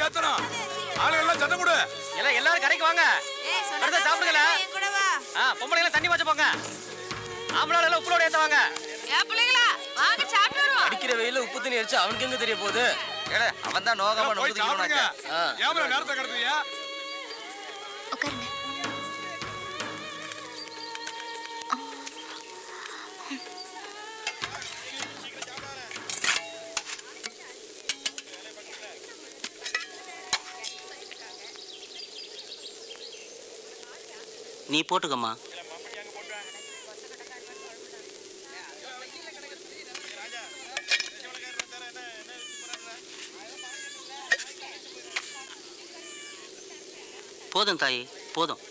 ஏத்தணும். ஆளு எல்லாம் சத்தம் போடு. எல்லாரும் கடைக்கு வாங்க. அடுத்து சாப்பிடுங்களா? பொம்பளை எல்லாம் தண்ணி வச்சு போங்க. ஆம்பளால எல்லாம் உப்புலோட ஏத்துவாங்க. பிள்ளைங்களா வாங்க சாப்பிட்டு வருவோம். அடிக்கிற வெயில உப்பு தண்ணி அடிச்சு அவனுக்கு எங்க தெரிய போகுது? அவன் தான் நோகாம போய் சாப்பிடுங்க. ஏன் நேரத்தை கடத்துறீங்க? உட்காருங்க. நீ போட்டுக்கம்மா. போதும் தாயி, போதும்.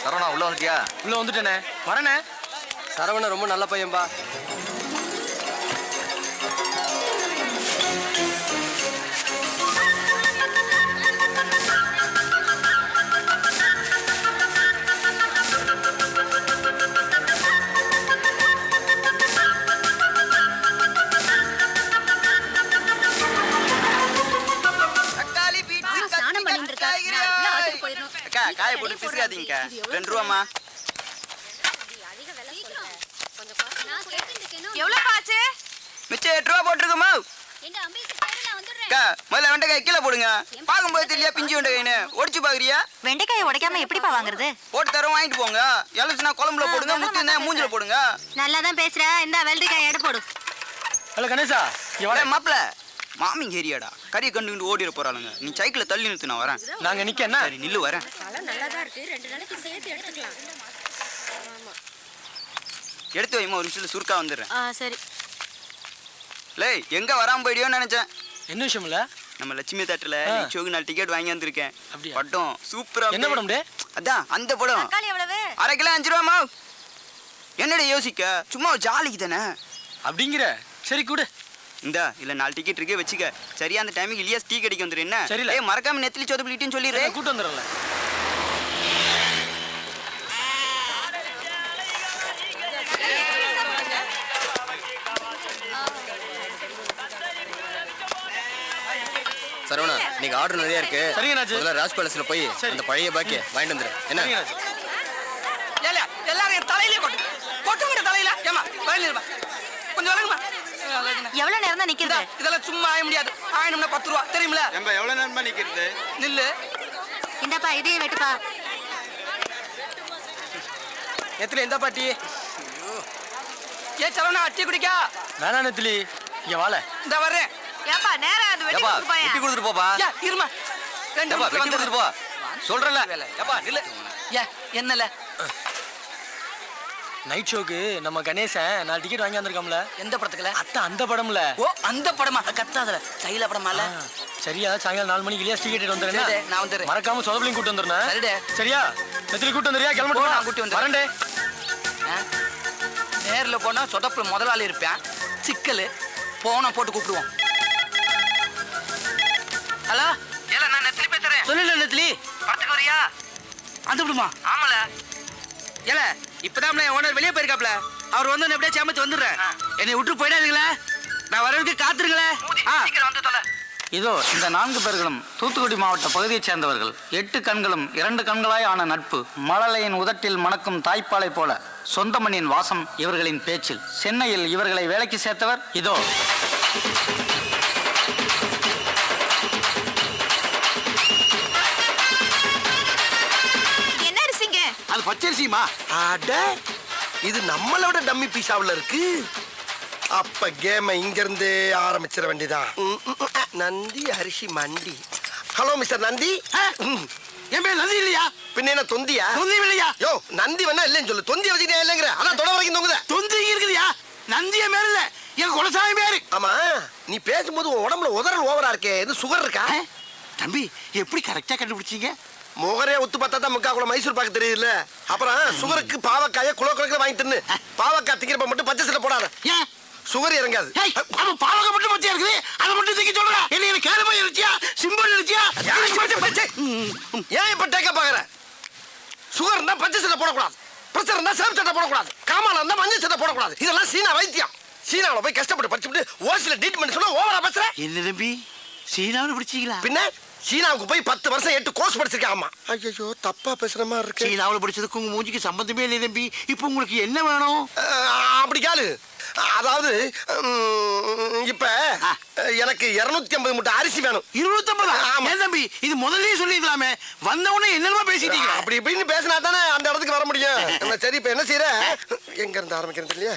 சரவணா உள்ள வந்துட்டியா? உள்ள வந்துட்டேனே. வரனே. சரவணா ரொம்ப நல்ல பையன்பா. காய போட்டு பிசுகாதீங்க. 2 ரூபாமா. எவ்வளவு ஆச்சு? மிச்சம் 8 ரூபா போட்டுருக்கோமா? முதல்ல வெண்டைக்காய் கீழே போடுங்க. பார்க்கும்போது தெரியல பிஞ்சு வெண்டைக்காய்னு. ஒடிச்சு பாக்குறியா? வெண்டைக்காயை உடைக்காம எப்படிப்பா வாங்குறது? போட்டு தரோம், வாங்கிட்டு போங்க. எலுச்சுனா குழம்புல போடுங்க, முத்து மூஞ்சில போடுங்க. நல்லா தான் பேசுற. இந்த வெண்டைக்காய் எடை போடு. ஹலோ கணேசா, இவளே மாப்பிள்ள மாமிங்க ஏரியாடா. கறியை கண்டுக்கிட்டு ஓடிட போறாளுங்க. நீ சைக்கிளை தள்ளி நிறுத்து, நான் வரேன். நாங்க நிக்க என்ன? சரி நில்லு, வரேன். எடுத்து வைமா, ஒரு நிமிஷத்துல சுருக்கா வந்துடுறேன். சரி. லே எங்க வராம போயிடியோன்னு நினைச்சேன். என்ன விஷயம் இல்ல? நம்ம லட்சுமி தேட்டர்ல ஷோக்கு 4 டிக்கெட் வாங்கி வந்திருக்கேன். படம் சூப்பரா. என்ன படம் டே? அதான் அந்த படம். தக்காளி எவ்வளவு? 1/2 கிலோ 5 ரூபாமா. என்னடா யோசிக்க, சும்மா ஜாலிக்கு தானே அப்படிங்கிற. சரி கூடு. இந்த இல்ல 4 டிக்கெட் இருக்கே வச்சுக்க. சரியா அந்த டைமுக்கு இலியாஸ் டீ கடைக்கு வந்துரு. என்ன சரில? மறக்காம நெத்திலி சொதப்பிலிட்டின்னு சொல்லிடுறேன். கூட்டு வந்துடுறல. சரவணா, நீங்க ஆர்டர் நிறைய இருக்கு. சரிங்க ராஜு. முதல்ல ராஜ் பேலஸ்ல போய் அந்த பழைய பாக்கிய வாங்கிட்டு வந்துரு. என்ன எல்லாரும் தலையிலே கொட்டுங்க தலையில. ஏமா வயலில் கொஞ்சம் வழங்குமா. எவ்வளவு நேரம் தான் நிக்கிறது? இதெல்லாம் சும்மா ஆய முடியாது. ஆயணும்னா 10 ரூபா தெரியுமில? ஏம்பா எவ்வளவு நேரமா நிக்கிறது? நில்லு. இந்தப்பா இதையே வெட்டுப்பா. எத்துல எந்த பாட்டி? ஏ சரவணா டீ குடிக்கா. வேணா நெத்திலி இங்க வாழ. இந்த வர்றேன். ஏப்பா நேரா அது வெட்டி கொடுத்து போயா. வெட்டி கொடுத்துட்டு போப்பா. யா இருமா. ரெண்டு ஏப்பா வெட்டி நிமிஷம் கொடுத்துட்டு போ. சொல்றல. ஏப்பா நில்லு. யா என்னல? நைட் ஷோக்கு நம்ம கணேசன் நான் டிக்கெட் வாங்கி வந்திருக்கோம்ல. எந்த படத்துக்குல? அத்தை அந்த படம்ல. ஓ அந்த படமா? கத்தாதல. சைல படமால. சரியா சாயங்காலம் 4 மணிக்கு இல்லையா டிக்கெட் வந்துடுறேன். சரிடே, நான் வந்துடுறேன். மறக்காம சொதப்பலையும் கூட்டு வந்துடுறேன். சரிடே. சரியா நெத்திலி கூட்டு வந்துறியா? கிளம்பிட்டு ஓ, வா. நான் கூட்டி வந்துடுறேன். வரேன்டே. நேர்ல போனா சொதப்புல முதலாளி இருப்பேன். சிக்கல் போன போட்டு கூப்பிடுவோம். ஹலோ ஏல நான் நெத்திலி பேசுறேன். சொல்லல நெத்திலி. படத்துக்கு வரியா? அந்த விடுமா? ஆமால. ஏல இப்பதான் ஓனர் வெளியே போயிருக்காப்ல. அவர் வந்து எப்படியே சேமத்து வந்துடுறேன். என்னை விட்டு போயிடாதீங்களே. நான் வரதுக்கு காத்துருங்களே. சீக்கிரம் வந்து தொலை. இதோ இந்த 4 பேர்களும் தூத்துக்குடி மாவட்ட பகுதியைச் சேர்ந்தவர்கள். 8 கண்களும் 2 கண்களாய் ஆன நட்பு. மழலையின் உதட்டில் மணக்கும் தாய்ப்பாலை போல சொந்த மண்ணின் வாசம் இவர்களின் பேச்சில். சென்னையில் இவர்களை வேலைக்கு சேர்த்தவர் இதோ. என்ன அரிசிங்க? அது பச்சரிசிமா? அட இது நம்மளோட டம்மி பீஸாவுல இருக்கு. அப்ப கேம இங்க இருந்து ஆரம்பிச்சிட வேண்டியதான். நந்தி அரிசி மண்டி. Hello mister Nandi. என் பேர் நந்தி இல்லையா? பின்ன என்ன தொந்தியா? தொந்தி இல்லையா? யோ நந்தி வேணா இல்லைன்னு சொல்லு. தொந்தி வச்சுக்கிட்டே இல்லைங்கிற. அதான் தொட வரைக்கும் தொங்குத. தொந்தி இருக்குதுயா. நந்திய மேல இல்ல என் குலசாமி பேரு. ஆமா நீ பேசும்போது உன் உடம்புல உதறல் ஓவரா இருக்கே. இது சுகர் இருக்கா? தம்பி எப்படி கரெக்டா கண்டுபிடிச்சீங்க? முகரே ஒத்து பார்த்தா தான் முக்கா கூட மைசூர் பாக்கு தெரியுதுல்ல. அப்புறம் சுகருக்கு பாவக்காய குலோ குலக்கு வாங்கி தின்னு. பாவக்காய் திங்கிறப்ப மட்டும் பச்சை சட்டை போடாத. ஏன் சுகர் இறங்காது. அப்ப பாவக மட்டும் பச்சையா இருக்குது. அதை மட்டும் தூக்கி சொல்றா. என்ன கேளுமா இருச்சியா? சிம்பிள் இருச்சியா? ஏன் இப்ப டேக்க பாக்குற? சுகர் இருந்தா பச்சை சட்டை போடக்கூடாது. பிரஷர் இருந்தா சேம் சட்டை போடக்கூடாது. காமால இருந்தா மஞ்சள் சட்டை போடக்கூடாது. இதெல்லாம் சீனா வைத்தியம். சீனாவுல போய் கஷ்டப்பட்டு படிச்சுட்டு ஓசில ட்ரீட்மெண்ட் சொல்ல ஓவரா பேசுற. என்ன தம்பி சீனாவில் பிடிச்சீங்களா? பின்ன சீனாவுக்கு போய் 10 வருஷம் 8 கோர்ஸ் படிச்சிருக்காமா. ஐயோ தப்பா பேசுற மாதிரி இருக்கு. சீனாவில் படிச்சதுக்கு உங்க மூஞ்சிக்கு சம்பந்தமே இல்லை தம்பி. இப்போ உங்களுக்கு என்ன வேணும்? அப்படி கேளு. அதாவது இப்ப எனக்கு 250 மூட்டை அரிசி வேணும். 250? ஆமா. ஏன் தம்பி இது முதல்லயே சொல்லிருக்கலாமே. வந்த உடனே என்னமா பேசிட்டீங்க? அப்படி இப்படின்னு பேசினா தானே அந்த இடத்துக்கு வர முடியும். சரி இப்ப என்ன செய்யற? எங்க இருந்து ஆரம்பிக்கிறது இல்லையா?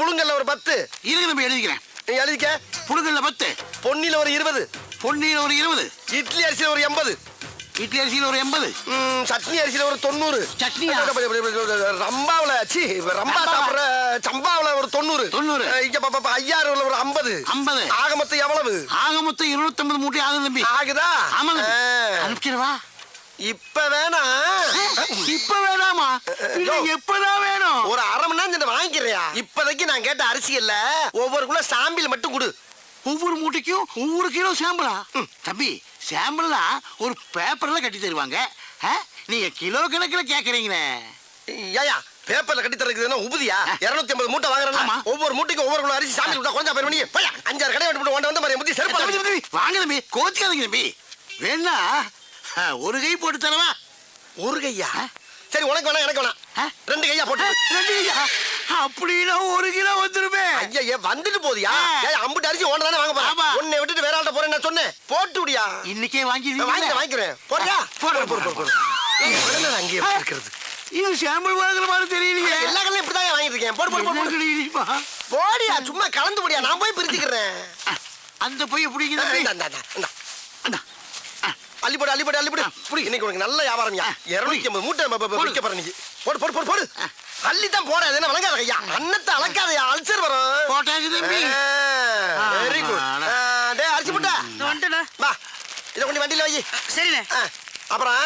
புழுங்கல்ல ஒரு 10 இருக்கு தம்பி எழுதிக்கிறேன். எழுதிக்க. புழுங்கல்ல 10, பொன்னில ஒரு 20, பொன்னியில ஒரு 20, இட்லி அரிசியில ஒரு 80, இட்லி அரிசியில ஒரு 80, சட்னி அரிசியில ஒரு 90, சட்னியா? ரம்பாவுல ரம்பா சாப்பிடுற சம்பாவுல ஒரு 90, 90, இங்க ஐயாறுல ஒரு 50, 50. ஆக மொத்தம் எவ்வளவு? ஆக மொத்தம் 250 மூட்டை ஆகுது தம்பி. ஆகுதா? ஆமாங்க. அனுப்பிச்சிடவா? இப்ப வேணா. இப்ப வேணாமா? எப்பதான் வேணும்? ஒரு அரை மணி நேரம் வாங்கிக்கிறியா? இப்போதைக்கு நான் கேட்ட அரிசி இல்ல, ஒவ்வொரு குள்ள சாம்பிள் மட்டும் கொடு. ஒவ்வொரு மூட்டைக்கும் ஒவ்வொரு கிலோ சாம்பிளா? தம்பி சாம்பிள்னா ஒரு பேப்பர்ல கட்டி தருவாங்க. நீங்க கிலோ கணக்குல கேக்குறீங்களே. ஏயா பேப்பர்ல கட்டி தரதுன்னா உபதியா? 250 மூட்டை வாங்குறேன்னா ஒவ்வொரு மூட்டைக்கும் ஒவ்வொரு குள்ள அரிசி சாம்பிள் விட்டா கொஞ்சம் பேர் பண்ணி பையா 5-6 கடை விட்டு வந்த மாதிரி முத்தி செருப்பு வாங்க தம்பி. கோச்சிக்காதீங்க தம்பி. வேணா ஒரு கை போட்டு தரவா? ஒரு கையா? சரி உனக்கு வேணா எனக்கு வேணா. 2 கையா போட்டு. 2 கையா? அப்படின்னா 1 கிலோ வந்துருமே. ஐயா வந்துட்டு போதியா? அம்புட்டு அரிசி ஓன தானே வாங்க போறா. உன்னை விட்டுட்டு வேற ஆள்கிட்ட போறேன் நான் சொன்னேன். போட்டு விடியா? இன்னைக்கே வாங்கிக்கிறேன். போறியா? போடு. அங்கேயே இருக்கிறது. இது சாம்பிள் வாங்குற மாதிரி தெரியலையே. எல்லா கல்லையும் இப்படிதான் வாங்கிட்டு இருக்கேன். போடு. போடியா சும்மா கலந்து போடியா. நான் போய் பிரிச்சுக்கிறேன். அந்த போய் எப்படி அள்ளிப்போடு. இன்னைக்கு உனக்கு நல்ல வியாபாரம்யா. 250 மூட்டை விற்க போற நீ. போடு. அள்ளித்தான் போட. அது என்ன வழங்காத ஐயா. அன்னத்தை அளக்காதயா. அல்சர் வரும். போட்டாச்சு தம்பி. Very good. டேய் அரிசி மூட்டை வந்துட்டேண்ணா. வா. இதை கொண்டு வண்டியில வை. சரிண்ணே. அப்புறம்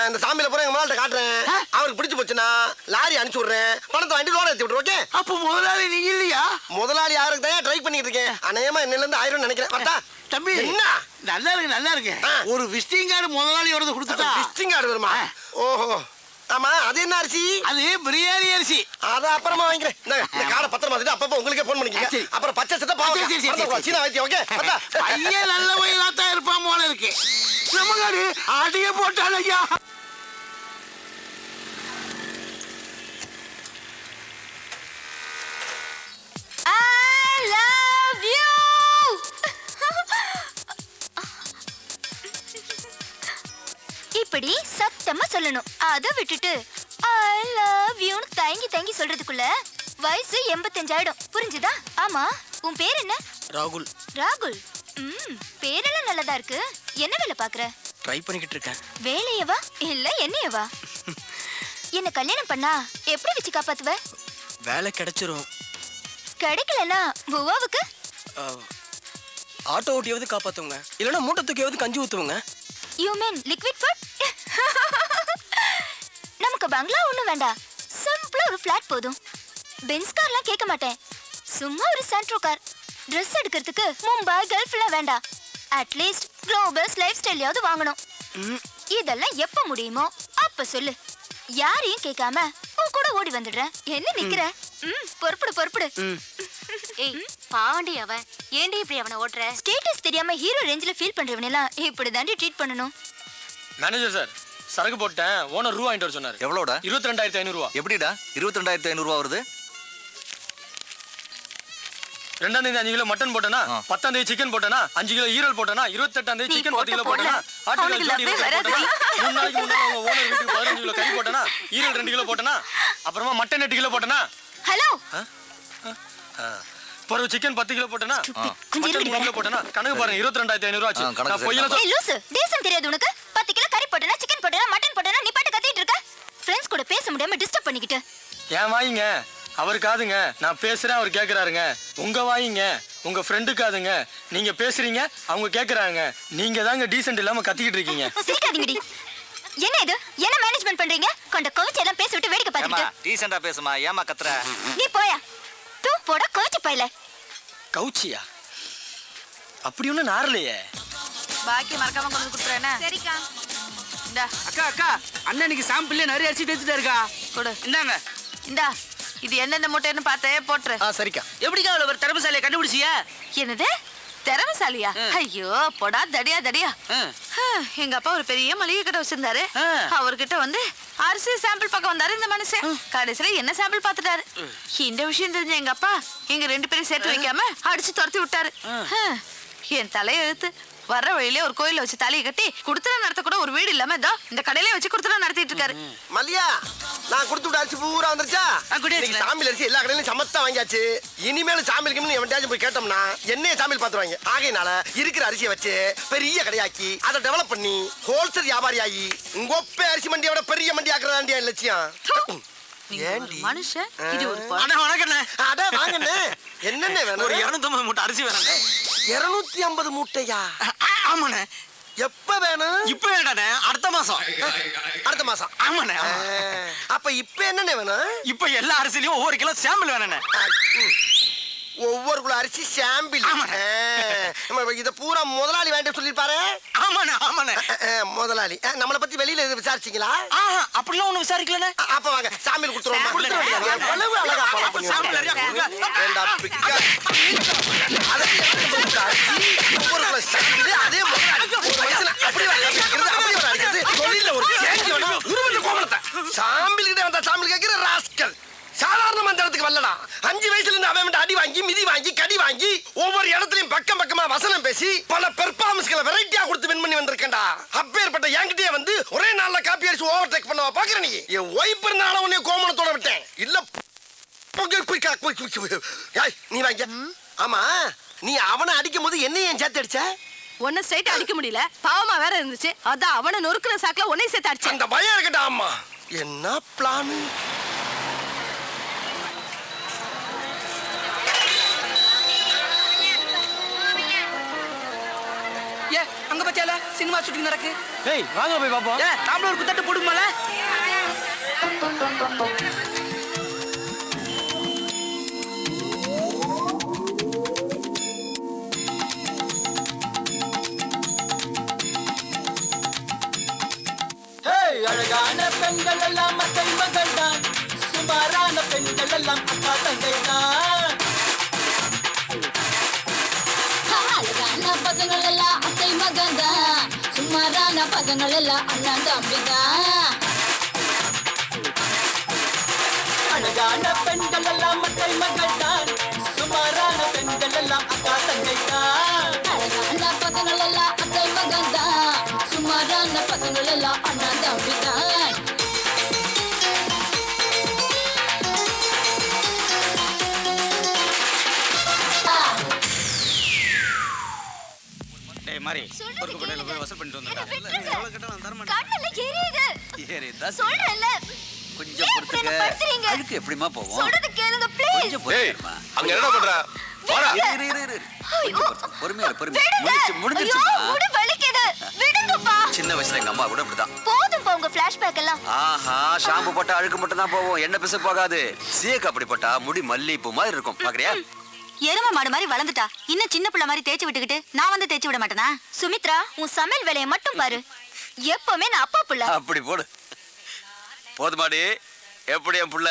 இந்த சாமியில போற எங்க முதலாளிட்ட காட்டுறேன். அவருக்கு பிடிச்சு போச்சுன்னா லாரி அனுப்பிச்சு விடுறேன். பணத்தை வாங்கிட்டு லோன் ஏற்றி விட்டுரு. ஓகே? அப்போ முதலாளி நீங்க இல்லையா? முதலாளி யாருக்கு தான் ட்ரை பண்ணிட்டு இருக்கேன். அநேகமா இன்னில இருந்து 1000 நினைக்கிறேன். வரட்டா? தம்பி என்ன நல்லா இருக்கு. ஒரு விசிட்டிங் கார்டு முதலாளியோட கொடுத்துட்டா. விசிட்டிங் கார்டு வருமா? ஓஹோ. ஆமா அது என்ன அரிசி? அது பிரியாணி அரிசி. அத அப்புறமா வாங்கிக்கிறேன். இந்த கார்டை பத்திரமா வச்சுட்டு அப்பப்ப உங்களுக்கே போன் பண்ணிக்கங்க. அப்புறம் பச்சை சட்டை பாவம் சீனா வைத்தியம். ஓகே? பையன் நல்ல வயலா தான் இருப்பான் போல இருக்கு. நம்ம காடு அடிய போட்டான் ஐயா. I love you. இப்படி சத்தமா சொல்லணும். அத விட்டுட்டு I love you தயங்கி சொல்றதுக்குள்ள வயசு 85 ஆயிடும். புரிஞ்சுதா? ஆமா, உன் பேர் என்ன? ராகுல். ராகுல். பேரெல்லாம் நல்லதா இருக்கு. என்ன வேலை பாக்குற? ட்ரை பண்ணிக்கிட்டு இருக்கேன். வேலையவா இல்ல என்னையவா? என்ன கல்யாணம் பண்ணா எப்படி வச்சு காப்பாத்துவ? வேலை கிடைச்சிரும். கிடைக்கலனா புவாவுக்கு ஆட்டோ ஓட்டியாவது காப்பாத்துவங்க, இல்லைன்னா மூட்டை தூக்கியாவது கஞ்சி ஊத்துவங்க. You mean liquid food? நமக்கு பங்களா ஒண்ணும் வேண்டாம், சிம்பிளா ஒரு ஃபிளாட் போதும். பென்ஸ் கார்லாம் கேட்க மாட்டேன், சும்மா ஒரு சென்ட்ரோ கார். ட்ரெஸ் எடுக்கிறதுக்கு மும்பை கல்ஃப்லாம் வேண்டாம், அட்லீஸ்ட் குளோபஸ் லைஃப் ஸ்டைலையாவது வாங்கணும். இதெல்லாம் எப்ப முடியுமோ அப்ப சொல்லு, யாரையும் கேட்காம உன் கூட ஓடி வந்துடுறேன். என்ன நிக்கிற? பொறுப்புடு பொறுப்புடு. ஏய் பாவண்டி அவன், ஏண்டி இப்படி அவனை ஓட்டுற? ஸ்டேட்டஸ் தெரியாம ஹீரோ ரேஞ்சில ஃபீல் பண்றவனெல்லாம் இப்படி தாண்டி ட்ரீட் பண்ணணும். மேனேஜர் சார், சரக்கு போட்டேன், ஓனர் ரூபா வாங்கிட்டு வர சொன்னாரு. எவ்வளோடா? 22,500 ரூபா. எப்படிடா 22,500 வருது? 2ஆம் தேதி 5 கிலோ மட்டன் போட்டேனா, 10ஆம் தேதி சிக்கன் போட்டேனா, 5 கிலோ ஈரல் போட்டேனா, 28ஆம் தேதி சிக்கன் 10 கிலோ போட்டேனா, ஆட்டுக்கால் ஜோடி 20 போட்டேனா, 3 நாளைக்கு முன்னாடி அவங்க ஓனர் வீட்டுக்கு 15 கிலோ கறி போட்டேனா, ஈரல் 2 கிலோ போட்டேனா, அப்புறமா மட்டன் 8 கிலோ போட்டேனா, ஹலோ, பிறகு சிக்கன் 10 கிலோ போட்டேனா, மட்டன் 3 கிலோ போட்டேனா, கணக்கு பாருங்க 22,500 ரூபா ஆச்சு. நான் பொய்யல ஏய் லூசு, டீசன்ட் தெரியாது உனக்கு? 10 கிலோ கறி போட்டேனா, சிக்கன் போட்டேனா, மட்டன் போட்டேனா, நீ பாட்டு கத்திட்டு இருக்க. ஃப்ரெண்ட்ஸ் கூட பேச முடியாம டிஸ்டர்ப் பண்ணிக்கிட்டு. ஏன் வாயிங்க, அவர் காதுங்க, நான் பேசுறேன் அவர் கேக்குறாருங்க. உங்க வாயிங்க, உங்க ஃப்ரெண்டு காதுங்க, நீங்க பேசுறீங்க அவங்க கேக்குறாங்க. நீங்க தாங்க டீசென்ட் இல்லாம கத்திக்கிட்டு இருக்கீங்க. சிரிக்காதீங்கடி. என்ன இது? என்ன மேனேஜ்மென்ட் பண்றீங்க? கொண்ட கோச் எல்லாம் பேசி விட்டு வேடிக்கை ஏமா பார்த்துட்டு. டீசெண்டா பேசுமா, ஏமா கத்துற? நீ போயா. தூ போட கோச் பையல. கவுச்சியா? அப்படி ஒண்ணு நாரலையே. பாக்கி மறக்காம கொண்டு கொடுத்துறேனே. சரிக்கா. இந்தா அக்கா அக்கா, அண்ணனுக்கு சாம்பிள்ல நிறைய அரிசி தேய்ச்சிட்டு இருக்கா. கொடு. இந்தாங்க. இந்தா இது என்னென்ன மூட்டைன்னு பார்த்தே போட்டுரு. சரிக்கா. எப்படிக்கா அவ்வளவு ஒரு திறமைசாலியை கண்டுபிடிச்சியா? என்னது திறமைசாலியா? ஐயோ போடா தடியா தடியா. எங்க அப்பா ஒரு பெரிய மளிகை கடை வச்சிருந்தாரு. அவர்கிட்ட வந்து அரிசி சாம்பிள் பக்கம் வந்தாரு இந்த மனுஷன். கடைசியில என்ன சாம்பிள் பார்த்துட்டாரு. இந்த விஷயம் தெரிஞ்ச எங்க அப்பா எங்க 2 பேரும் சேர்த்து வைக்காம அடிச்சு துரத்தி விட்டாரு. என் தலையை எழுத்து வர்ற வழியிலே ஒரு கோயில வச்சு தலையை கட்டி குடுத்தன நடத்த கூட ஒரு வீடு இல்லாம இதோ இந்த கடையிலே வச்சு குடுத்தன நடத்திட்டு இருக்காரு. மல்லியா, நான் கொடுத்து விட்ட அரிசி பூரா வந்துருச்சா? இன்னைக்கு சாமியில் அரிசி எல்லா கடையிலும் சமத்தா வாங்கியாச்சு. இனிமேல் சாமிலுக்கு எவன்டாச்சும் போய் கேட்டோம்னா என்னைய சாமியில் பார்த்துருவாங்க. ஆகையினால இருக்கிற அரிசியை வச்சு பெரிய கடையாக்கி அதை டெவலப் பண்ணி ஹோல்சேல் வியாபாரி ஆகி உங்க ஒப்பே அரிசி மண்டியோட பெரிய மண்டி ஆக்குறதாண்டியா லட்சியம். மனுஷன் இது ஒரு அட வாங்கண்ணே, என்னென்ன வேணும்? ஒரு 250 மூட்டை அரிசி வேணும். 250 மூட்டையா? ஆமாண்ணே. எப்ப வேணும்? இப்ப வேண்டாண்ணே, அடுத்த மாசம். அடுத்த மாசம்? ஆமாண்ணே. அப்ப இப்ப என்னென்ன வேணும்? இப்ப எல்லா அரிசிலையும் ஒவ்வொரு கிலோ சாம்பிள் வேணுண்ணே. ஒவ்வொரு கிலோ அரிசி சாம்பிள். இத பூரா முதலாளி வேண்டாம் சொல்லிருப்பாரு. ஆமாண்ணே ஆமாண்ணே. முதலாளி நம்மளை பத்தி வெளியில எதுவும் விசாரிச்சீங்களா? அப்படிலாம் ஒண்ணு விசாரிக்கலண்ணே. அப்ப வாங்க சாம்பிள் கொடுத்துருவோம். எவ்வளவு அழகா பழம் பண்ணி அதே சாம்பிள் கிட்ட வந்தா சாம்பிள் கேட்கிற ராஸ்கல். சாதாரண மந்திரத்துக்கு வரலடா. 5 வயசுல இருந்து அவன் அடி வாங்கி மிதி வாங்கி கடி வாங்கி ஒவ்வொரு இடத்துலயும் பக்கம் பக்கமா வசனம் பேசி பல பெர்ஃபார்மன்ஸ்களை வெரைட்டியா கொடுத்து வின் பண்ணி வந்திருக்கேன்டா. அப்பேற்பட்ட என்கிட்டயே வந்து ஒரே நாள்ல காப்பி அடிச்சு ஓவர் டேக் பண்ணவா பாக்குற நீ? என் ஒய்ஃப் இருந்தாலும் உன்னை கோமணத்தோட விட்டேன் இல்ல. நீ வாங்க. ஆமா, நீ அவனை அடிக்கும் போது என்ன ஏன் சேர்த்து அடிச்ச? ஒன்ன ஸ்ட்ரைட் அடிக்க முடியல, பாவமா வேற இருந்துச்சு. அதான் அவனை நொறுக்குற சாக்குல ஒன்னை சேர்த்து அடிச்சு. அந்த பயம் இருக்கட்டா. அம்மா என்ன பிளான்? அங்க பத்தியால சினிமா ஷூட்டிங் நடக்கு. ஏய் வாங்க போய் பாப்போம். நாமளும் ஒரு குத்தட்டு போடுமால. அழகான பெண்கள் எல்லாம் அத்தை மகள் தான், சுமாரான பெண்கள் எல்லாம் அக்கா தங்கை தான். அழகான பசங்கள் எல்லாம் அத்தை மகன் தான், சுமாரான பசங்கள் எல்லாம் அண்ணன் தம்பி தான். அழகான பெண்கள் எல்லாம் அத்தை மகள் தான், சுமாரான பெண்கள் எல்லாம் அக்கா தங்கை தான். அழகான பசங்கள் எல்லாம் அத்தை மகன் தான், சுமாரான பசங்கள் எல்லாம் அண்ணன் தம்பி தான். ஏறிதா சொல்றேன்ல. கொஞ்சம் ஏன் பொறுத்துக்க. இப்படி படுத்துறீங்க? அழுக்கு எப்படிமா போவோம்? சொல்றது கேளுங்க ப்ளீஸ். கொஞ்சம் டேய் பொறுத்துக்கமா. அங்க என்ன பண்ற போடா இரு. பொறுமையா இரு, பொறுமையா. விடுங்க. முடிஞ்சிருச்சுமா. ஐயோ, முடி வலிக்குது. விடுங்கப்பா. சின்ன வயசுல எங்க அம்மா கூட இப்படிதான். போதும்பா உங்க ஃபிளாஷ்பேக் எல்லாம். ஆஹா, ஷாம்பு போட்டா அழுக்கு மட்டும் தான் போவோம், எண்ணெய் பிசு போகாது. சீக்கு அப்படி போட்டா முடி மல்லிப்பூ மாதிரி இருக்கும், பாக்குறியா? எரும மாடு மாதிரி வளர்ந்துட்டா இன்னும் சின்ன பிள்ளை மாதிரி தேய்ச்சி விட்டுக்கிட்டு நான் வந்து தேய்ச்சி விட மாட்டேனா? சுமித்ரா, உன் சமையல் வேலையை மட்டும் பாரு. எப்பவுமே நான் அப்பா புள்ள. அப்படி போடு. போதுமாடி, எப்படி என் புள்ள?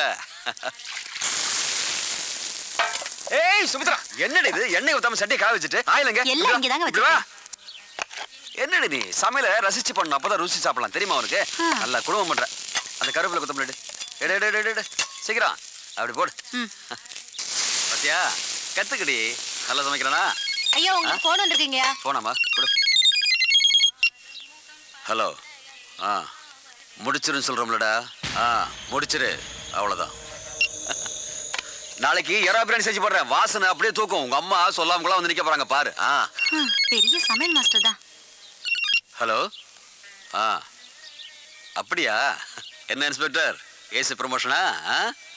ஏய் சுமித்ரா, என்னடி இது? எண்ணெய் ஊத்தாம சட்டியை காய வச்சுட்டு ஆயிலங்க எல்லாம் இங்கதாங்க வச்சிருக்கேன். என்னடி நீ சமையல ரசிச்சு பண்ணணும், அப்பதான் ருசி சாப்பிடலாம், தெரியுமா உனக்கு? நல்லா குடும்பம் பண்ற. அந்த கருவேப்பிலை கொத்தமல்லி எடு சீக்கிரம் அப்படி போடு. பாத்தியா, கத்துக்கடி. நல்லா சமைக்கிறானா? ஐயா உங்களுக்கு போன் வந்திருக்கீங்கயா? போனாமா கொடு. ஹலோ. முடிச்சிருன்னு சொல்றோம்லடா. முடிச்சிரு, அவ்வளவுதான். நாளைக்கு எறா பிரியாணி செஞ்சு போடுறேன். வாசனை அப்படியே தூக்கும். உங்க அம்மா சொல்லாம கூட வந்து நிக்க போறாங்க பாரு. பெரிய சமையல் மாஸ்டர் தான். ஹலோ. அப்படியா? என்ன இன்ஸ்பெக்டர், ஏசி ப்ரமோஷனா?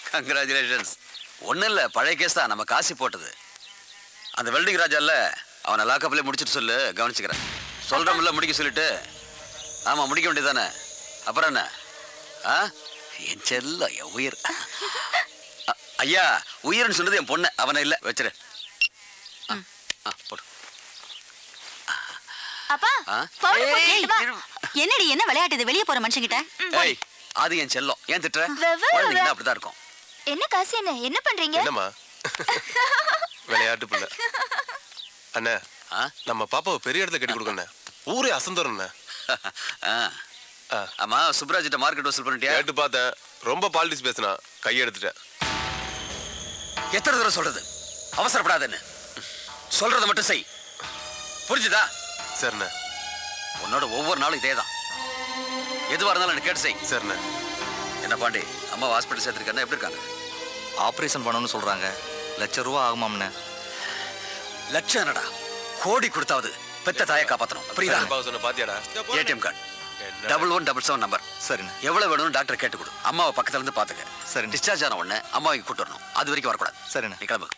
கங்க்ராச்சுலேஷன்ஸ். ஒன்றும் இல்லை, பழைய கேஸ் தான், நம்ம காசி போட்டது. அந்த வெல்டிங் ராஜா இல்லை, அவனை லாக்கப்லேயே முடிச்சுட்டு சொல்லு, கவனிச்சுக்கிறேன். சொல்கிறோம்ல முடிக்க சொல்லிட்டு. ஆமாம், முடிக்க வேண்டியதானே. அப்புறம் என்ன? என் செல்ல என் உயிர். ஐயா, உயிர்னு சொன்னது என் பொண்ணு, அவனை இல்லை, வச்சிரு. போடு. அப்பா, பவுடர் போட்டு எடுத்து வா. என்னடி என்ன விளையாட்டுது வெளியே போற மனுஷங்கிட்ட? ஏய், அது என் செல்லம். ஏன் திட்டுற? வெவ்வேறு குழந்தைங்கன்னா அப்படிதான் இருக்கும். என்ன காசு, என்ன பண்றீங்க? என்னம்மா விளையாட்டு பிள்ளை அண்ணே, நம்ம பாப்பாவை பெரிய இடத்துல கட்டி கொடுக்கண்ணே, ஊரே அசந்தரும். ஆமா, சுப்ராஜிட்ட மார்க்கெட் வசூல் பண்ணிட்டியா? கேட்டு பார்த்தேன், ரொம்ப பாலிடிக்ஸ் பேசினா கையெடுத்துட்டேன். எத்தனை தடவை சொல்றது, அவசரப்படாதன்னு. சொல்றத மட்டும் செய், புரிஞ்சுதா? சரிண்ணே. உன்னோட ஒவ்வொரு நாளும் இதேதான். எதுவா இருந்தாலும் எனக்கு கேட்டு செய். சரிண்ணே. என்ன பாண்டி, அம்மா ஹாஸ்பிட்டல் சேர்த்துருக்காங்க, எப்படி இருக்காங்க? ஆபரேஷன் பண்ணணும்னு சொல்றாங்க. ₹1,00,000 ஆகுமாம்ண்ணே. லட்சம் என்னடா, கோடி கொடுத்தாவது பெத்த தாயை காப்பாத்தணும், புரியுதா? சொன்ன பாத்தியாடா? ATM card 1177 number. சரிண்ணே. எவ்வளவு வேணும்னு டாக்டர் கேட்டு கொடு. அம்மாவை பக்கத்துல இருந்து பாத்துக்க. சரி. டிஸ்சார்ஜ் ஆன உடனே அம்மாவை கூட்டு வரணும், அது வரைக்கும் வரக்கூடாது. சரிண்ணே. நீ கிளம்பு.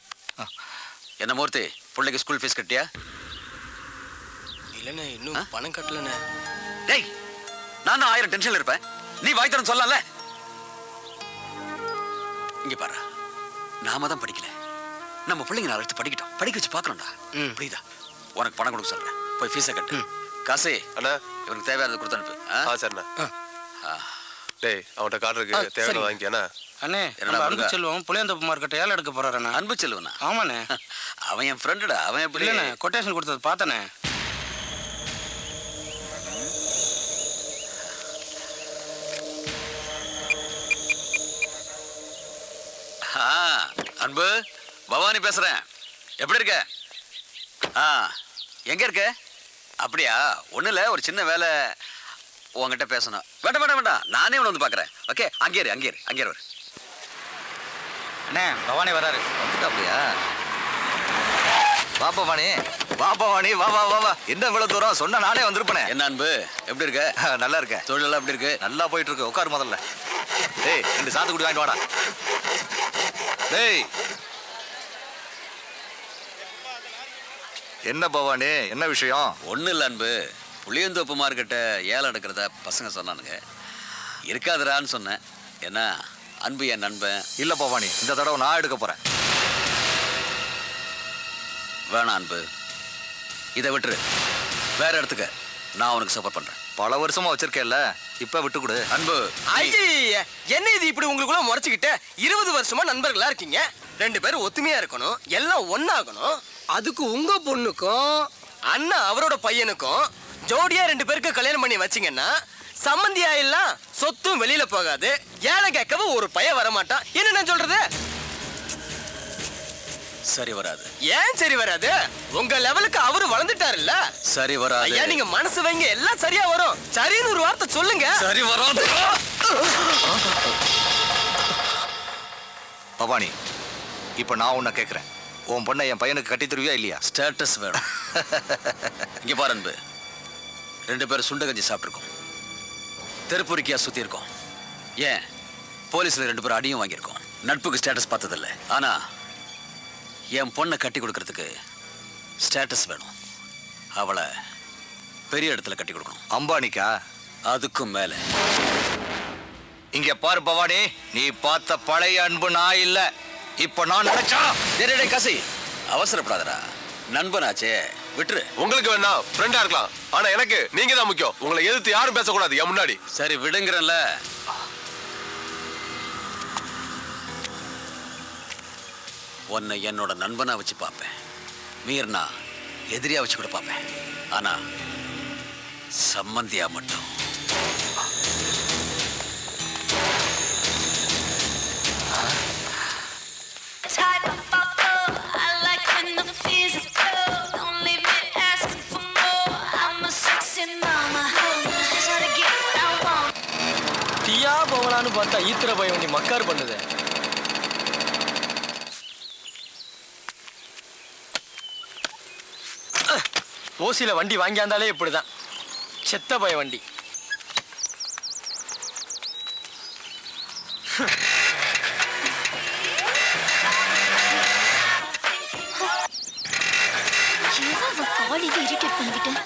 என்ன மூர்த்தி, பிள்ளைக்கு ஸ்கூல் ஃபீஸ் கட்டியா? இல்லண்ணே, இன்னும் பணம் கட்டலண்ணே. டேய், நான் 1000 டென்ஷன்ல இருப்பேன், நீ வாய் தரன்னு சொல்லல. இங்க பாரு, நாம தான் படிக்கல, நம்ம பிள்ளைங்க 4 வருஷம் படிக்கட்டும், படிக்க வச்சு பார்க்கணும்டா. புரியுதா? உனக்கு பணம் கொடுக்க சொல்றேன், போய் ஃபீஸை கட்டு. காசே அண்ணா, இவனுக்கு தேவையானது கொடுத்து அனுப்பு. சரிண்ணா. டேய், அவன்கிட்ட கார்டு இருக்கு, தேவையான வாங்கிக்கண்ணா. அண்ணே, என்னடா அன்பு செல்வம் புளியந்தோப்பு மார்க்கெட்டை ஏல எடுக்க போறாருண்ணே. அன்பு செல்வனா? ஆமாண்ணே. அவன் என் ஃப்ரெண்டுடா. அவன் எப்படி? இல்லண்ணே, கொட்டேஷன் கொடுத்தது பார்த்தனே. அன்பு, பவானி பேசுறேன். எப்படி இருக்க? எங்க இருக்க? அப்படியா? ஒண்ணு இல்ல, ஒரு சின்ன வேலை உங்ககிட்ட பேசணும். வேண்டாம், நானே உன்னை வந்து பாக்குறேன். ஓகே, அங்கே இரு. அண்ணே, பவானி வராரு. வந்துட்டாப்லையா? வா பவானி, வா. என்ன இவ்வளவு தூரம்? சொன்ன நானே வந்திருப்பேனே. என்ன அன்பு, எப்படி இருக்க? நல்லா இருக்கேன். தொழில் எல்லாம் எப்படி இருக்கு? நல்லா போயிட்டு இருக்கு. உட்காரு முதல்ல. டேய், 2 சாத்துக்குடி வாங்கிட்டு வாடா. டேய், என்ன பவானி, என்ன விஷயம்? ஒண்ணு இல்ல அன்பு, புளியந்தோப்பு மார்க்கெட்டை ஏலம் எடுக்கிறத பசங்க சொன்னானுங்க. இருக்காதுரான்னு சொன்னேன். என்ன, அன்பு என் நண்பன். இல்ல பவானி, இந்த தடவை நான் எடுக்க போறேன். வேணாம் அன்பு, இதை விட்டுரு, வேற இடத்துக்கு நான் உனக்கு சப்போர்ட் பண்றேன். பல வருஷமா வச்சிருக்கேன்ல, இப்ப விட்டு கொடு. அன்பு, ஐயே, என்ன இது இப்படி உங்களுக்குள்ள முறைச்சுக்கிட்ட? 20 வருஷமா நண்பர்களா இருக்கீங்க, 2 பேரும் ஒத்துமையா இருக்கணும், எல்லாம் ஒன்னாகணும். அதுக்கு உங்க பொண்ணுக்கும் அண்ணா அவரோட பையனுக்கும் ஜோடியா 2 பேருக்கு கல்யாணம் பண்ணி வச்சீங்கன்னா சம்மந்தியா எல்லாம் சொத்தும் வெளியில போகாது, ஏழை கேட்கவும் ஒரு பையன் வரமாட்டான். என்ன நான் சொல்றது? சரி வராது. ஏன் சரி வராது? உங்க லெவலுக்கு அவரு வளர்ந்துட்டாருல்ல. சரி வராது. ஐயா, நீங்க மனசு வைங்க, எல்லாம் சரியா வரும். சரின்னு ஒரு வார்த்தை சொல்லுங்க. சரி வராது. பவானி, இப்ப நான் உன்னை கேட்கிறேன், உன் பொண்ணை என் பையனுக்கு கட்டி தருவியா இல்லையா? ஸ்டேட்டஸ் வேணும். இங்க பாரு அன்பு, 2 பேரும் சுண்ட கஞ்சி சாப்பிட்டுருக்கோம். தெருப்பொறிக்கையா சுத்தி இருக்கோம். ஏன் போலீஸ்ல 2 பேரும் அடியும் வாங்கியிருக்கோம். நட்புக்கு ஸ்டேட்டஸ் பார்த்ததில்ல. ஆனா என் பொண்ணை கட்டி கொடுக்கறதுக்கு ஸ்டேட்டஸ் வேணும். அவளை பெரிய இடத்துல கட்டி கொடுக்கணும். அம்பானிக்கா? அதுக்கும் மேல. இங்க பாரு பவானி, நீ பார்த்த பழைய அன்பு நான் இல்ல. இப்ப நான் நினைச்சா காசி அவசரப்படாதடா. நண்பனாச்சே, விட்டுரு. உங்களுக்கு வேணா ஃப்ரெண்டா இருக்கலாம், ஆனா எனக்கு நீங்க தான் முக்கியம். உங்களை எதிர்த்து யாரும் பேசக்கூடாது என் முன்னாடி. சரி விடுங்கறல்ல. உன்னை என்னோட நண்பனா வச்சு பார்ப்பேன். மீறினா எதிரியா வச்சு கூட பார்ப்பேன். ஆனா சம்மந்தியா மட்டும். தீயா போகலான்னு பார்த்தா ஈத்திர பயம் வண்டி மக்கார் பண்ணுது. ஓசியில வண்டி வாங்கியாந்தாலே இப்படிதான், செத்த பய வண்டி. காலேஜ் இரிட்டேட் பண்ணிக்கிட்டேன்.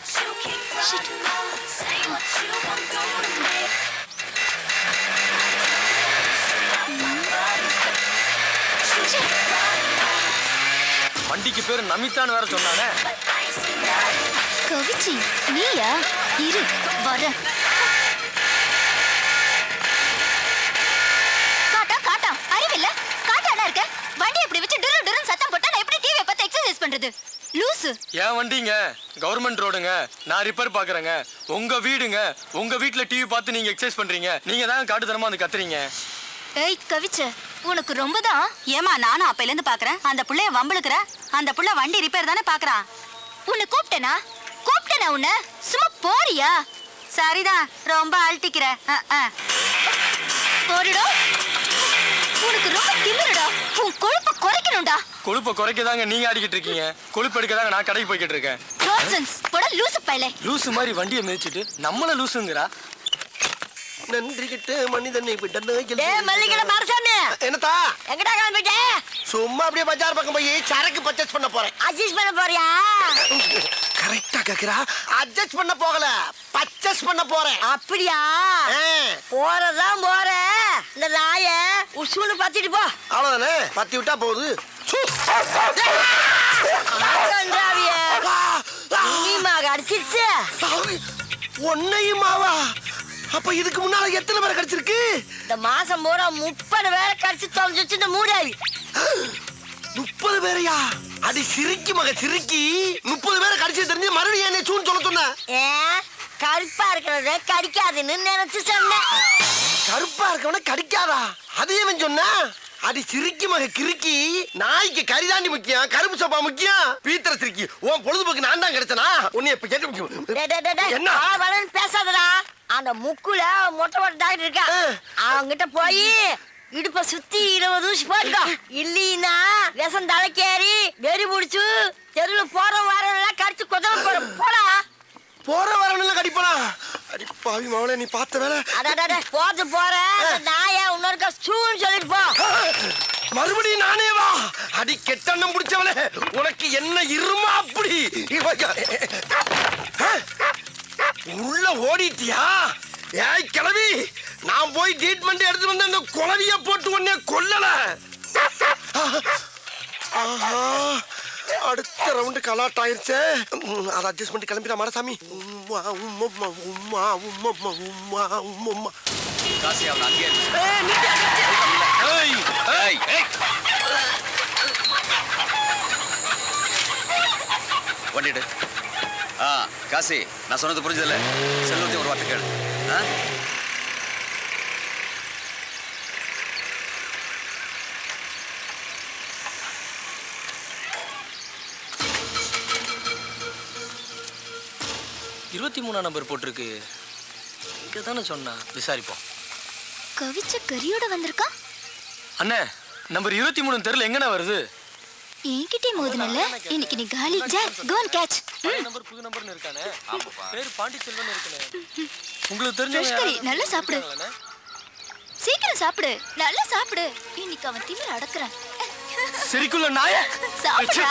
வண்டிக்கு பேரு நமிதான்னு வேற சொன்னானே. கவிச்சி நீயா? இரு வர. காட்டா காட்டா அறிவில்ல? காட்டானா இருக்க? வண்டி எப்படி வச்சு டிரு டிருன்னு சத்தம் போட்டா நான் எப்படி டிவியை பார்த்து எக்ஸர்சைஸ் பண்றது? லூசு. ஏன் வண்டிங்க கவர்மெண்ட் ரோடுங்க, நான் ரிப்பேர் பாக்குறேங்க. உங்க வீடுங்க, உங்க வீட்டுல டிவி பார்த்து நீங்க எக்ஸர்சைஸ் பண்றீங்க. நீங்க தான் காட்டுத்தனமா வந்து கத்துறீங்க. ஏய் கவிச்ச, உனக்கு ரொம்ப தான். ஏமா நானும் அப்பையில இருந்து பாக்குறேன். அந்த புள்ளைய வம்பிழுக்கிற. அந்த புள்ள வண்டி ரிப்பேர் தானே பாக்குறான். உன்னை கூப்பிட்டேனா உன்னை? சும்மா போறியா? சரிதான், ரொம்ப அழட்டிக்கிற. போடுடா. உனக்கு ரொம்ப திமிருடா. உன் கொழுப்பை குறைக்கணும்டா. கொழுப்பை குறைக்கதாங்க நீங்க ஆடிக்கிட்டு இருக்கீங்க. கொழுப்பு எடுக்கதாங்க நான் கடைக்கு போய்கிட்டு இருக்கேன். நான்சென்ஸ். போடா லூசு பையலே. லூசு மாதிரி வண்டியை மிதிச்சிட்டு நம்மள லூசுங்கறா. நன்றி கிட்ட மனிதனை விடனே. மல்லிகை மாரசாமி என்னத்தா எங்கடா கிளம்பிட்டே? சும்மா அப்படியே பஜார் பக்கம் போய் சரக்கு பர்ச்சேஸ் பண்ண போறேன். அட்ஜஸ்ட் பண்ண போறியா? கரெக்டா கேக்குறா. அட்ஜஸ்ட் பண்ண போகல, பர்ச்சேஸ் பண்ண போறேன். அப்படியா? போறதான் போற. இந்த நாய உசுன்னு பத்திட்டு போ. அவ்வளவுதானே, பத்தி விட்டா போகுது. அடிச்சிருச்சு ஒன்னையுமாவா? அப்ப இதுக்கு முன்னால எத்தனை பேரை கடிச்சிருக்கு? இந்த மாசம் பூரா 30 பேரை கடிச்சு தொலைஞ்சிச்சு இந்த மூடாவி. 30 பேரையா? அடி சிரிக்கி மக சிரிக்கி. 30 பேரை கடிச்சு தெரிஞ்சு மறுபடியும் என்ன சூன்னு சொல்ல சொன்ன? கருப்பா இருக்கிறத கடிக்காதுன்னு நினைச்சு சொன்னேன். கருப்பா இருக்கவன கடிக்காதா? அதையும் சொன்ன? அடி சிரிக்கி மக கிறுக்கி. நாய்க்கு கரிதாண்டி முக்கியம், கருப்பு சோப்பா முக்கியம். பீத்தர சிரிக்கி. உன் பொழுதுபோக்கு நான் தான் கிடைச்சனா? உன்னை இப்ப கேட்டு என்ன பேசாதடா. அந்த முக்குல மொட்டை மொட்டை டாக்டர் இருக்கா, அவங்கிட்ட போய் இடுப்ப சுத்தி 20 ஊசி போட்டுக்கோ. இல்லீனா விஷம் தலைக்கேறி வெறி முடிச்சு தெருவில் போற வாரம் கடிச்சு கொதல போற. போடா. போற வரணும் கடிப்பனா? அடி பாவி மவளே, நீ பார்த்த வேலை. அட போது போற நாய இன்னொருக்கா சூன்னு சொல்லிட்டு போ. மறுபடியும் நானே வா? அடி கெட்டண்ணம் முடிச்சவளே, உனக்கு என்ன இருமா அப்படி? உள்ள ஓடிட்டியா? ஏய் கிளவி, நான் போய் ட்ரீட்மெண்ட் எடுத்து வந்து அந்த குளவிய போட்டு உடனே கொல்லல. ஆஹா, அடுத்த ரவுண்டு கலாட் ஆயிருச்சே. அதை அட்ஜஸ்ட் பண்ணி கிளம்பிடா மாரசாமி. உம்மா உம்மா உம்மா உம்மா உம்மா உம்மா. காசி அவன் அங்கே. வண்டிடு. காசி, நான் சொன்னது புரிஞ்சதில்ல? செல்வத்தை ஒரு வார்த்தை கேளு. இருபத்தி 23ஆம் நம்பர் போட்டிருக்கு. இங்க தானே சொன்னா, விசாரிப்போம். கவிச்ச கரியோட வந்திருக்கா? அண்ணே, நம்பர் 23 தெருல எங்கண்ணா வருது? என்கிட்டே மோதுனல்ல, இன்னைக்கு நீ காலி. Jack, go and catch. Number புது நம்பர்னு இருக்கானே. பேர் பாண்டி செல்வன் இருக்குனே. உங்களுக்கு ஃப்ரெஷ் கறி தெரிஞ்ச நல்லா சாப்பிடு. சீக்கிரம் சாப்பிடு, நல்லா சாப்பிடு. இன்னைக்கு அவன் திமிர அடக்குறேன். சரிக்குள்ள நாய. சாப்பிடுடா.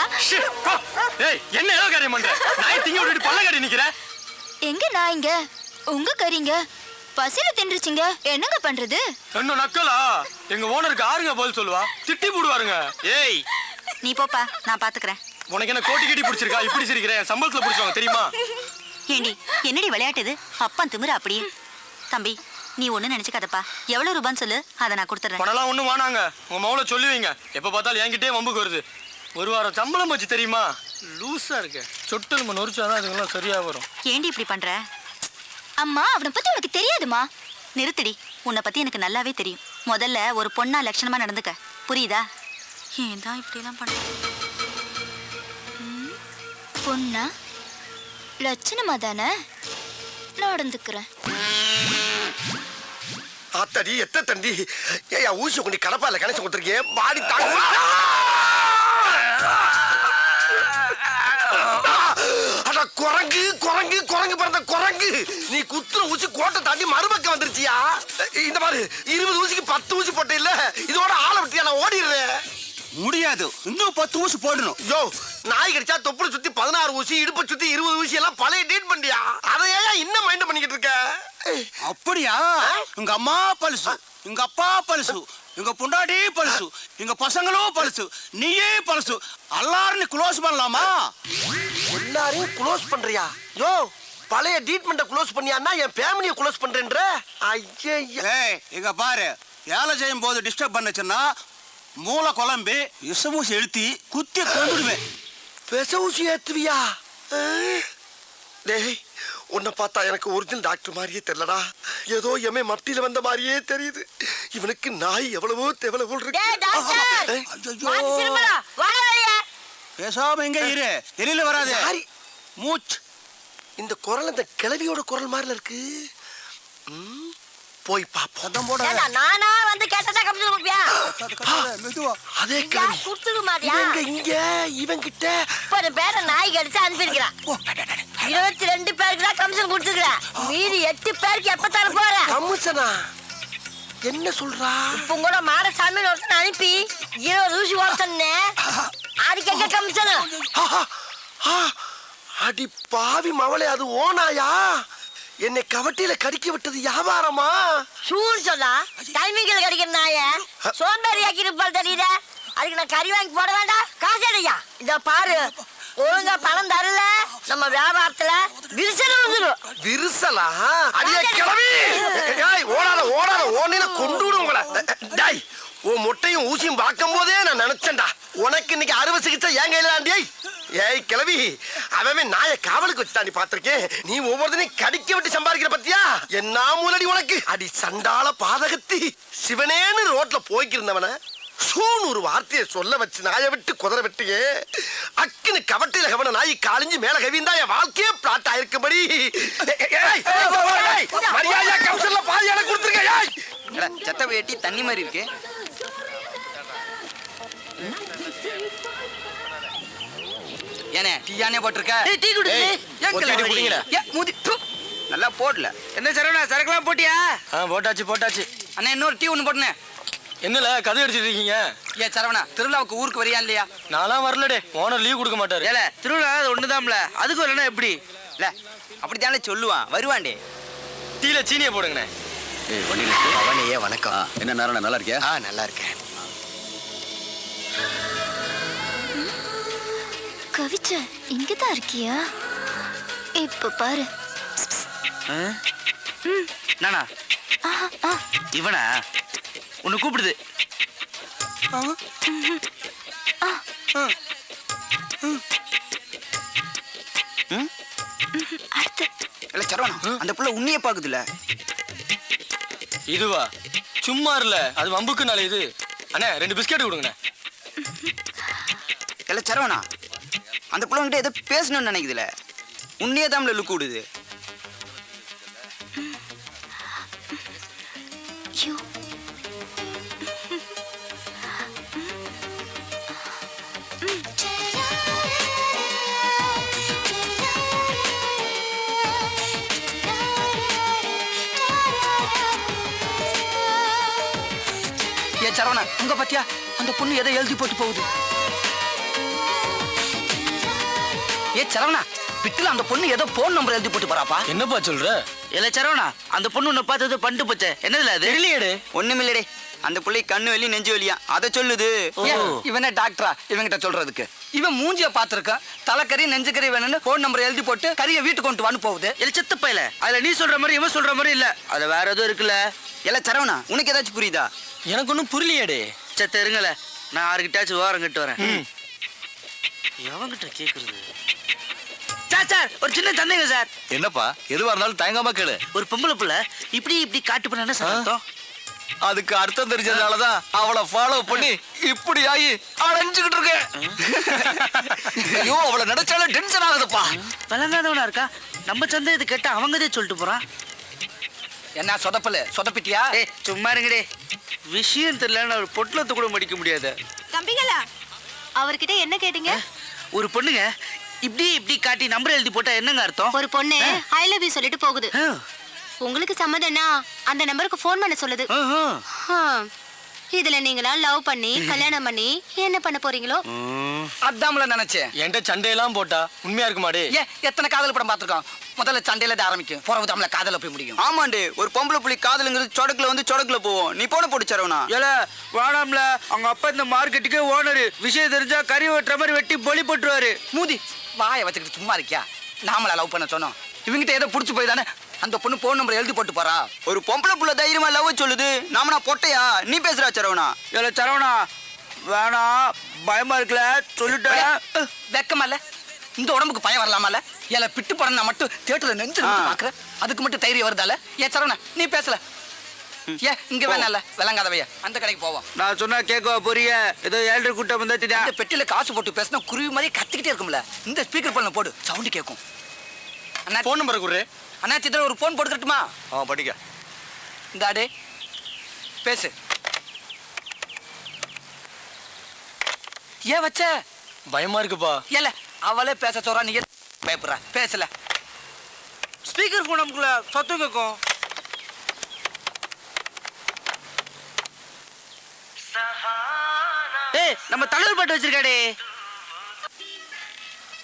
ஏய் என்ன ஏதோ காரியம் பண்ற? நாயை திங்க விட்டுட்டு பல்ல காட்டி நிக்கிற. எங்க நான் இங்க உங்க கறிங்க பசில தின்றுச்சிங்க. என்னங்க பண்றது? என்ன நக்கலா? எங்க ஓனருக்கு ஆறுங்க பதில் சொல்லுவா. திட்டி போடுவாருங்க. ஏய் நீ போப்பா, நான் பாத்துக்கிறேன். உனக்கு என்ன கோட்டி கட்டி பிடிச்சிருக்கா? இப்படி சிரிக்கிற? சம்பளத்துல பிடிச்சவங்க தெரியுமா? ஏண்டி என்னடி விளையாட்டுது? அப்பா திமிர அப்படியே. தம்பி நீ ஒண்ணு நினைச்சுக்காதப்பா. எவ்வளவு ரூபான்னு சொல்லு, அதை நான் கொடுத்துறேன். பணம்லாம் ஒண்ணும் வேணாங்க. உங்க மவுல சொல்லுவீங்க. எப்ப பார்த்தாலும் என்கிட்டே வம்புக்கு வருது. ஒரு வாரம் சம்பளம் வச்சு தெரியுமா? லூசா இருக்க. சொட்டு நம்ம நொறிச்சாதான் அதுங்கெல்லாம் சரியா வரும். ஏண்டி இப்படி பண்ற? அம்மா அவனை பத்தி உனக்கு தெரியாதுமா. நிறுத்துடி. உன்னை பத்தி எனக்கு நல்லாவே தெரியும். முதல்ல ஒரு பொண்ணா லட்சணமா நடந்துக்க, புரியுதா? ஏன் தான் இப்படி எல்லாம் பண்ற? பொண்ணா லட்சணமா தானே நடந்துக்கிறேன். ஆத்தடி எத்த தண்டி ஏயா ஊசி கொண்டு கடப்பால கணச்சு கொடுத்துருக்கேன். பாடி தாங்க. அட குரங்கு குரங்கு குரங்கு பிறந்த குரங்கு. நீ குத்துற ஊசி கோட்டை தாண்டி மறுபக்கம் வந்துருச்சியா? இந்த மாதிரி 20 ஊசிக்கு 10 ஊசி போட்ட இல்ல. இதோட ஆளை விட்டியா? நான் ஓடிடுறேன். முடியாது, இன்னும் 10 ஊசி போடணும். யோ நாய் கடிச்சா தொப்புளை சுத்தி 16 ஊசி, இடுப்பை சுத்தி 20 ஊசி எல்லாம் பழைய டேட் பண்ணியா? அதை ஏன் இன்னும் மைண்ட் பண்ணிக்கிட்டு இருக்க? அப்படியா? உங்க அம்மா பழுசு, உங்க அப்பா பழுசு, உங்க பொண்டாட்டி பழுசு, எங்க பசங்களும் பழுசு, நீயே பழுசு. எல்லாரும் க்ளோஸ் பண்ணலாமா? எல்லாரையும் க்ளோஸ் பண்றியா? யோ பழைய ட்ரீட்மெண்ட்டை க்ளோஸ் பண்ணியான்னா என் ஃபேமிலியை க்ளோஸ் பண்றேன்ற. ஐயே ஏய் இங்க பாரு, வேலை செய்யும் போது டிஸ்டர்ப் பண்ணுச்சுன்னா மூளை குழம்பி விஷமூசி எழுத்தி குத்தி கொண்டுடுவேன். விச ஊசி ஏத்துவியா? டேய் உன்னை பார்த்தா எனக்கு ஒரிஜினல் டாக்டர் மாதிரியே தெரியலடா. ஏதோ எமே மத்தியில வந்த மாதிரியே தெரியுது. இவனுக்கு நாய் எவ்வளவோ தேவலை போல் இருக்கு. பேசாம எங்க இரு, வெளியில வராது. மூச்சு. இந்த குரல் இந்த கிழவியோட குரல் மாதிரில இருக்கு. போய் பாப்போம். நானா வந்து கேட்டதா கமிஷன் கொடுப்பியா? அதே கிழவி கொடுத்துக்க மாட்டியா? இவங்க இங்க இவங்கிட்ட ஒரு பேரை நாய் கடிச்சு அனுப்பியிருக்கிறான். 22 பேருக்கு தான் கமிஷன் கொடுத்துருக்கிறேன். மீதி 8 பேருக்கு எப்ப தர போற? கமிஷனா? என்ன சொல்றா? இப்ப கூட மாடசாமி ஒருத்தன் அனுப்பி 20 ஊசி ஓடுத்தே. அதுக்கு எங்க கமிஷன்? அடி பாவி மவளே, அது ஓனாயா? என்னை கவட்டியில கடிக்க விட்டது வியாபாரமா? சூடு சொன்னா டைமிங்கில் கடிக்கிற நாய சோம்பேறி ஆக்கி இருப்பாள் தெரியுத. அதுக்கு நான் கறி வாங்கி போட வேண்டாம்? காசு இல்லையா? இத பாரு, ஒழுங்கா பணம் தரல நம்ம வியாபாரத்துல விரிசல் விழுந்துடும். விரிசலா? அடியே கிளவி! ஏய் ஓடாத ஓடாத, ஓனில கொண்டு விடு உங்களை. டேய் உன் முட்டையும் ஊசியும் பார்க்கும் போதே நான் நினைச்சேன்டா உனக்கு இன்னைக்கு அறுவை சிகிச்சை ஏன் கையில தாண்டி. ஏய் கிளவி, அவன் நாயை காவலுக்கு வச்சு தாண்டி பார்த்திருக்கேன். நீ ஒவ்வொருத்தனையும் கடிக்க விட்டு சம்பாதிக்கிற பத்தியா? என்ன மூலடி உனக்கு? அடி சண்டால பாதகத்தி. சிவனேன்னு ரோட்ல போய்க்கிருந்தவன சூன்னு ஒரு வார்த்தையை சொல்ல வச்சு நாயை விட்டு குதிரை விட்டியே. அக்குன்னு கவட்டையில கவன நாய் காலிஞ்சு மேல கவிந்தா என் வாழ்க்கையே பிளாட் ஆயிருக்கும்படி. மரியாதையா கமிஷன்ல பாதியான கொடுத்துருக்க. சட்டை வேட்டி தண்ணி மாதிரி இருக்கு. ஏனே டீயானே போட்டிருக்க? டீ நல்லா போடல. என்ன சரவணா, சரக்குலாம் போட்டியா? போட்டாச்சு போட்டாச்சு. அண்ணா இன்னொரு டீ ஒன்று போட்டுனே. என்னல கதை அடிச்சிட்டு இருக்கீங்க? ஏன் சரவணா, திருவிழாவுக்கு ஊருக்கு வரியா இல்லையா? நான்லாம் வரலடே, ஓனர் லீவ் கொடுக்க மாட்டாரு. ஏல திருவிழா ஒண்ணுதான்ல, அதுக்கு வரலன்னா எப்படி? இல்ல அப்படித்தானே சொல்லுவான், வருவான்டே. டீல சீனியை போடுங்கண்ணே. அவனையே வணக்கம். என்ன நாராயணா, நல்லா இருக்கியா? நல்லா இருக்கேன். கவிச்ச இங்கதான் இருக்கியா? இப்ப பாரு. நானா இவனா உன்னை கூப்பிடுது. அடுத்து சரவணா, அந்த புள்ள உன்னைய பாக்குதுல. இதுவா? சும்மா இல்ல, அது வம்புக்கு நாளே. இது அண்ணே 2 பிஸ்கெட் கொடுங்கண்ணே. இல்ல சரவணா, அந்த புள்ள கிட்ட ஏதோ பேசணும்னு நினைக்குதுல, உன்னையே தான் லுக்கு விடுது. சரவணா உங்க பத்தியா அந்த பொண்ணு எதை எழுதி போட்டு போகுது. சரவணா பிட்டுல அந்த பொண்ணு ஏதோ போன் நம்பர் எழுதி போட்டு போறாப்பா. என்னப்பா சொல்ற? இல்ல சரவணா அந்த பொண்ணு உன்னை பார்த்தது பண்ணிட்டு போச்சே, என்னதுல அது? தெரியலையேடே. ஒண்ணுமில்லடே, அந்த புள்ளை கண்ணு வெளி நெஞ்சு வெளியா அதை சொல்லுது. இவனே டாக்டரா இவங்கிட்ட சொல்றதுக்கு? இவன் மூஞ்சிய பாத்துருக்கான், தலைக்கறி நெஞ்சுக்கறி வேணும்னு போன் நம்பர் எழுதி போட்டு கறியை வீட்டுக்கு கொண்டு வந்து போகுது. இல்ல செத்து பையல, அதுல நீ சொல்ற மாதிரி இவன் சொல்ற மாதிரி இல்ல, அது வேற எதுவும் இருக்குல்ல. இல்ல சரவணா உனக்கு ஏதாச்சும் புரியுதா? எனக்கு ஒன்றும் புரியலையேடே. செத்த இருங்கல, நான் யாருக்கிட்டாச்சும் ஓரம் கட்டு வரேன். எவங்கிட்ட கேக்குறது? சார் ஒரு சின்ன சந்தேகம் சார். என்னப்பா எதுவா இருந்தாலும் தயங்காம கேளு. ஒரு பொம்பளை புள்ள இப்படி இப்படி காட்டு பண்ண சார் அர்த்தம்? அதுக்கு அர்த்தம் தெரிஞ்சதுனாலதான் அவளை ஃபாலோ பண்ணி இப்படி ஆகி அலைஞ்சுக்கிட்டு இருக்கேன். ஐயோ அவளை நினைச்சாலே டென்ஷன் ஆகுதுப்பா. விளங்காதவனா இருக்கா, நம்ம சந்தேகத்தை கேட்டா அவங்கதே சொல்லிட்டு போறான். என்ன சொதப்பல சொதப்பிட்டியா? சும்மா இருங்கடே, விஷயம் தெரியலன்னு ஒரு பொட்டலத்தை கூட மடிக்க முடியாது. தம்பிகளா அவர்கிட்ட என்ன கேட்டீங்க? ஒரு பொண்ணுங்க இப்படி இப்படி காட்டி நம்பர் எழுதி போட்டா என்னங்க அர்த்தம்? ஒரு பொண்ணு ஐ லவ் யூ சொல்லிட்டு போகுது. உங்களுக்கு சம்மதம்னா அந்த நம்பருக்கு ஃபோன் பண்ண சொல்லுது. இதுல நீங்களா லவ் பண்ணி கல்யாணம் பண்ணி என்ன பண்ண போறீங்களோ? அதான்ல நினைச்சேன். என்கிட்ட சண்டையெல்லாம் போட்டா உண்மையா இருக்குமாடே? எத்தனை காதல் படம் பார்த்திருக்கோம், முதல்ல சண்டையில ஆரம்பிக்கும், போறது தமிழ காதல போய் முடியும். ஆமாண்டே, ஒரு பொம்பளை புள்ளி காதலுங்கிறது சொடக்குல வந்து சொடக்குல போவோம். நீ போன போட்டு சரவணா. ஏல வேணாம்ல, அவங்க அப்பா இந்த மார்க்கெட்டுக்கு ஓனரு, விஷயம் தெரிஞ்சா கறி வெட்டுற மாதிரி வெட்டி பொலி போட்டுருவாரு. மூதி வாயை வச்சுக்கிட்டு சும்மா இருக்கியா? நாமளா லவ் பண்ண சொன்னோம், இவங்கிட்ட ஏதோ புடிச்சு போய் தானே அந்த பொண்ணு போன் நம்பர் எழுதி போட்டு போறா. ஒரு பொம்பளை புள்ள தைரியமா லவ் சொல்லுது, நாம பொட்டையா? நீ பேசுறா சரவணா. ஏல சரவணா வேணாம், பயமா இருக்குல சொல்லிட்டேன். வெக்கமால இந்த உடம்புக்கு பயம் வரலாமால? ஏல பிட்டு படம் மட்டும் தியேட்டர்ல நெஞ்சு பாக்குறேன், அதுக்கு மட்டும் தைரியம் வருதால? சரவணா நீ பேசல, இங்க வேணால விளங்காதவையா, அந்த கடைக்கு போவோம். நான் சொன்னா கேட்கவா புரிய? ஏதோ 7 கூட்டம் வந்தாச்சுடா. இந்த பெட்டில காசு போட்டு பேசினா குருவி மாதிரி கத்திக்கிட்டே இருக்கும்ல, இந்த ஸ்பீக்கர் பண்ண போடு, சவுண்ட் கேட்கும். அண்ணா போன் நம்பர் குரு. அண்ணா சித்திர ஒரு போன் போட்டுட்டுமா? படிக்க இந்த ஆடே பேசு. ஏன் வச்ச? பயமா இருக்குப்பா. ஏல அவளே பேச சொல்றா, நீ பயப்படுற? பேசல, ஸ்பீக்கர் போன் நமக்குள்ள சத்தம் கேட்கும். ஏய் நம்ம தலைவர் பாட்டு வச்சிருக்காடே.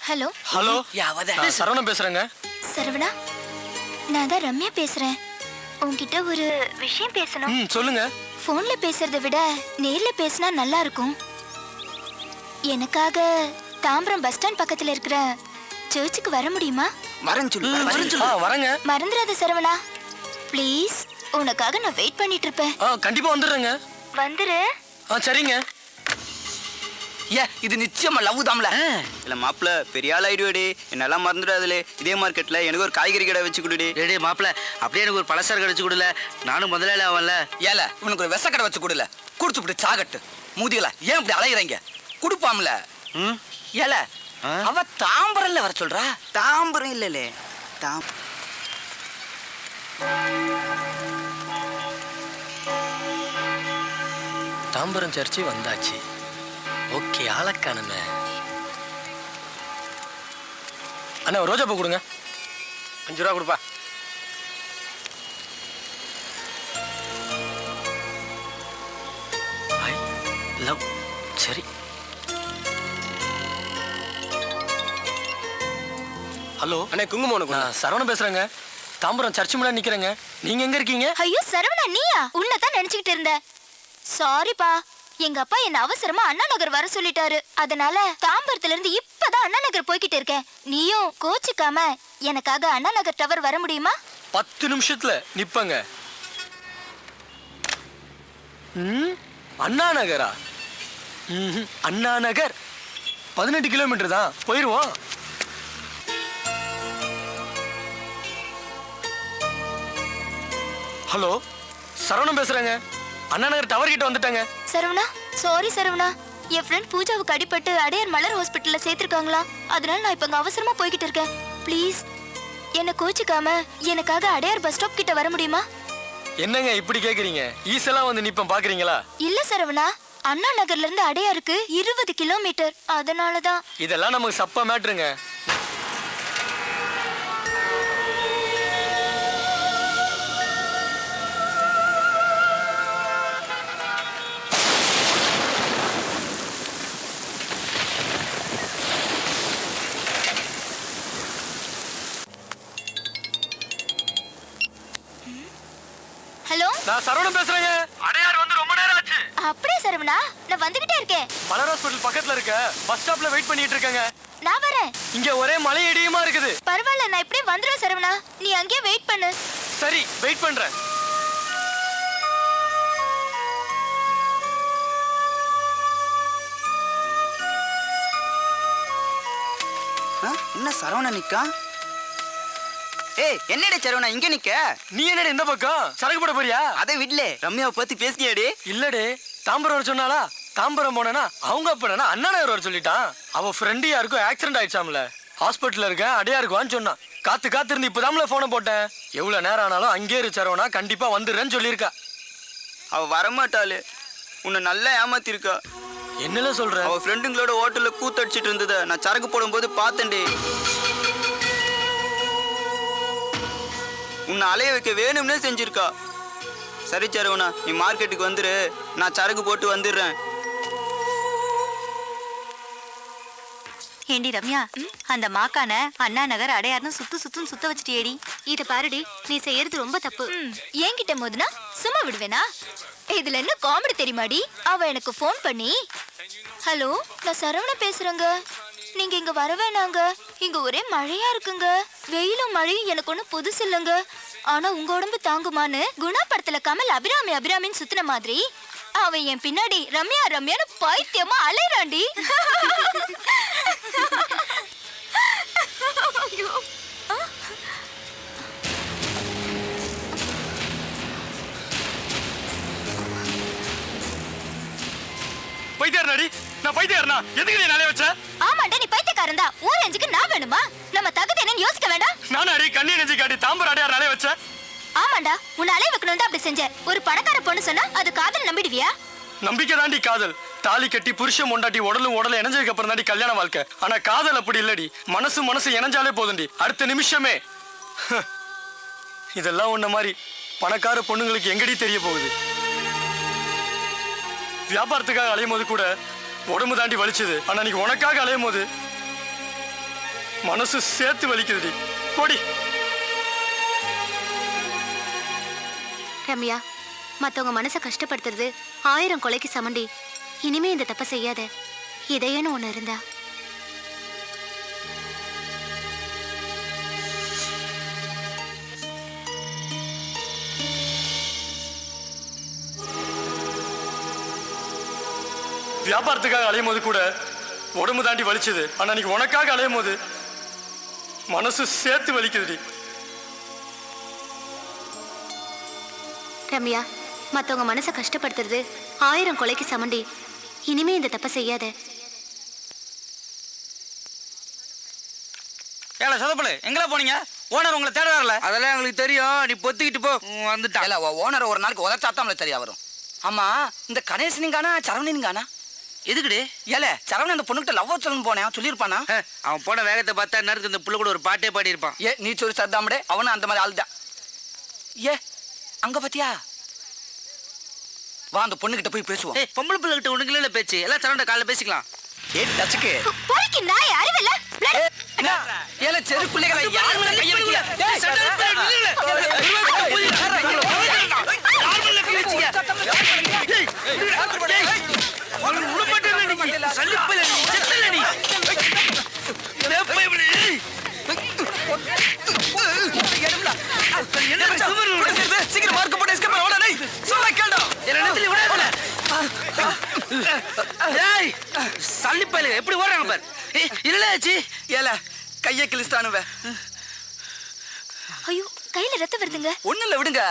ஹலோ ஹலோ, யாவத சரவணன் பேசுறேங்க. சரவணா, நான் தான் ரம்யா பேசுறேன். உன்கிட்ட ஒரு விஷயம் பேசணும். சொல்லுங்க. போன்ல பேசுறதை விட நேர்ல பேசினா நல்லா இருக்கும். எனக்காக தாம்பரம் பஸ் ஸ்டாண்ட் பக்கத்துல இருக்கிற சர்ச்சுக்கு வர முடியுமா? வரேன்னு சொல்லு. வரேங்க. மறந்துடாத சரவணா ப்ளீஸ், உனக்காக நான் வெயிட் பண்ணிட்டு இருப்பேன். கண்டிப்பா வந்துடுறேங்க. வந்துரு. சரிங்க. இது நிச்சயமா லவ் தாம்ல. இல்ல மாப்பிள்ள பெரிய ஆள் ஆயிடுவேடே, என்னெல்லாம் மறந்துடாதுலே. இதே மார்க்கெட்ல எனக்கு ஒரு காய்கறி கடை வச்சு கொடுடி. டேடே மாப்பிள்ள, அப்படியே எனக்கு ஒரு பலசர கடை வச்சு கொடுல, நானும் முதலாளி ஆவன்ல. ஏல இவனுக்கு ஒரு வெச கடை வச்சு கொடுல, குடிச்சு விட்டு சாகட்டு. மூதிகளா ஏன் இப்படி அலையிறீங்க? குடுப்பாம்ல. ஏல அவ தாம்பரம்ல வர சொல்றா. தாம்பரம் இல்லலே, தாம்பரம் சர்ச்சு வந்தாச்சு. ஓகே, ஆளக்கானமே. அண்ணா ரோஜா பூ கொடுங்க. 5 ரூபா கொடுப்பா. I love. சரி. ஹலோ அண்ணா, குங்குமம். நான் சரவணன் பேசுறேங்க. தாம்பரம் சர்ச்சு முன்னாடி நிக்கிறேங்க. நீங்க எங்க இருக்கீங்க? ஐயோ சரவணா, நீயா? உன்னதான் நினைச்சுக்கிட்டு இருந்தேன். சாரிப்பா, எங்க அப்பா என்ன அவசரமா அண்ணா நகர் வர சொல்லிட்டாரு. அதனால தாம்பரத்துல இருந்து இப்பதான் அண்ணா நகர் போய்கிட்டு இருக்கேன். நீயும் கோச்சிக்காம எனக்காக அண்ணா நகர் டவர் வர முடியுமா? 10 நிமிஷத்துல நிப்பங்க. அண்ணா நகரா? அண்ணா நகர் 18 கிலோமீட்டர் தான், போயிருவோம். ஹலோ, சரவணன் பேசுறேங்க. அண்ணா நகர் டவர் கிட்ட வந்துட்டாங்க. சரவணா, சாரி சரவணா, என் ஃப்ரெண்ட் பூஜாவுக்கு அடிபட்டு அடையார் மலர் ஹாஸ்பிட்டல்ல சேர்த்திருக்காங்களா. அதனால நான் இப்ப அவசரமா போய்கிட்டு இருக்கேன். ப்ளீஸ் என்ன கோச்சிக்காம எனக்காக அடையார் பஸ் ஸ்டாப் கிட்ட வர முடியுமா? என்னங்க இப்படி கேக்குறீங்க? ஈஸெல்லாம் வந்து நிப்பம் பாக்குறீங்களா? இல்ல சரவணா, அண்ணா நகர்ல இருந்து அடையாருக்கு 20 கிலோமீட்டர். அதனாலதான். இதெல்லாம் நமக்கு சப்பா மேட்ருங்க. நான் சரவணன் பேசுறேங்க. அடையார் வந்து ரொம்ப நேரம் ஆச்சு. அப்படியே சரவணா, நான் வந்துகிட்டே இருக்கேன். மலர் ஹாஸ்பிடல் பக்கத்துல இருக்க பஸ் ஸ்டாப்ல வெயிட் பண்ணிட்டு இருக்கேங்க. நான் வரேன். இங்க ஒரே மலை இடியுமா இருக்குது. பரவாயில்ல, நான் இப்படியே வந்துடுவேன் சரவணா. நீ அங்கேயே வெயிட் பண்ணு. சரி, வெயிட் பண்றேன். என்ன சரவணா நிக்கா? ஏய், என்னடா சரவணா இங்க நிக்க? நீ என்னடா இந்த பக்கம் சரக்கு போட போறியா? அதை விடல, ரம்யாவை பத்தி பேசினியாடி? இல்லடே, தாம்பரம் வர சொன்னாலா? தாம்பரம் போனா அவங்க அப்பா அண்ணா நகர் வர சொல்லிட்டான். அவ ஃப்ரெண்டு யாருக்கும் ஆக்சிடென்ட் ஆயிடுச்சாம்ல, ஹாஸ்பிட்டல்ல இருக்கேன், அடையாருக்கு வான்னு சொன்னான். காத்து இருந்து இப்பதாம்ல போனை போட்டேன். எவ்வளவு நேரம் ஆனாலும் அங்கே சரவணா கண்டிப்பா வந்துடுறேன்னு சொல்லியிருக்கா. அவ வரமாட்டாளு, உன்னை நல்லா ஏமாத்திருக்கா. என்னல சொல்ற? அவ ஃப்ரெண்டுங்களோட ஹோட்டல்ல கூத்தடிச்சிட்டு இருந்தத நான் சரக்கு போடும்போது பார்த்தேன்டே. உன்னை அலைய வைக்க வேணும்னே செஞ்சிருக்கா. சரி சரவணா, நீ மார்க்கெட்டுக்கு வந்துரு, நான் சரக்கு போட்டு வந்துடுறேன். ஏண்டி ரம்யா, அந்த மாக்கான அண்ணா நகர் அடையார்னு சுத்துன்னு சுத்த வச்சுட்டியேடி. இத பாருடி, நீ செய்யறது ரொம்ப தப்பு. என்கிட்ட மோதுனா சும்மா விடுவேனா? இதுல என்ன காமெடி தெரியுமாடி? அவ எனக்கு ஃபோன் பண்ணி, ஹலோ, நான் சரவணா பேசுறேங்க, நீங்க இங்க வர வேணாங்க, இங்க ஒரே மழையா இருக்குங்க, வெயிலும் மழையும் எனக்கு ஒன்றும் புதுசு இல்லைங்க, ஆனா உங்க உடம்பு தாங்குமான்னு குணா படத்துல கமல் அபிராமின்னு சுத்தின மாதிரி அவன் என் பின்னாடி ரம்யா ரம்யான்னு பைத்தியமா அலைறாண்டி. பைத்தியாரனாடி? நான் பைத்தியாரனா? எதுக்கு நீ நாளே வச்ச? ஆமாண்டா, நீ பைத்தியக்காரன் தான். ஊர் எஞ்சுக்கு நான் வேணுமா? நம்ம தகுதி என்னன்னு யோசிக்க வேண்டாம்? நானும் அடி கண்ணி நெஞ்சு காட்டி தாம்பரம் அடையார் நாளே வச்ச. ஆமாண்டா, உன்னை அலைய வைக்கணும் தான் அப்படி செஞ்ச. ஒரு பணக்கார பொண்ணு சொன்னா அது காதல் நம்பிடுவியா? நம்பிக்கை தாண்டி காதல். தாலி கட்டி புருஷன் பொண்டாட்டி உடலும் இணைஞ்சதுக்கு அப்புறம் தாண்டி கல்யாண வாழ்க்கை. ஆனா காதல் அப்படி இல்லடி. மனசு இணைஞ்சாலே போதுண்டி, அடுத்த நிமிஷமே. இதெல்லாம் உன்ன மாதிரி பணக்கார பொண்ணுங்களுக்கு எங்கடி தெரிய போகுது? வியாபாரத்துக்காக அலையும் போது கூட உடம்பு தாண்டி வலிச்சது. ஆனா நீங்க உனக்காக அலையும் போது மனசு சேர்த்து வலிக்குதுடி. போடி. ரம்யா, மத்தவங்க மனசை கஷ்டப்படுத்துறது 1000 கொலைக்கு சமண்டி. இனிமே இந்த தப்ப செய்யாத. இதயன்னு ஒண்ணு இருந்தா வியாபாரத்துக்காக அலையும் போது கூட உடம்பு தாண்டி வலிச்சது. ஆனா நீங்க உனக்காக அலையும் போது மனசு சேர்த்து வலிக்குதுடி. ரம்யா, மத்தவங்க மனசை கஷ்டப்படுத்துறது 1000 கொலைக்கு சமண்டி. இனிமே இந்த தப்ப செய்யாத. ஏல சதப்பல, எங்கல போனீங்க? ஓனர் உங்களை தேட வரல. அதெல்லாம் எங்களுக்கு தெரியும், நீ பொத்திக்கிட்டு போ. வந்துட்டா. இல்ல, ஓனர் ஒரு நாளைக்கு உதச்சாத்தாமல தெரிய வரும். ஆமா, இந்த கணேசனிங்கானா சரவணனிங்கானா? எதுக்குடி? ஏல சரவணன் அந்த பொண்ணுகிட்ட லவ் சொல்லணும்னு போனேன், சொல்லியிருப்பானா? அவன் போன வேகத்தை பார்த்தா நேரத்துக்கு இந்த புள்ள கூட ஒரு பாட்டே பாடி இருப்பான். ஏ, நீ சொல்லி சர்தாமடே, அவனும் அந்த மாதிரி ஆள் தான். ஏ, அங்க பாத்தியா? வா, அந்த பொண்ணுகிட்ட போய் பேசுவோம். பொம்பளை பிள்ளை கிட்ட உனக்கு இல்ல பேச்சு, எல்லாம் சரவண காலைல பேசிக்கலாம். ஏ டச்சுக்கு போய்க்கு நாய் அறிவில்ல. ஏல செரு பிள்ளைகளை யார் மேல கைய வைக்கிற? ஏய் சீக்கிரம் மார்க் போட்டு எஸ்கேப் பண்ண. ஓடா டேய், சொல்ல கேளுடா. என்ன நிறுத்தி விடாதல. டேய், சல்லிப்பையில எப்படி ஓடுறாங்க பாரு. இல்லையாச்சி. ஏல கையை கிழிஸ்டானுவே. ஐயோ, கையில ரத்தம் வருதுங்க. ஒண்ணு இல்ல, விடுங்க.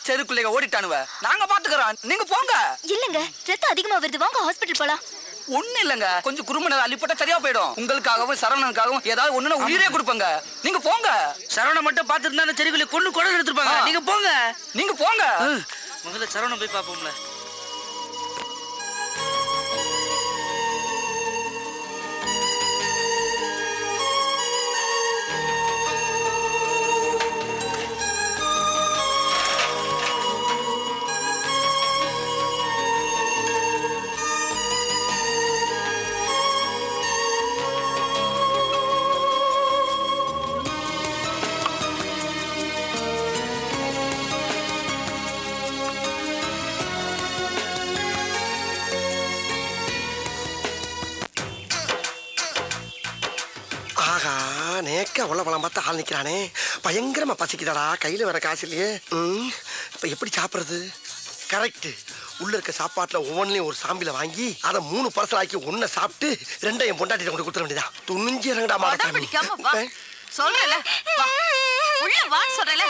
செருக்குள்ளைய ஓடிட்டானுவ, நாங்க பாத்துக்கறோம், நீங்க போங்க. இல்லங்க, ரத்தம் அதிகமா வருது, வாங்க ஹாஸ்பிடல் போலாம். ஒண்ணு இல்லங்க, கொஞ்சம் குருமனை அள்ளிப்பட்டா சரியா போயிடும். உங்களுக்காகவும் சரவணனுக்காகவும் ஏதாவது ஒண்ணுனா உயிரே கொடுப்பங்க. நீங்க போங்க. சரவண மட்டும் பாத்துட்டு அந்த செருக்குள்ள கொண்டு குடல் எடுத்துப்பாங்க. நீங்க போங்க. நீங்க போங்க. முதல்ல சரவண போய் பாப்போம்ல. உள்ள பார்த்தா ஆள் நிக்கிறானே, பயங்கரமா பசிக்குதாடா, கையில வேற காசு இல்லையே. இப்ப எப்படி சாப்பிடுறது? கரெக்ட், உள்ள இருக்க சாப்பாட்டுல ஒவ்வொன்றையும் ஒரு சாம்பில வாங்கி அதை 3 பார்சல் ஆக்கி 1 சாப்பிட்டு 2 என் பொண்டாட்டி கொண்டு கொடுத்துட வேண்டியதா. துணிஞ்சு இறங்கடா மாடா. சொல்றேல உள்ள வான்னு சொல்றேல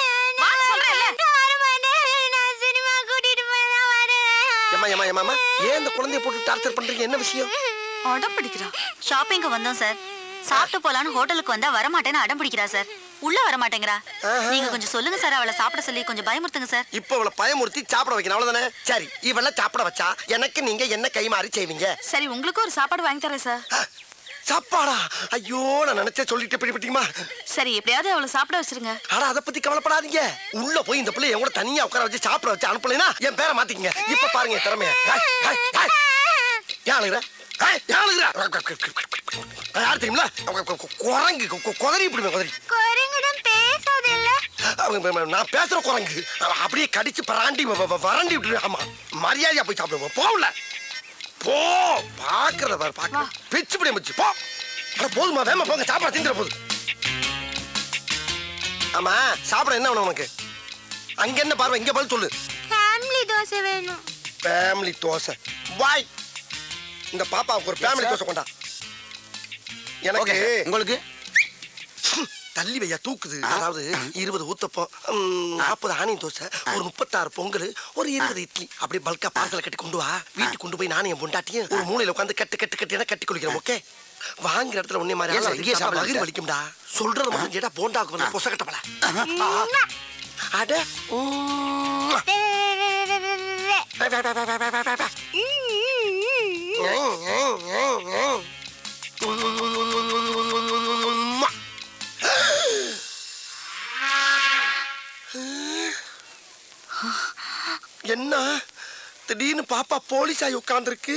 ஏமா ஏன் இந்த குழந்தைய போட்டு டார்ச்சர் பண்றீங்க? என்ன விஷயம்? அடம் பிடிக்கிறா. ஷாப்பிங்க்கு வந்தோம் சார். சாப்பிட்டு போலான்னு ஹோட்டலுக்கு வந்தா வரமாட்டேன்னு அடம் பிடிக்கிறா சார். உள்ள வர மாட்டேங்கிறா. நீங்க கொஞ்சம் சொல்லுங்க சார், அவளை சாப்பிட சொல்லி கொஞ்சம் பயமுறுத்துங்க சார். இப்ப அவளை பயமுறுத்தி சாப்பிட வைக்கணும், அவ்வளவுதானே? சரி, இவள சாப்பிட வச்சா எனக்கு நீங்க என்ன கைமாறி செய்வீங்க? சரி, உங்களுக்கு ஒரு சாப்பாடு வாங்கி தரேன் சார். சாப்பாடா? ஐயோ, நான் நினைச்சே சொல்லிட்டு பிடிப்பீங்களா? சரி, எப்படியாவது அவளை சாப்பிட வச்சிருங்க. ஆனா அதை பத்தி கவலைப்படாதீங்க. உள்ள போய் இந்த பிள்ளை என் கூட தனியா உட்கார வச்சு சாப்பிட வச்சு அனுப்பலைன்னா என் பேரை மாத்திக்கங்க. இப்ப பாருங்க திறமைய. யார் தெரியுங்களா? குரங்கு குதறி பிடிமே, குதறி. நான் பேசுற குரங்கு அப்படியே கடிச்சு பராண்டி வறண்டி விட்டு. ஆமா, மரியாதையா போய் சாப்பிடுவோம். போகல போ, பாக்குறத பாரு, பாக்க பிச்சு பிடி முச்சு போ. போதுமா, வேமா போங்க, சாப்பாடு திங்கிற போது. ஆமா, சாப்பிட என்ன வேணும் உனக்கு? அங்க என்ன பார்வை, இங்க பதில் சொல்லு. ஃபேமிலி தோசை வேணும். ஃபேமிலி தோசை வாய். இந்த பாப்பாவுக்கு ஒரு ஃபேமிலி தோசை கொண்டா. எனக்கு உங்களுக்கு தள்ளி வையா, தூக்குது. அதாவது 20 ஊத்தப்பம், 40 ஆனியன் தோசை, ஒரு 36 பொங்கல், ஒரு 20 இட்லி, அப்படி பல்கா பார்சல கட்டி கொண்டு வா. வீட்டுக்கு கொண்டு போய் நானும் என் பொண்டாட்டியும் ஒரு மூலையில உட்காந்து கட்டு கட்டு கட்டி கட்டி குளிக்கிறோம். ஓகே, வாங்குற இடத்துல உன்னை மாதிரி மகிழ் வலிக்கும்டா. சொல்றது மட்டும் கேட்டா போண்டாக்கு வந்து பொச கட்டப்பல. அட என்ன திடீர்னு பாப்பா போலீஸ் ஆகி உட்கார்ந்துருக்கு?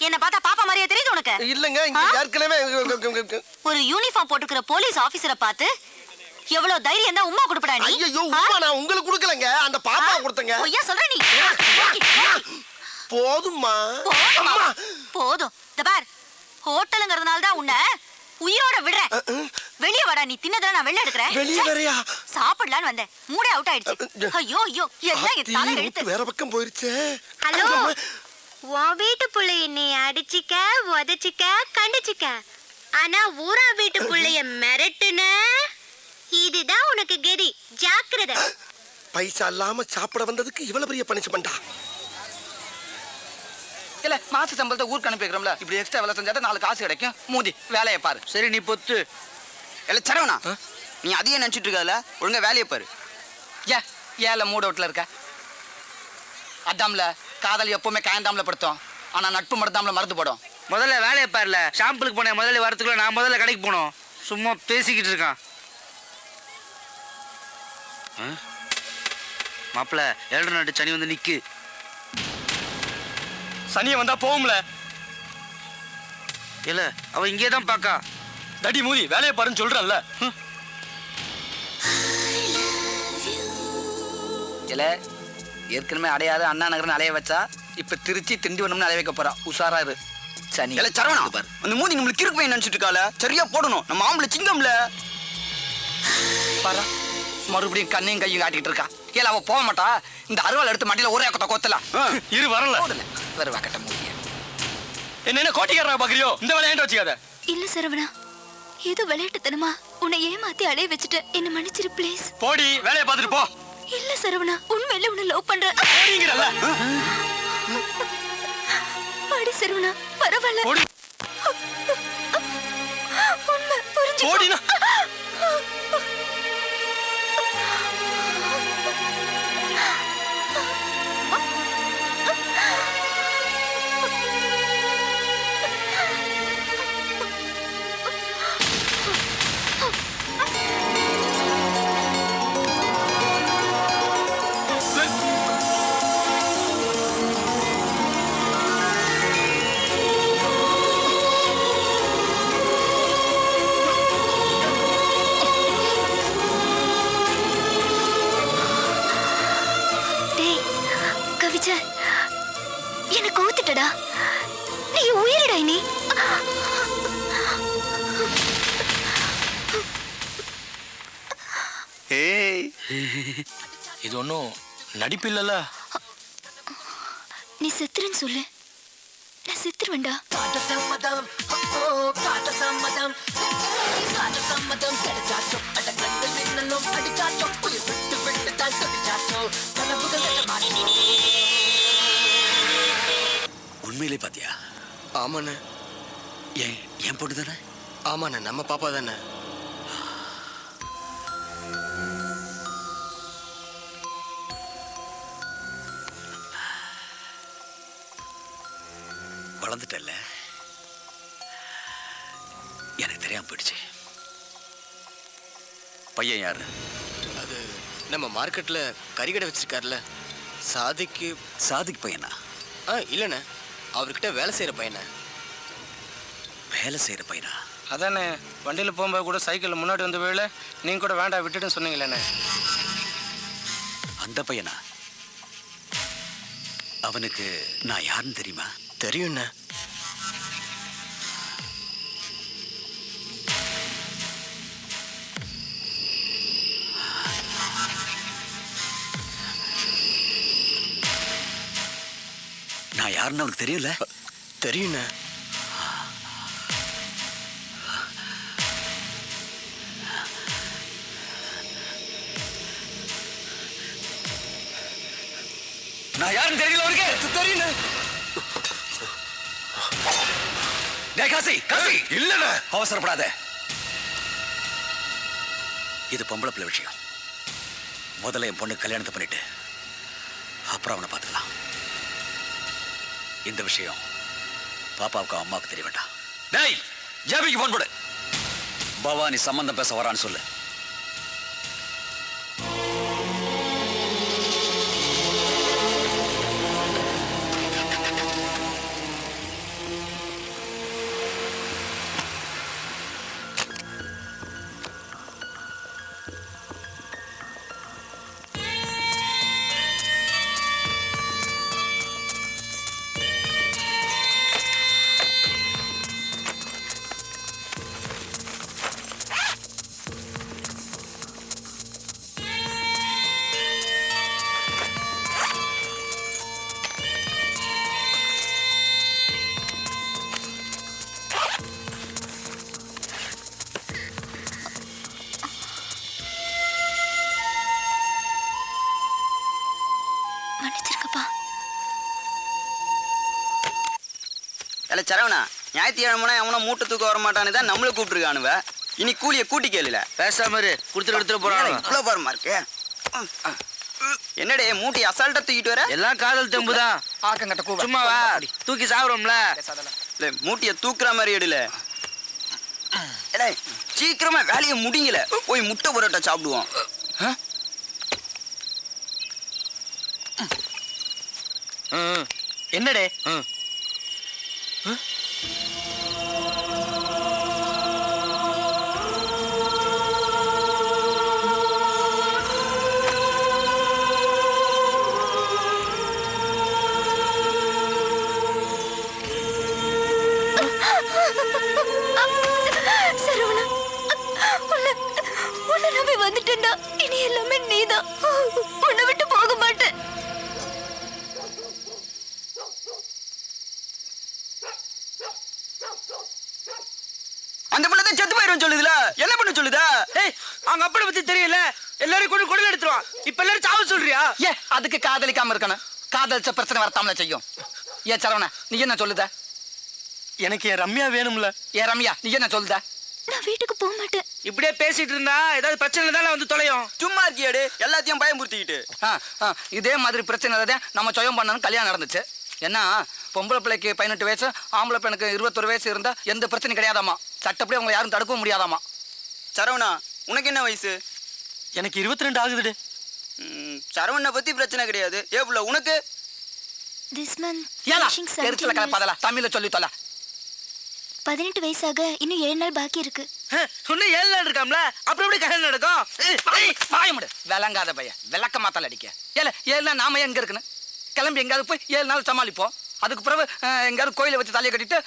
என்ன பார்த்தா பாப்பா மாதிரியே தெரியுது உனக்கு? இல்லங்க, இங்க ஏற்கனவே ஒரு யூனிஃபார்ம் போட்டுக்கிற போலீஸ் ஆபீசரை பார்த்து எவ்வளவு தைரியம் தான் உம்மா கொடுப்படா நீ? ஐயோ, உம்மா நான் உங்களுக்கு கொடுக்கலங்க, அந்த பாப்பா கொடுத்தங்க. ஐயா சொல்ற நீ. போதும்மா, போதும். இந்த பார், ஹோட்டலுங்கிறதுனால தான் உன்னை உயிரோட விடுறேன். வெளிய வாடா, நீ தின்னதெல்லாம் நான் வெளிய எடுக்கறேன். வெளிய வரையா? சாப்பிடலான்னு வந்தேன், மூடே அவுட் ஆயிடுச்சு. ஐயோ ஐயோ, என்ன தலை எடுத்து வேற பக்கம் போயிருச்சு. ஹலோ, உன் வீட்டு புள்ளைய நீ அடிச்சிக்க, உதச்சிக்க, கண்டிச்சிக்க. ஆனா ஊரா வீட்டு புள்ளைய மிரட்டுன, இதுதான் உனக்கு கெதி. ஜாக்கிரதை. பைசா இல்லாம சாப்பிட வந்ததுக்கு இவ்வளவு பெரிய பனிஷ்மெண்டா? இல்ல, மாச சம்பளத்தை ஊருக்கு அனுப்பி வைக்கிறோம்ல, இப்படி எக்ஸ்ட்ரா வேலை செஞ்சா 4 காசு கிடைக்கும். மூதி வேலையை பாரு. சரி, நீ பொத்து. இல்ல சரவணா, நீ அதையே நினைச்சிட்டு இருக்காதுல, ஒழுங்கா வேலையை பாரு. ஏல மூட அவுட்ல இருக்க? அதாம்ல, காதல் எப்பவுமே காயந்தாம்ல படுத்தோம், ஆனா நட்பு மறந்தாம்ல மறந்து போடும். முதல்ல வேலையை பாருல. ஷாம்பிளுக்கு போனேன், முதல்ல வரத்துக்குள்ள நான் முதல்ல கடைக்கு போனோம். சும்மா பேசிக்கிட்டு இருக்கான். மாப்பிள்ள, 7 நாட்டு சனி வந்து நிக்கு. சனியை வந்தா போகும்ல. இல்ல, அவ இங்கே தான் பாக்கா. தடி மூதி, வேலையை பாருன்னு சொல்றேன்ல. இல்ல, ஏற்கனவே அடையாத அண்ணா நகர்னு அலைய வச்சா இப்ப திருச்சி திண்டிவனம்னு அலைய வைக்க போறா. உஷாரா இரு. சனி இல்ல சரவணா பாரு, அந்த மூதி நம்மளுக்கு கிறுக்கு போய் நினைச்சிட்டு இருக்கால, சரியா போடணும். நம்ம ஆம்பளை சிங்கம்ல பாரு, மறுபடியும் கண்ணையும் கையும் காட்டிட்டு இருக்கா. ஏல அவ போக மாட்டா. இந்த அருவாள் எடுத்து மண்டியில ஒரே கொத்தலாம். இரு வரல. வருவா கட்ட முடிய. என்ன கோட்டிக்காரா பாக்குறியோ? இந்த வேலையை ஏன்டா வச்சுக்காத. இல்ல சரவணா, ஏதோ விளையாட்டுத்தனமா உன்னை ஏமாத்தி அலைய வச்சுட்டு என்ன மன்னிச்சிரு ப்ளீஸ். போடி, வேலையை பார்த்துட்டு போ. இல்ல சரவணா, உண்மையில உன்னை லவ் பண்றேன். போடிங்கறல. பாடி சரவணா, பரவாயில்ல. உண்மை புரிஞ்சு போடினா. எனக்கு ஊத்துட்டடா, நீ உயிரிடா. நீ ஏய் இது ஒன்றும் நடிப்பு இல்லைல்ல? நீ செத்துருன்னு சொல்லு, நான் செத்துருவேன்டா. உண்மையிலே பாத்தியா? ஆமாண்ணே. என் பொண்ணு தானே? ஆமாண்ணே, நம்ம பாப்பா தானே. வளர்ந்துட்டல்ல, எனக்கு தெரியாம போயிடுச்சு. பையன் யாரு? அது நம்ம மார்க்கெட்ல கறிக்கடை வச்சிருக்காருல்ல, சாதிக்கு. சாதிக்கு பையனா? இல்லைண்ணே, அவர்கிட்ட வேலை செய்யற பையனை. வேலை செய்யற பையனா? அதானே வண்டியில் போகும்போது கூட சைக்கிளில் முன்னாடி வந்து வேலை நீங்கள் கூட வேண்டாம் விட்டுட்டுன்னு சொன்னீங்களேண்ணே. அந்த பையனா? அவனுக்கு நான் யாருன்னு தெரியுமா? தெரியும்ண்ணே. நான் யாருன்னு அவனுக்கு தெரியல? தெரியும்ண்ணே. நான் யாருன்னு தெரியல அவனுக்கு? தெரியும்ண்ணே. டேய் காசி, காசி இல்லண்ணே. அவசரப்படாத. இது பொம்பளை பிள்ளை விஷயம். முதல்ல என் பொண்ணு கல்யாணத்தை பண்ணிட்டு அப்புறம் அவனை பார்த்துக்கலாம். இந்த விஷயம் பாப்பாவுக்கு அம்மாவுக்கு தெரிய வேண்டாம். டேய் ஜாபிக்கு போன் போடு. பவானி சம்பந்தம் பேச வரான்னு சொல்லு. இல்ல சரவணா, ஞாயிற்றுக்கிழமை அவனை மூட்டை தூக்க வர மாட்டானு தான் நம்மள கூப்பிட்டுருக்கானுவ. இனி கூலியை கூட்டி கேளுல. பேசாம கொடுத்துட்டு எடுத்துட்டு போறான். இவ்வளவு பாருமா இருக்கு. என்னடே மூட்டை அசால்ட்டா தூக்கிட்டு வர? எல்லாம் காதல் தெம்புதான். ஆக்கங்கட்ட கூவ சும்மாவா தூக்கி சாப்பிடுறோம்ல. இல்ல மூட்டைய தூக்குற மாதிரி எடுல. சீக்கிரமா வேலையை முடிங்கல, போய் முட்டை புரோட்டா சாப்பிடுவோம். என்னடே? சரவணா, உன்னை நம்பி வந்துட்டேன்டா. இனி எல்லாமே நீதான். உன்னை விட்டு போக மாட்டேன். அந்த பிள்ளை தான் செத்து போயிரும் சொல்லுதுல, என்ன பண்ண சொல்லுதா? ஏய், அவங்க அப்பனை பத்தி தெரியல. எல்லாரும் கொண்டு கொடல எடுத்துருவான். இப்ப எல்லாரும் சாவ சொல்றியா? ஏ அதுக்கு காதலிக்காம இருக்கணும். காதலிச்ச பிரச்சனை வரத்தாமல செய்யும். ஏ சரவணா, நீ என்ன சொல்லுத? எனக்கு என் ரம்யா வேணும்ல. ஏ ரம்யா, நீ என்ன சொல்லுத? நான் வீட்டுக்கு போக மாட்டேன். இப்படியே பேசிட்டு இருந்தா ஏதாவது பிரச்சனை தானே வந்து தொலையும். சும்மா இருக்கியாடு, எல்லாத்தையும் பயமுறுத்திக்கிட்டு. இதே மாதிரி பிரச்சனை தான் நம்ம சொயம் பண்ணணும் கல்யாணம் நடந்துச்சு. ஏன்னா பொம்பளை பிள்ளைக்கு 18 வயசு, ஆம்பளை பெண்ணுக்கு 21 வயசு இருந்தா எந்த பிரச்சனையும் கிடையாதாமா. சட்டப்படி அவங்க யாரும் தடுக்கவும் முடியாதாமா. சரவணா, உனக்கு என்ன வயசு? எனக்கு 22 ஆகுதுடு. சரவணனை பத்தி பிரச்சனை கிடையாது. ஏப்புல உனக்கு? This month ஏலா finishing கருத்துல 17 கலப்பாதல, தமிழ்ல சொல்லி தொலை. 18 வயசாக இன்னும் 7 நாள் பாக்கி இருக்கு. இன்னும் 7 நாள் இருக்காம்ல, அப்புறம் எப்படி கல்யாணம் நடக்கும்? வாயமுடு, விளங்காத பையன், விளக்க மாத்தால அடிக்க. ஏல 7 நாள் நாம எங்க இருக்குன்னு கிளம்பி எங்காவது போய் 7 நாள் சமாளிப்போம். அதுக்கு பிறகு எங்கயாவது கோயிலை வச்சு தலையை கட்டிட்டு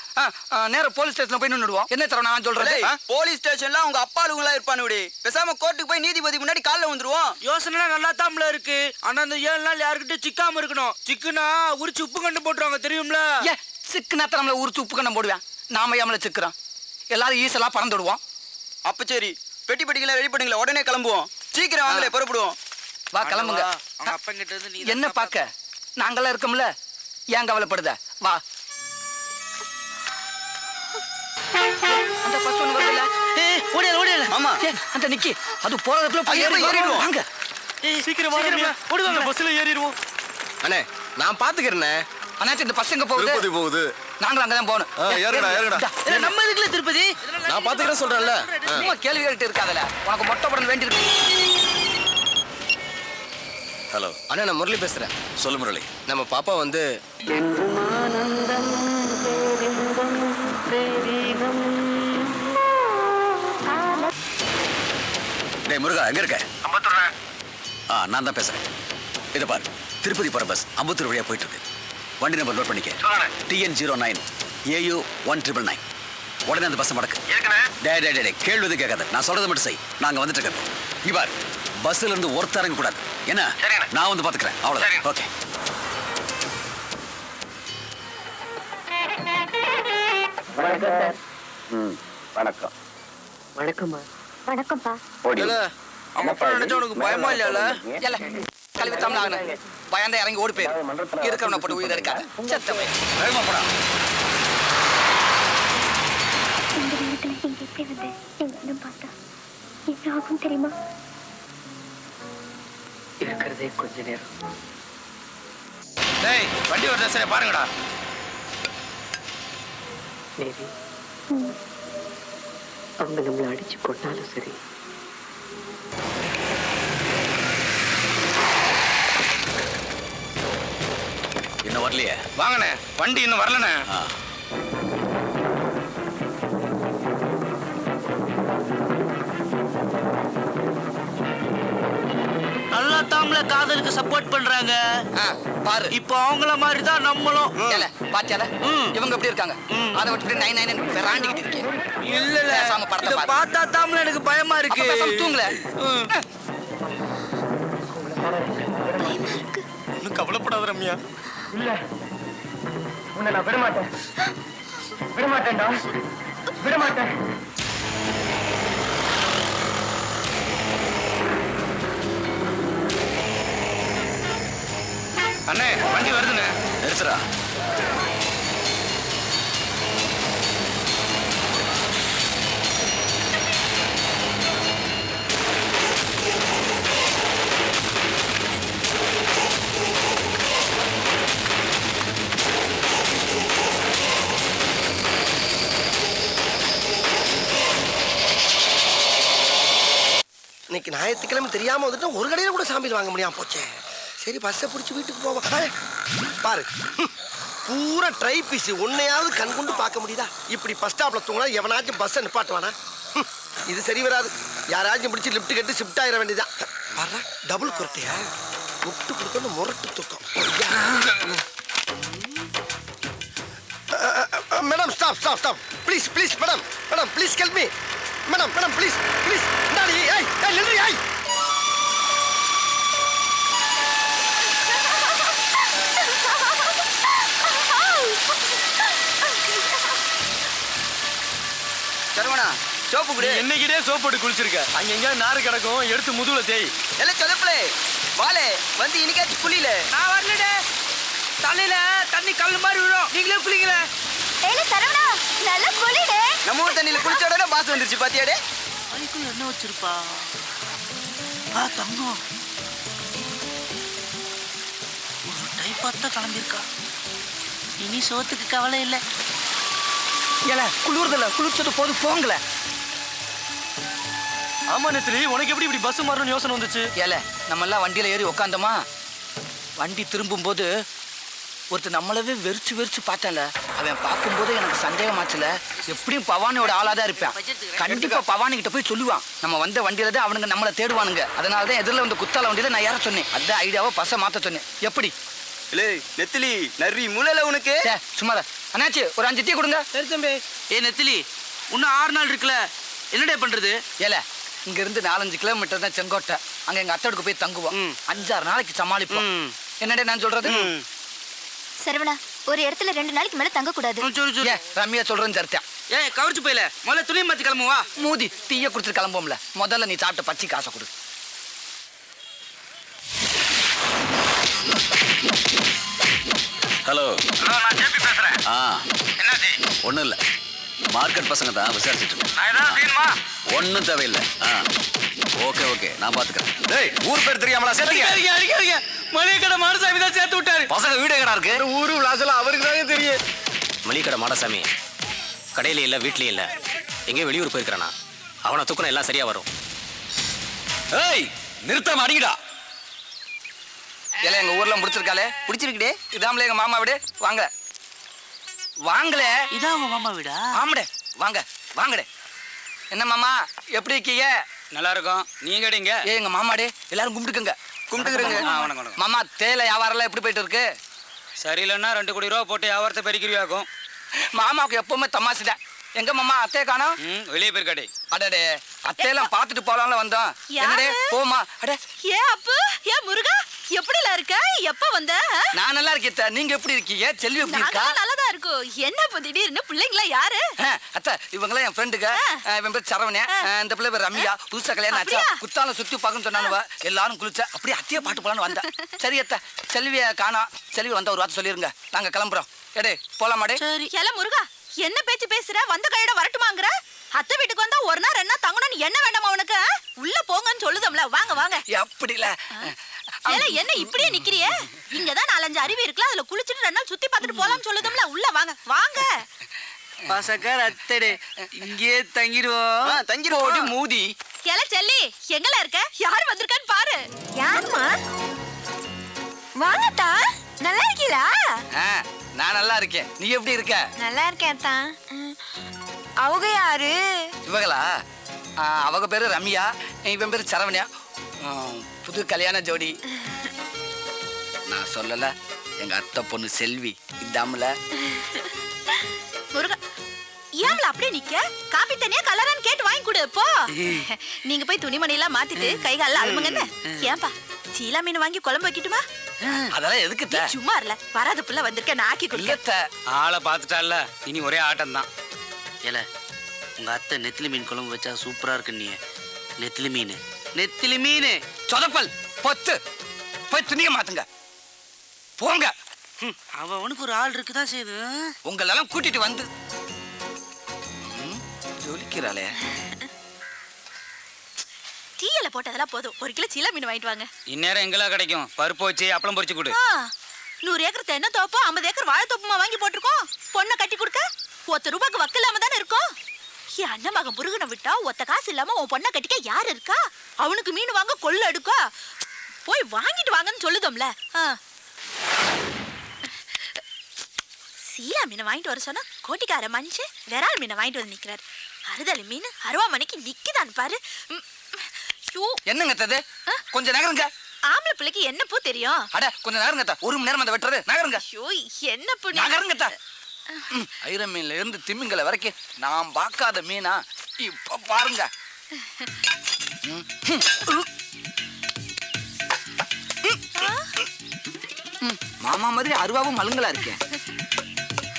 நேரம் போலீஸ் ஸ்டேஷன்ல போய் நின்னுடுவோம். என்ன சரவணா நான் சொல்றேன்? போலீஸ் ஸ்டேஷன்ல அவங்க அப்பா ஆளுங்களா இருப்பானு. பேசாம கோர்ட்டுக்கு போய் நீதிபதி முன்னாடி காலைல வந்துருவோம். யோசனை நல்லா தாம்ல இருக்கு. ஆனா அந்த 7 நாள் யாருக்கிட்ட சிக்காம இருக்கணும். சிக்குனா உரிச்சு உப்பு கண்டு போட்டுருவாங்க தெரியும்ல. சிக்குனா நம்மள உரிச்சு உப்பு கண்டம் போடுவேன். நாம ஏமல சிக்கிறோம். எல்லாரும் ஈஸலா பறந்துடுவோம். அப்ப சரி, பெட்டி பெட்டிகளை ரெடி பண்ணுங்களா, உடனே கிளம்புவோம். சீக்கிரம் வாங்களே, புறப்படுவோம். வா கிளம்புங்க. அவங்க அப்பா கிட்ட இருந்து நீ என்ன பாக்க நாங்கெல்லாம் இருக்கோம்ல, ஏன் கவலைப்படுத? வா. அந்த பஸ் ஒண்ணு வருதுல, ஓடியல. ஆமா, அந்த நிக்கி அது போறதுக்குள்ள போய் ஏறிடுவோம். வாங்க சீக்கிரம் வாங்க, ஓடுவாங்க. பஸ்ல ஏறிடுவோம். அண்ணே நான் பாத்துக்கிறேனே. அண்ணாச்சி இந்த பஸ் எங்க போகுது? திருப்பதி போகுது. நாங்களும் அங்கதான் போகணும். ஏறுடா. நம்ம இதுக்குள்ள திருப்பதி. நான் பாத்துக்கிறேன் சொல்றேன்ல. சும்மா கேள்வி கேட்டு இருக்காதல, உனக்கு மொட்டை படம் வேண்டியிருக்கு. ஹலோ அண்ணா, நான் முரளி பேசுறேன். சொல்லு முரளி. நம்ம பாப்பா வந்து டேய் முருகா, எங்க இருக்க? நான் தான் பேசுறேன். இதை பாரு, திருப்பதி போற பஸ் அம்பத்தூர் வழியா போயிட்டு இருக்கு. வண்டி நம்பர் நோட் பண்ணிக்க. TN09 AU 1999. உடனே அந்த பஸ் மடக்கு. டே கேள்வி கேட்காத, நான் சொல்றதை மட்டும் செய். நாங்க வந்துட்டு இருக்கோம். இங்க பாரு, பஸ்ல இருந்து ஒருத்தர் இறங்க கூடாது. என்ன? நான் வந்து பாத்துக்கிறேன். அவ்வளவுதான். ஓகே. வணக்கம். வணக்கம்மா. வணக்கம்ப்பா. அவங்க அப்பா நினைச்சா உனக்கு பயமா இல்லையால? கல்வி தமிழ் பயந்த இறங்கி ஓடி போயிரு. இருக்கிறவனை போட்டு உயிர் இருக்காது. செத்தவை வேகமா போடா. இந்த நேரத்துல இங்க எப்படி வந்து எங்க அண்ணன் பார்த்தா என்ன ஆகும் தெரியுமா? இருக்கிறதே கொஞ்ச நேரம். டேய் வண்டி வருதா? சரி பாருங்கடா. மேபி அவங்க நம்மளை அடிச்சு கொண்டாலும் சரி. இன்னும் வரலையே? வாங்கண்ணே, வண்டி இன்னும் வரலண்ணே. நல்லா தாம்ல காதலுக்கு சப்போர்ட் பண்றாங்க. பாரு, இப்போ அவங்கள மாதிரி தான் நம்மளும். பாத்தியால இவங்க எப்படி இருக்காங்க? அதை விட்டு 99 விராண்டிக்கிட்டு இருக்கேன். இல்ல பேசாம படத்தை பாரு. பார்த்தா தாம்ல எனக்கு பயமா இருக்கு. பேசாம தூங்கல. இன்னும் கவலைப்படாத ரம்யா. இல்ல, உன்னை நான் விடமாட்டேன். விடமாட்டேன்டா, விடமாட்டேன். அண்ணே வண்டி வருதுண்ணே. நிறுத்துறா. இன்னைக்கு ஞாயிற்றுக்கிழமை தெரியாம வந்துட்டு ஒரு கடையில கூட சாம்பிள் வாங்க முடியாம போச்சே. சரி பஸ்ஸை பிடிச்சி வீட்டுக்கு போவோம். பாரு, பூரா ட்ரை பீஸ். ஒன்னையாவது கண் கொண்டு பார்க்க முடியுதா? இப்படி பஸ் ஸ்டாப்ல தூங்கினா எவனாச்சும் பஸ்ஸை நிப்பாட்டுவானா? இது சரி வராது. யாராச்சும் பிடிச்சி லிஃப்ட் கட்டி ஷிஃப்ட் ஆயிட வேண்டியதான். பாரு, டபுள் குரட்டையா முட்டு கொடுக்கணும், முரட்டு தூக்கம். Madam stop please madam please help me madam please daddy. ஏய் நில்லுடி. ஏய் சரவணா, சோப்பு குடி. என்னைக்கிட்டே சோப் போட்டு குளிச்சிருக்க. அங்க எங்க நாறு கிடக்கும், எடுத்து முதுகுல தேய். எல்லாம் சொதப்பலே வாலே வந்து இன்னைக்காச்சும் குளியில. நான் வரலடே. தலையில தண்ணி கல்லு மாதிரி விழும். நீங்களே குளிங்களே. ஏல சரவணா, நல்லா குளிடே. நம்ம ஊர் தண்ணியில குளிச்ச உடனே பாஸ் வந்துருச்சு பாத்தியாடே. அதுக்குள்ள என்ன வச்சிருப்பா? தங்கம் ஒரு டைப்பாத்தான் கிளம்பியிருக்கா. இனி சோத்துக்கு கவலை இல்லை. ஏல குளிர்தல குளிச்சது போது போங்கல. ஆமா நெத்திலி, உனக்கு எப்படி இப்படி பஸ் மாறணும்னு யோசனை வந்துச்சு? ஏல நம்ம எல்லாம் வண்டியில ஏறி உக்காந்தோமா, வண்டி திரும்பும் போது ஒருத்தர் நம்மளவே வெறிச்சு பார்த்தால. அவன் பார்க்கும்போது எனக்கு சந்தேகமாச்சுல, எப்படியும் பவானியோட ஆளாதான் இருப்பான். கண்டிப்பா பவானி கிட்ட போய் சொல்லுவான். நம்ம வந்த வண்டியில தான் அவனுங்க நம்மளை தேடுவானுங்க. அதனாலதான் எதிரில் வந்து குத்தால வண்டியில நான் ஏற சொன்னேன். அதான் ஐடியாவை பஸ்ஸை மாத்த சொன்னேன். எப்படி இல்லை நெத்திலி நரி மூலையில உனக்கு சும்மா அண்ணாச்சி ஒரு 5 டீ கொடுங்க. சரி தம்பி. நெத்திலி இன்னும் 6 நாள் இருக்குல்ல, என்னடே பண்றது? ஏல இங்க இருந்து 4-5 கிலோமீட்டர் தான் செங்கோட்டை. அங்க எங்க அத்தோடுக்கு போய் தங்குவோம். 5-6 நாளைக்கு சமாளிப்போம். என்னடே நான் சொல்றது? சரவணா, ஒரு இடத்துல 2 நாளைக்கு மேல தங்க கூடாது. ரம்யா சொல்றேன்னு சரித்தான். கவர்ச்சி போயில முதல்ல துணி மாத்தி கிளம்புவா. மூதி டீய குடிச்சிட்டு கிளம்புவோம்ல. முதல்ல நீ சாப்பிட்ட பச்சி காசை கொடு. ஹலோ, நான் ஜேபி பேசுறேன். என்னது? ஒண்ணும் இல்ல, மார்க்கெட் பசங்க தான் விசாரிச்சுட்டு இருக்கேன். நான் ஏதாவது செய்யணுமா? ஒன்னும் தேவையில்லை. ஓகே நான் பாத்துக்கிறேன். டேய், ஊர் பேர் தெரியாமலா சேர்த்தீங்க? அடிக்காதீங்க. மளிகை கடை மாடசாமி தான் சேர்த்து விட்டாரு. பசங்க வீடு எங்கடா இருக்கு? ஊரு விளாசல அவருக்கு தானே தெரியும். மளிகை கடை மாடசாமி கடையில இல்ல, வீட்லயும் இல்ல, எங்கேயும் வெளியூர் போயிருக்கிறானா. அவனை தூக்கணும், எல்லாம் சரியா வரும். ஏய், நிறுத்தாம அடிங்கடா. ஏல எங்க ஊர்ல முடிச்சிருக்காளே. பிடிச்சிருக்குடே. இதாமல எங்க மாமா வீடு. வாங்க வாங்கல. இதான் உங்க மாமா வீடா? ஆமாடே, வாங்க வாங்கடே. என்ன மாமா எப்படி இருக்கீங்க? நல்லா இருக்கும். நீங்க எங்க? எங்க மாமாடே, எல்லாரும் கும்பிட்டுக்கங்க. கும்பிட்டுக்கிறேங்க. மாமா தேயிலை வியாபாரம் எப்படி போயிட்டு இருக்கு? சரியில்லைன்னா 2 கோடி ரூபா போட்டு வியாபாரத்தை பெருக்கிறியாக்கும். மாமாவுக்கு எப்பவுமே தமாசுதான். எங்க மாமா அத்தையை காணோம்? வெளியே போயிருக்காடே. அடடே, அத்தையெல்லாம் பாத்துட்டு போலாம்ல வந்தோம். என்னடே போமா. அட ஏ அப்பு, ஏ முருகா, எப்படில இருக்க? எப்ப வந்த? நான் நல்லா இருக்கேன். நீங்க எப்படி இருக்கீங்க? செல்வி எப்படி இருக்கா? நான் நல்லதா இருக்கும். என்ன இப்ப திடீர்னு பிள்ளைங்களா யாரு? அத்தை இவங்களாம் என் ஃப்ரெண்டுங்க. இவன் பேர் சரவணே, இந்த பிள்ளை பேர் ரம்யா. புதுசா கல்யாணம் ஆச்சா. குத்தாலம் சுத்தி பார்க்கணும்னு சொன்னானுவ. எல்லாரும் குளிச்ச அப்படியே அத்தையை பாட்டு போலான்னு வந்தேன். சரி அத்தை, செல்விய காணோம். செல்வி வந்தா ஒரு வார்த்தை சொல்லிருங்க, நாங்க கிளம்புறோம். எடே போலாமாடே? சரி. ஏல முருகா, என்ன பேச்சு பேசுற? வந்த கையோட வரட்டுமாங்கற? அத்தை வீட்டுக்கு வந்தா 1 நாள் 2 நாள் தங்கணும்னு என்ன வேண்டாமா உனக்கு? உள்ள போங்கன்னு சொல்லுதம்ல. வாங்க வாங்க. அப்படி இல்ல. ஏல என்ன இப்படியே நிக்கிறியே? இங்க தான் 4-5 அருவி இருக்குல, அதுல குளிச்சிட்டு 2 நாள் சுத்தி பார்த்துட்டு போலாம்னு சொல்லுதம்ல. உள்ள வாங்க வாங்க. பசக்கார அத்தடே, இங்கே தங்கிடுவோம். தங்கிடுவோம். மூதி. ஏல செல்லி, எங்கல இருக்க? யார் வந்திருக்கான்னு பாரு. யாருமா? வாங்கத்தா, நல்லா இருக்கீங்களா? நான் நல்லா இருக்கேன். நீ எப்படி இருக்க? நல்லா இருக்கேன் தான். அவங்க யாரு? இவங்களா? அவங்க பேரு ரம்யா, இவன் பேரு சரவணியா. புது கல்யாண ஜோடி. நான் சொல்லல, எங்க அத்தை பொண்ணு செல்வி. இதாமல முருகா, ஏம்ல அப்படியே நிக்க? காபி தனியா கலரான்னு கேட்டு வாங்கி கொடு போ. நீங்க போய் துணிமணி எல்லாம் மாத்திட்டு கை கால அழுமுங்கன்னு. ஏன்பா சீலா மீன் வாங்கி குழம்பு வைக்கட்டுமா? அதெல்லாம் எதுக்கு? சும்மா இல்ல, வராத புள்ள வந்திருக்க, நான் ஆக்கி கொடுக்க. ஆளை பாத்துட்டால, இனி ஒரே ஆட்டம் தான். ஏல உங்க அத்தை நெத்திலி மீன் குழம்பு வச்சா சூப்பரா இருக்கு. நீ நெத்திலி மீன், நெத்திலி மீன் சொதப்பல் பொத்து போய் துணிய மாத்துங்க போங்க. அவனுக்கு ஒரு ஆள் இருக்குதான் செய்யுது. உங்களெல்லாம் கூட்டிட்டு வந்து ஜொலிக்கிறாளே. டீயில போட்டதெல்லாம் போதும். 1 கிலோ சீலா மீன் வாங்கிட்டு வாங்க. இந்நேரம் எங்கெல்லாம் கிடைக்கும்? பருப்பு வச்சு அப்பளம் பொரிச்சு கொடு. 100 ஏக்கர் தென்னை தோப்பு, 50 ஏக்கர் வாழை தோப்புமா வாங்கி போட்டிருக்கோம். பொண்ணை கட்டி கொடுக்க ₹1 வக்கு இல்லாம தானே இருக்கும். என் அண்ணன் மகன் முருகனை விட்டா ஒத்த காசு இல்லாம உன் பொண்ணை கட்டிக்க யாரு இருக்கா? அவனுக்கு மீன் வாங்க கொள்ள எடுக்கா. போய் வாங்கிட்டு வாங்கன்னு சொல்லுதோம்ல. சீலா மீனை வாங்கிட்டு வர சொன்னா கோட்டிக்கார மனுஷ விரால் மீனை வாங்கிட்டு வந்து நிக்கிறாரு. அறுதலி மீன் அருவாமனைக்கு நிக்குதான் பாரு. என்னங்க தது? கொஞ்சம் நகருங்க. ஆம்பளை பிள்ளைக்கு என்ன பூ தெரியும்? அட கொஞ்சம் நகருங்க. 1 மணி நேரம் அந்த வெட்டுறது. நகருங்க. என்ன பூ? நகருங்க. ஐர மீன்ல இருந்து திமிங்கல வரைக்கும் நான் பார்க்காத மீனா இப்ப பாருங்க. மாமா மாதிரி அருவாவும் மலுங்களா இருக்கேன்.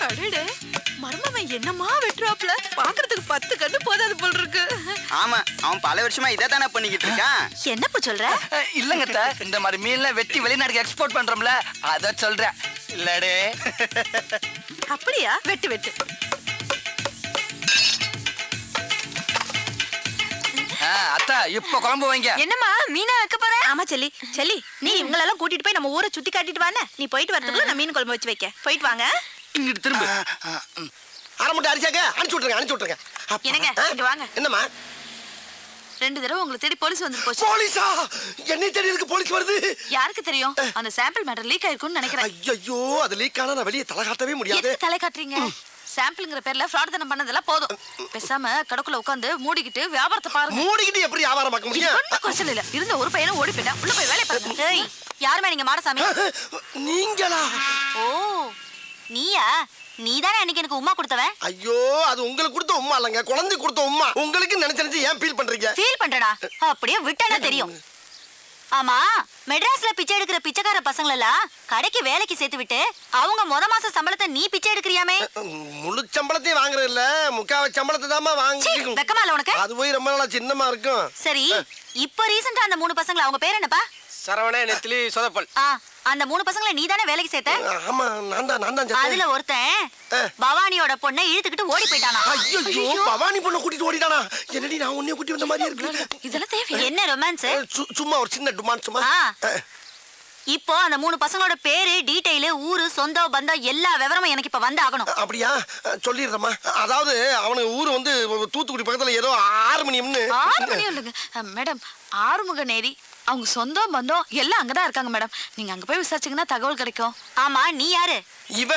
அடடே, மர்மவன் என்னமா வெட்டுறாப்ல? பாக்குறதுக்கு 10 கண்ணு போதாது போல் இருக்கு. ஆமா, அவன் பல வருஷமா இதை தானே பண்ணிக்கிட்டு இருக்கான். என்னப்பா சொல்ற? இல்லங்க, இந்த மாதிரி மீன்ல வெட்டி வெளிநாட்டுக்கு எக்ஸ்போர்ட் பண்றோம்ல, அத சொல்றேன். இல்லடே. அப்படியா? வெட்டு வெட்டு. அத்தா இப்ப குழம்பு வைங்க. என்னம்மா மீனா வைக்க போற? ஆமா செல்லி. செல்லி, நீ இவங்களெல்லாம் கூட்டிட்டு போய் நம்ம ஊரை சுத்தி காட்டிட்டு வானே. நீ போயிட்டு வரதுக்குள்ள நான் மீன் குழம்பு வச்சு வைக்க. போயிட்டு வாங்க. இங்கிட்டு திரும்ப. அரை மட்டும் அடிச்சாங்க. அனுப்பிச்சு விட்டுருங்க. என்னங்க இங்க வாங்க. என்னம்மா? 2 தடவை உங்களை தேடி போலீஸ் வந்து போச்சு. போலீஸா? என்னை தேடி இருக்கு போலீஸ் வருது? யாருக்கு தெரியும்? அந்த சாம்பிள் மேட்டர் லீக் ஆயிருக்கும்னு நினைக்கிறேன். ஐயோ, அது லீக் ஆனா நான் வெளியே தலை காட்டவே முடியாது. தலை காட்டுறீங்க? சாம்பிள்ங்கிற பேர்ல ஃப்ராட் தான பண்ணதெல்லாம் போதும். பேசாம கடக்குள்ள உட்கார்ந்து மூடிக்கிட்டு வியாபாரத்தை பாருங்க. மூடிக்கிட்டு எப்படி வியாபாரம் பார்க்க முடியும்? ஒண்ணும் குறைச்சல் இல்ல. இருந்த ஒரு பையனும் ஓடி போயிட்டான். உள்ள போய் வேலைய பாருங்க. ஏய், யாருமே நீங்க மாடசாமி? நீங்களா? ஓ, நீயா? நீதானே அன்னைக்கு எனக்கு உம்மா கொடுத்தவன்? ஐயோ, அது உங்களுக்கு கொடுத்த உம்மா இல்லங்க, குழந்தை கொடுத்த உம்மா. உங்களுக்கு நினைச்சு ஏன் ஃபீல் பண்றீங்க? ஃபீல் பண்றடா. அப்படியே விட்டனா தெரியும். ஆமா, மெட்ராஸ்ல பிச்சை எடுக்கிற பிச்சைக்கார பசங்கள எல்லாம் கடைக்கு வேலைக்கு சேர்த்து விட்டு அவங்க மாச சம்பளத்தை நீ பிச்சை எடுக்கிறியாமே? முழு சம்பளத்தையும் வாங்குறது இல்ல, முக்காவ சம்பளத்தை தாமா வாங்கிக்கும். வெக்கமா இல்ல உனக்கு? அது போய் ரொம்ப நாளா சின்னமா இருக்கும். சரி, இப்போ ரீசன்ட்டா அந்த 3 பசங்கள அவங்க பேர் என்னப்பா? சரவணே, நெத்திலி, சொதப்பல். அந்த 3 பசங்களை நீ தானே வேலைக்கு சேர்த்த? ஆமா, நான் தான். அதுல ஒருத்தன் பவானியோட பொண்ணை இழுத்துக்கிட்டு ஓடி போயிட்டானா? ஐயோ, பவானி பொண்ணை கூட்டிட்டு ஓடிட்டானா? என்னடி நான் உன்னைய கூட்டி வந்த மாதிரி இருக்கு. இதெல்லாம் தேவை? என்ன ரொமான்ஸ்? சும்மா ஒரு சின்ன டுமான் சும்மா. இப்போ அந்த 3 பசங்களோட பேரு, டீடைல், ஊரு, சொந்தம், பந்தம் எல்லா விவரமும் எனக்கு இப்ப வந்து ஆகணும். அப்படியா? சொல்லிடுறேம்மா. அதாவது அவனுக்கு ஊரு வந்து தூத்துக்குடி பக்கத்துல ஏதோ ஆறுமணியம்னு. ஆறுமணியம் இல்லைங்க மேடம், ஆறுமுகநேரி. அவங்க சொந்தம் பந்தம் எல்லாம் அங்கதான் இருக்காங்க மேடம். நீங்க அங்க போய் விசாரிச்சீங்கன்னா தகவல் கிடைக்கும். ஆமா, நீ யாரு? இவ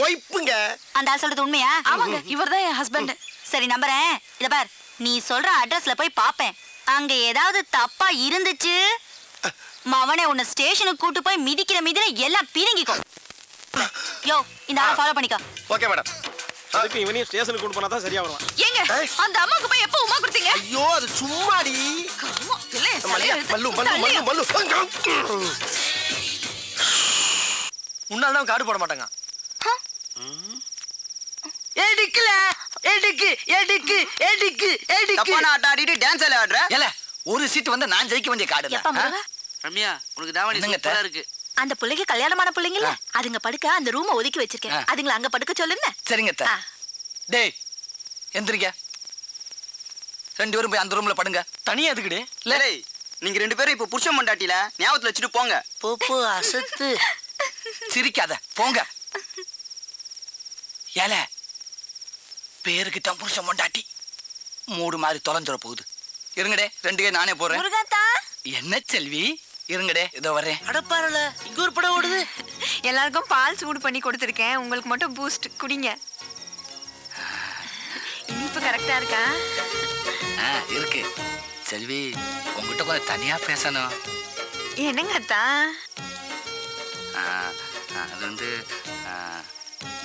ஒய்ஃப்ங்க. அந்த ஆள் சொல்றது உண்மையா? ஆமாங்க, இவர்தான் என் ஹஸ்பண்ட். சரி, நம்புறேன். இத பார், நீ சொல்ற அட்ரஸ்ல போய் பாப்பேன். அங்க ஏதாவது தப்பா இருந்துச்சு, மவனே உன்னை ஸ்டேஷனுக்கு கூட்டு போய் மிதிக்கிற மிதில எல்லாம் பிரிங்கிக்கோ. யோ, இந்த ஆளை ஃபாலோ பண்ணிக்கோ. Okay madam. அதுக்கு இவனையும் ஸ்டேஷனுக்கு கூட்டு போனா தான் சரியா வருவான். ஏங்க, அந்த அம்மாக்கு போய் எப்போ உமா கொடுத்தீங்க? ஐயோ, அது சும்மாடி. மல்லு. முன்னால தான் கார்டு போட மாட்டாங்க. டான்ஸ் ஆடுற ஒரு சீட் வந்து நான் ஜெயிக்க வேண்டிய கார்டு இல்ல. ரம்யா, உனக்கு தாவணி சூப்பரா இருக்கு. அந்த பிள்ளைக்கு கல்யாணமான பிள்ளைங்கல்ல, அதுங்க படுக்க அந்த ரூமை ஒதுக்கி வச்சிருக்கேன். அதுங்கள அங்க படுக்க சொல்லுங்க. சரிங்க. டேய், எந்திரிக்க. 2 பேரும் போய் அந்த ரூம்ல படுங்க. தனியா எதுக்குடே? இல்லை, நீங்க 2 பேரும் இப்ப புருஷன் மண்டாட்டில ஞாபகத்துல வச்சுட்டு போங்க. போப்போ அசத்து. சிரிக்காத, போங்க. ஏல, பேருக்கு தான் புருஷன் மண்டாட்டி. மூடு மாதிரி தொலைஞ்சிட போகுது. இருங்கடே, 2 கை நானே போறேன். என்ன செல்வி, இருங்கடே, இதோ வரேன். அடப்பாரல, இங்க ஒரு படம் ஓடுது. எல்லாருக்கும் பால் சூடு பண்ணி கொடுத்துருக்கேன். உங்களுக்கு மட்டும் பூஸ்ட் குடிங்க. இனிப்பு கரெக்டா இருக்கா? இருக்கு. செல்வி, உங்ககிட்ட கொஞ்சம் தனியா பேசணும். என்னங்க அத்தா? அது வந்து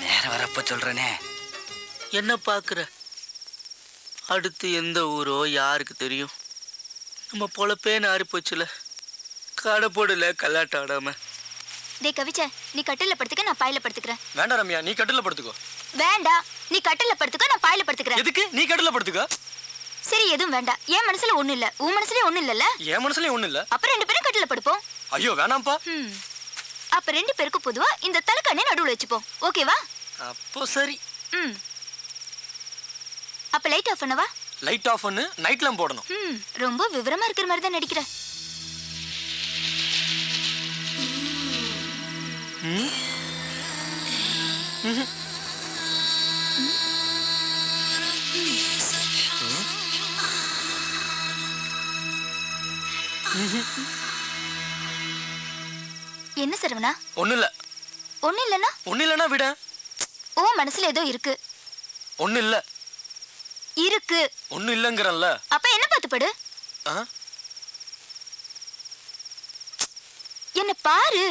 நேரம் வரப்ப சொல்றேனே. என்ன பாக்குற? அடுத்து எந்த ஊரோ யாருக்கு தெரியும்? நம்ம பொழப்பே நாரி போச்சுல. கடை போடல, கல்லாட்ட ஆடாம. டேய் கவிச்ச, நீ கட்டில படுத்துக்க, நான் பாயில படுத்துக்கிறேன். வேண்டாம் ரம்யா, நீ கட்டில படுத்துக்கோ. வேண்டாம், நீ கட்டில படுத்துக்க, நான் பாயில படுத்துக்கிறேன். எதுக்கு? நீ கட்டில படுத்துக்க. சரி, எதுவும் வேண்டாம். என் மனசுல ஒண்ணு இல்ல, உன் மனசுலயே ஒண்ணு இல்லல. என் மனசுலயே ஒண்ணு இல்ல. அப்ப 2 பேரும் கட்டில படுப்போம். ஐயோ, வேணாம்ப்பா. அப்ப 2 பேருக்கும் பொதுவா இந்த தலைக்கண்ணை நடுவுல வச்சுப்போம். ஓகேவா? அப்போ சரி. அப்ப லைட் ஆஃப் பண்ணவா? லைட் ஆஃப் பண்ணு, நைட் லாம்ப் போடணும். ரொம்ப விவரமா இருக்கிற மாதிரி தான் நடிக்கிறேன். என்ன சரவணா? ஒண்ணு இல்ல. ஒண்ணு இல்லனா? ஒண்ணு இல்லனா விட. ஓ மனசுல ஏதோ இருக்கு. ஒண்ணு இல்ல. இருக்கு. ஒண்ணு இல்லங்கறல்ல. அப்ப என்ன பார்த்து படு? என்ன பாரு.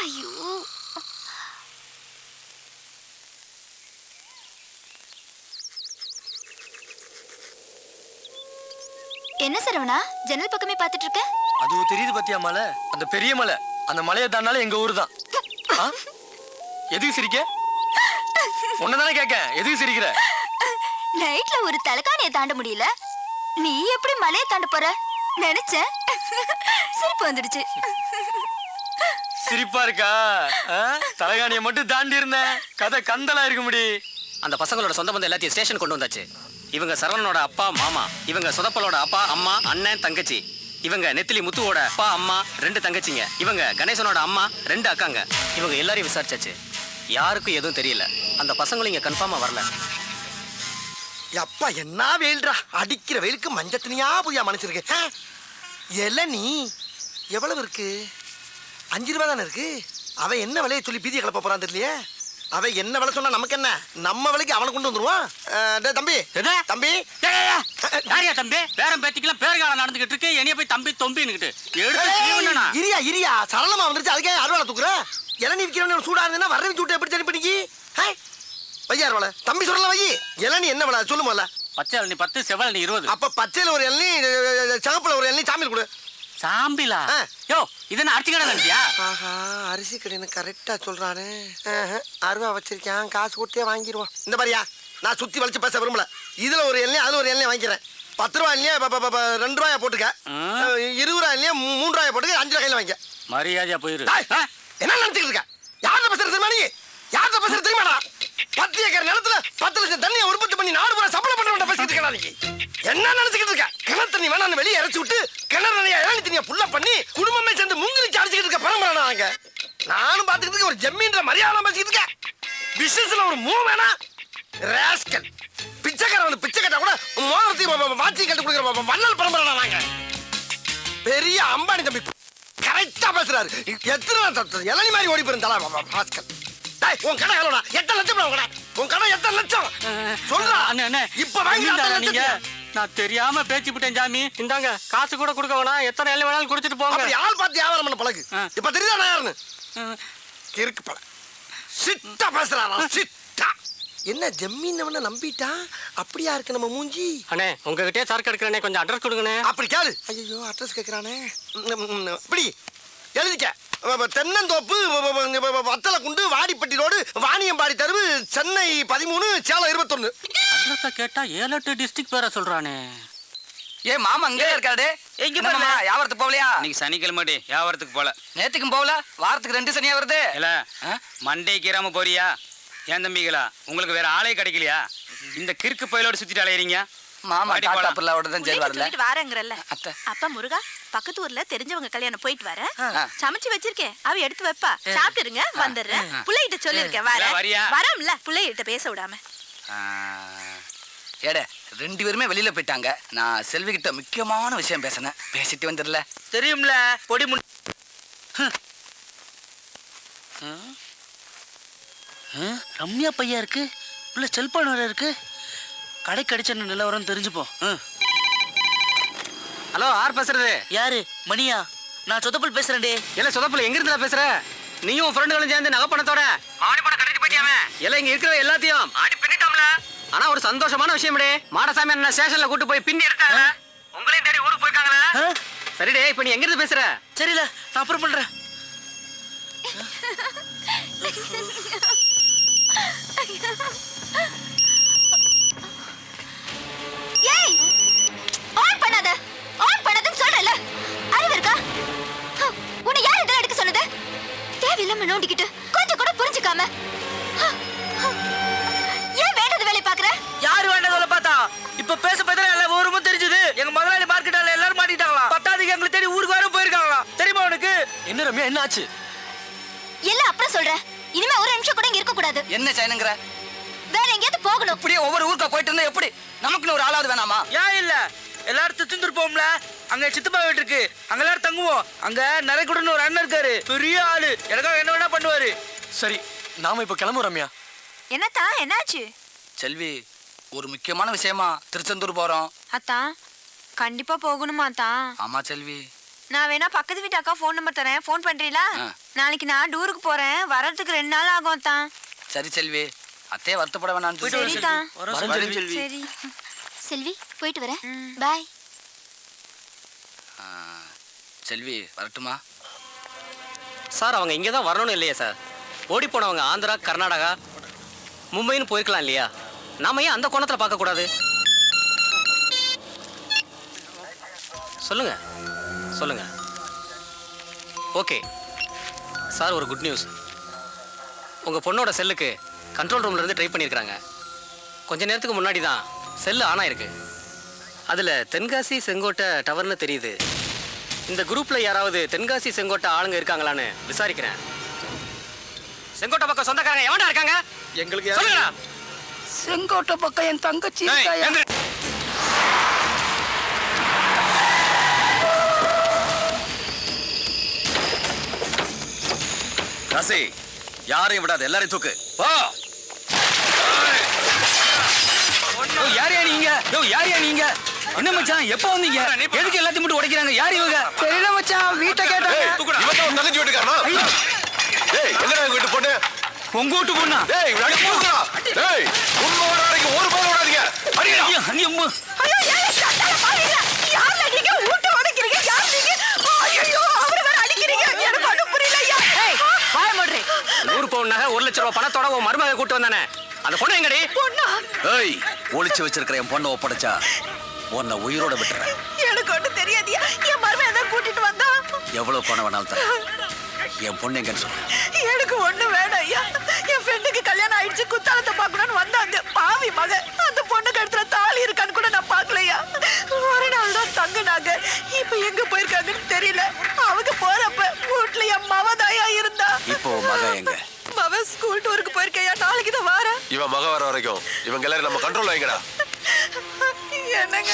ஐயோ, என்ன சரவணா ஜன்னல் பக்கமே பார்த்துட்டு இருக்க? அது தெரியுது பத்தியா மலை, அந்த பெரிய மலை. அந்த மலையை தாண்டாலே எங்க ஊர் தான். எதுக்கு சிரிக்க? உன்னதானே கேட்க, எதுக்கு சிரிக்கிற? நைட்ல ஒரு தலைகாணியை தாண்ட முடியல, நீ எப்படி மலையை தாண்ட போற நினைச்சேன். சிரிப்பு வந்துடுச்சு. சிரிப்பா இருக்கா? தலைகாணியை மட்டும் தாண்டி இருந்தேன், கதை கந்தலா இருக்க முடி. அந்த பசங்களோட சொந்த பந்தம் எல்லாத்தையும் ஸ்டேஷன் கொண்டு வந்தாச்சு. இவங்க சரவணனோட அப்பா மாமா, இவங்க சொதப்பலோட அப்பா அம்மா அண்ணன் தங்கச்சி, இவங்க நெத்திலி முத்துவோட அப்பா அம்மா 2 தங்கச்சிங்க, இவங்க கணேசனோட அம்மா 2 அக்காங்க. இவங்க எல்லாரையும் விசாரிச்சாச்சு, யாருக்கும் எதுவும் தெரியல. அந்த பசங்களும் இங்க கன்ஃபார்மா வரல. அப்பா என்ன வெயில்டா, அடிக்கிற வெயிலுக்கு மஞ்சள் தனியா புதியா மனுச்சிருக்கு. இளநீ எவ்வளவு இருக்கு? 5 ரூபா தானே இருக்கு. அவன் என்ன விலையை சொல்லி பீதியை கிளப்ப போறான் தெரியலையே. அவன் என்ன விலை சொன்னா நமக்கு என்ன, நம்ம விலைக்கு அவனை கொண்டு வந்துருவான். தம்பி தம்பி யாரியா தம்பி? பேரம் பேத்திக்கலாம் பேர்காலம் நடந்துகிட்டு இருக்கு, என்னைய போய் தம்பி தொம்பின்னுகிட்டு இரியா இரியா சரளமா வந்துருச்சு. அதுக்கே அறுவாலை தூக்குற. இளநீ விற்கிறவன் சூடா இருந்தேன்னா வரவி சூட்டு எப்படி சரி பண்ணிக்கி? வையார் வலை தம்பி சொல்லல வை. இளநீ என்ன விலை சொல்லுமோல? பச்சை இளநீ 10, செவல் இளநீ 20. அப்ப பச்சையில ஒரு இளநீ, சிவப்புல ஒரு இளநீ, சாமியில் கொடு. சாம்பிலா? யோ இது என்ன அரிசி கடை நினைச்சியா? ஆஹா, அரிசி கடைன்னு கரெக்டா சொல்றானே. அருவா வச்சிருக்கேன், காசு கொடுத்தே வாங்கிடுவான். இந்த மாதிரியா நான் சுத்தி வளைச்சு பேச விரும்பல. இதுல ஒரு எண்ணெய் அதுல ஒரு எண்ணெய் வாங்கிக்கிறேன். 10 ரூபா இல்லையா 2 ரூபாயா போட்டுக்க. 20 ரூபா இல்லையா 3 ரூபாயா போட்டுக்க. 5 ரூபாய் கையில வாங்கிக்க. மரியாதையா போயிரு. என்ன நினைச்சுக்கிட்டு இருக்க? யார்கிட்ட பேசுறது தெரியுமா நீ? யார்கிட்ட பேசுறது தெரியுமாடா? 10 ஏக்கர் நிலத்துல 10 லட்சம் தண்ணியை உற்பத்தி பண்ணி நாடு பூரா சப்ளை பண்றவன் பேசிக்கிட்டு இருக்கா நீ? என்ன நினைச்சுக்கிட்டு இருக்க? கிணறு தண்ணி வேணான்னு வெளியே இறச்சி விட்டு கிணறு நிறைய இளநீ தண்ணியை புள்ள பண்ணி குடும்பமே சேர்ந்து முங்கிலிச்சு அடிச்சுக்கிட்டு இருக்க பரம்பரை நாங்க. நானும் பாத்துக்கிட்டு இருக்க. ஒரு ஜம்மீன்ற மரியாதை பேசிக்கிட்டு இருக்க. பிசினஸ்ல ஒரு மூவ் வேணா ராஸ்கல். பிச்சைக்காரன் பிச்சை கட்டா கூட மோதிரத்தையும் வாட்சி கட்டு கொடுக்குற வள்ளல் பரம்பரை நாங்க. பெரிய அம்பானி தம்பி கரெக்டா பேசுறாரு. எத்தனை இளநீ மாதிரி ஓடி போயிருந்தாளா ராஸ்கல். உன் கடை எவ்வளோடா? 8 லட்சம் உன் கடை. உன் கடை எத்தனை லட்சம் சொல்றா? இப்ப வாங்கி நீங்க நான் தெரியாம பேச்சு விட்டேன் சாமி. இந்தாங்க காசு கூட கொடுக்க வேணாம், எத்தனை எல்லாம் வேணாலும் குடிச்சிட்டு போங்க. அப்படி ஆள் பார்த்து வியாபாரம் பண்ண பழகு. இப்ப தெரியுதா நான் யாருன்னு? கிறுக்கு பழ சிட்டா பேசுறாரா சிட்டா. என்ன ஜம்மீன் நம்பிட்டா? அப்படியா இருக்கு நம்ம மூஞ்சி? அண்ணே உங்ககிட்டயே சரக்கு எடுக்கிறேனே, கொஞ்சம் அட்ரஸ் கொடுங்கண்ணே. அப்படி கேளு. ஐயோ அட்ரஸ் கேட்கறானே. இப்படி எழுதிக்க. தென்னந்தோப்பு, வத்தலை குண்டு, வாடிப்பட்டி ரோடு, வாணியம்பாடி தெருவு, சென்னை 13, சேலம் 21. அட்ரஸ கேட்டா 7-8 டிஸ்ட்ரிக்ட் பேரை சொல்றானே. ஏ மாமா அங்கே இருக்காரு. எங்க போறீங்க? வியாபாரத்துக்கு போகலையா? இன்னைக்கு சனிக்கிழமை வியாபாரத்துக்கு போல. நேத்துக்கும் போகல, வாரத்துக்கு 2 சனியா வருது. இல்ல மண்டேக்கு இராம போறியா? ஏன் தம்பிகளா உங்களுக்கு வேற ஆளே கிடைக்கலையா? இந்த கிறுக்கு பயிலோட சுத்திட்டு அலையறீங்க. மாமா டாடா பிள்ளையோட தான் சரி வரல. சொல்லிட்டு வாரங்கறல்ல. அப்பா முருகா பக்கத்து ஊர்ல தெரிஞ்சவங்க கல்யாணம் போயிட்டு வரேன். சமைச்சு வச்சிருக்கேன், அவ எடுத்து வைப்பா. சாப்பிட்டுருங்க, வந்துடுறேன். புள்ளைகிட்ட சொல்லிருக்கேன் வரேன். வரம்ல புள்ளைகிட்ட பேச விடாம. ஏடே 2 பேருமே வெளியில போயிட்டாங்க. நான் செல்வி கிட்ட முக்கியமான விஷயம் பேசினேன். பேசிட்டு வந்துடல. தெரியும்ல பொடி முன். ரம்யா பையா இருக்கு, உள்ள செல்போன் வேற இருக்கு. கடைக்கு அடிச்ச நிலவரம் தெரிஞ்சுப்போம். ஹலோ யார் பேசுறது? யாரு? மணியா? நான் சொதப்பல் பேசுறேன்டே. இல்ல சொதப்பல் எங்க இருந்தா பேசுற? நீயும் ஃப்ரெண்டுகளும் சேர்ந்து நகைப்பணத்தோட ஆடி பணம் கட்டிட்டு போயிட்டியாமே. எல்லாம் இங்க இருக்கிற எல்லாத்தையும் ஆடி பின்னிட்டோம்ல. ஆனா ஒரு சந்தோஷமான விஷயம்டே, மாடசாமி அண்ணா ஸ்டேஷன்ல கூட்டு போய் பின்னி எடுத்தாங்க. உங்களையும் தேடி ஊருக்கு போயிருக்காங்களே. சரிடே, இப்ப நீ எங்க இருந்து பேசுற? சரில நான் அப்புறம் பண்றேன். ஏய் ஆன் பண்ணாத, ஆன் பண்ணாதன்னு சொல்றல. அறிவு இருக்கா? உன்னை யார் இதெல்லாம் எடுக்க சொன்னது? தேவையில்லாம நோண்டிக்கிட்டு கொஞ்சம் கூட புரிஞ்சுக்காம ஏன் வேண்டாத வேலை பாக்குற? யாரு வேண்டாத வேலை பார்த்தா? இப்ப பேச பேசல எல்லா ஊருமும் தெரிஞ்சது. எங்க முதலாளி மார்க்கெட்டால எல்லாரும் மாட்டிட்டாங்களா? பத்தாவதுக்கு எங்களை தேடி ஊருக்கு வர போயிருக்காங்களா? தெரியுமா உனக்கு? என்ன ரம்யா என்ன ஆச்சு? எல்லாம் அப்புறம் சொல்றேன். இனிமே ஒரு நிமிஷம் கூட இங்க இருக்க கூடாது. என்ன செய்யணுங்கற? வேற எங்கேயாவது போகணும். இப்படியே ஒவ்வொரு ஊருக்கா போயிட்டு இருந்தா எப்படி? நமக்குன்னு ஒரு ஆளாவது வேணாமா? ஏன் இல்ல எல்லாரும் திருப்போம்ல. அங்க சித்தப்பா வீட்டு இருக்கு, அங்க எல்லாரும் தங்குவோம். அங்க நரைக்குடன்னு ஒரு அண்ணன் இருக்காரு, பெரிய ஆளு. எனக்காக என்ன வேணா பண்ணுவாரு. சரி நாம இப்ப கிளம்புறோம் ரம்யா. என்னத்தா என்னாச்சு? செல்வி ஒரு முக்கியமான விஷயமா திருச்செந்தூர் போறோம். அத்தான் கண்டிப்பா போகணுமா தான்? ஆமா செல்வி. நான் வேணா பக்கத்து வீட்டு அக்கா ஃபோன் நம்பர் தரேன், ஃபோன் பண்றீங்களா? நாளைக்கு நான் டூருக்கு போறேன், வரதுக்கு 2 நாள் ஆகும் தான். சரி செல்வி, அத்தையே வருத்தப்பட வேணாம். சரி செல்வி போயிட்டு வரேன். பாய். செல்வி வரட்டுமா? சார் அவங்க இங்கே தான் வரணும்னு இல்லையா சார்? ஓடி போனவங்க ஆந்திரா, கர்நாடகா, மும்பைன்னு போயிருக்கலாம் இல்லையா? நாம ஏன் அந்த கோணத்தில் பார்க்கக்கூடாது? சொல்லுங்க சொல்லுங்க. ஓகே சார், ஒரு குட் நியூஸ். உங்கள் பொண்ணோட செல்லுக்கு கண்ட்ரோல் ரூம்ல இருந்து ட்ரை பண்ணியிருக்காங்க. கொஞ்ச நேரத்துக்கு முன்னாடி தான் செல்லு ஆன் ஆயிருக்கு. அதில் தென்காசி செங்கோட்டை டவர்னு தெரியுது. இந்த குரூப்ல யாராவது தென்காசி செங்கோட்டை ஆளுங்க இருக்காங்களான்னு விசாரிக்கிறேன். செங்கோட்டை பக்கம் சொந்தக்காரங்க எவனா இருக்காங்க? எங்களுக்கு சொல்லுங்க. செங்கோட்டை பக்கம் என் தங்கச்சி இருக்காயா? காசி யாரையும் விடாத, எல்லாரையும் தூக்கு. வா. யாரையா நீங்க? யாரையா நீங்க? என்ன மச்சான் எப்ப வந்தீங்க? எதுக்கு எல்லாத்தையும் மட்டும் உடைக்கிறாங்க? யார் இவங்க? தெரியல மச்சான், வீட்டை கேட்டாங்க. இவன் தான் தங்கச்சி வீட்டுக்காரனா? டேய் எங்கடா உங்க வீட்டு பொண்ணு? உங்க வீட்டு பொண்ணா? டேய் விளையாடி போடுடா. டேய் உண்மை வர வரைக்கும் ஒரு பேர் விடாதீங்க. அடிடா. ஐயோ ஏன் சட்டால பாருங்க. யார் அடிங்க? ஊட்ட உடைக்கிறீங்க. யார் நீங்க? ஐயோ அவரை வேற அடிக்கிறீங்க. எனக்கு ஒண்ணும் புரியலையா. ஏய் வாய மூடுறே. 100 பவுன் நகை 1 லட்சம் ரூபாய் பணத்தோட உன் மருமகளை கூட்டி வந்தானே, அந்த பொண்ணு எங்கடி? பொண்ணா? ஏய் ஒளிச்சு வச்சிருக்கிற என் பொண்ணை ஒப்படைச்சா உன்னை உயிரோட விட்டுறேன். எனக்கு ஒண்ணும் தெரியாதியா. என் மருமகளை தான் கூட்டிட்டு வந்தா. எவ்வளவு பணம் வேணாலும் தரேன். என் பொண்ணு எங்கன்னு சொல்லு. எனக்கு ஒண்ணு வேணாம் ஐயா. என் ஃப்ரெண்டுக்கு கல்யாணம் ஆயிடுச்சு, குத்தாலத்தை பார்க்கணும்னு வந்தாங்க. பாவி மக, அந்த பொண்ணு கழுத்துல தாலி இருக்கான்னு கூட நான் பார்க்கலையா. ஒரு நாள் தான் தங்குனாங்க. இப்ப எங்க போயிருக்காங்கன்னு தெரியல. அவங்க போறப்ப வீட்டுல என் மவதாயா இருந்தா. இப்போ மக எங்க? மவ ஸ்கூல் டூருக்கு போயிருக்கையா. நாளைக்கு தான் வார. இவன் மக வர வரைக்கும் இவங்க எல்லாரும் நம்ம கண்ட்ரோல் வைங்கடா. என்னங்க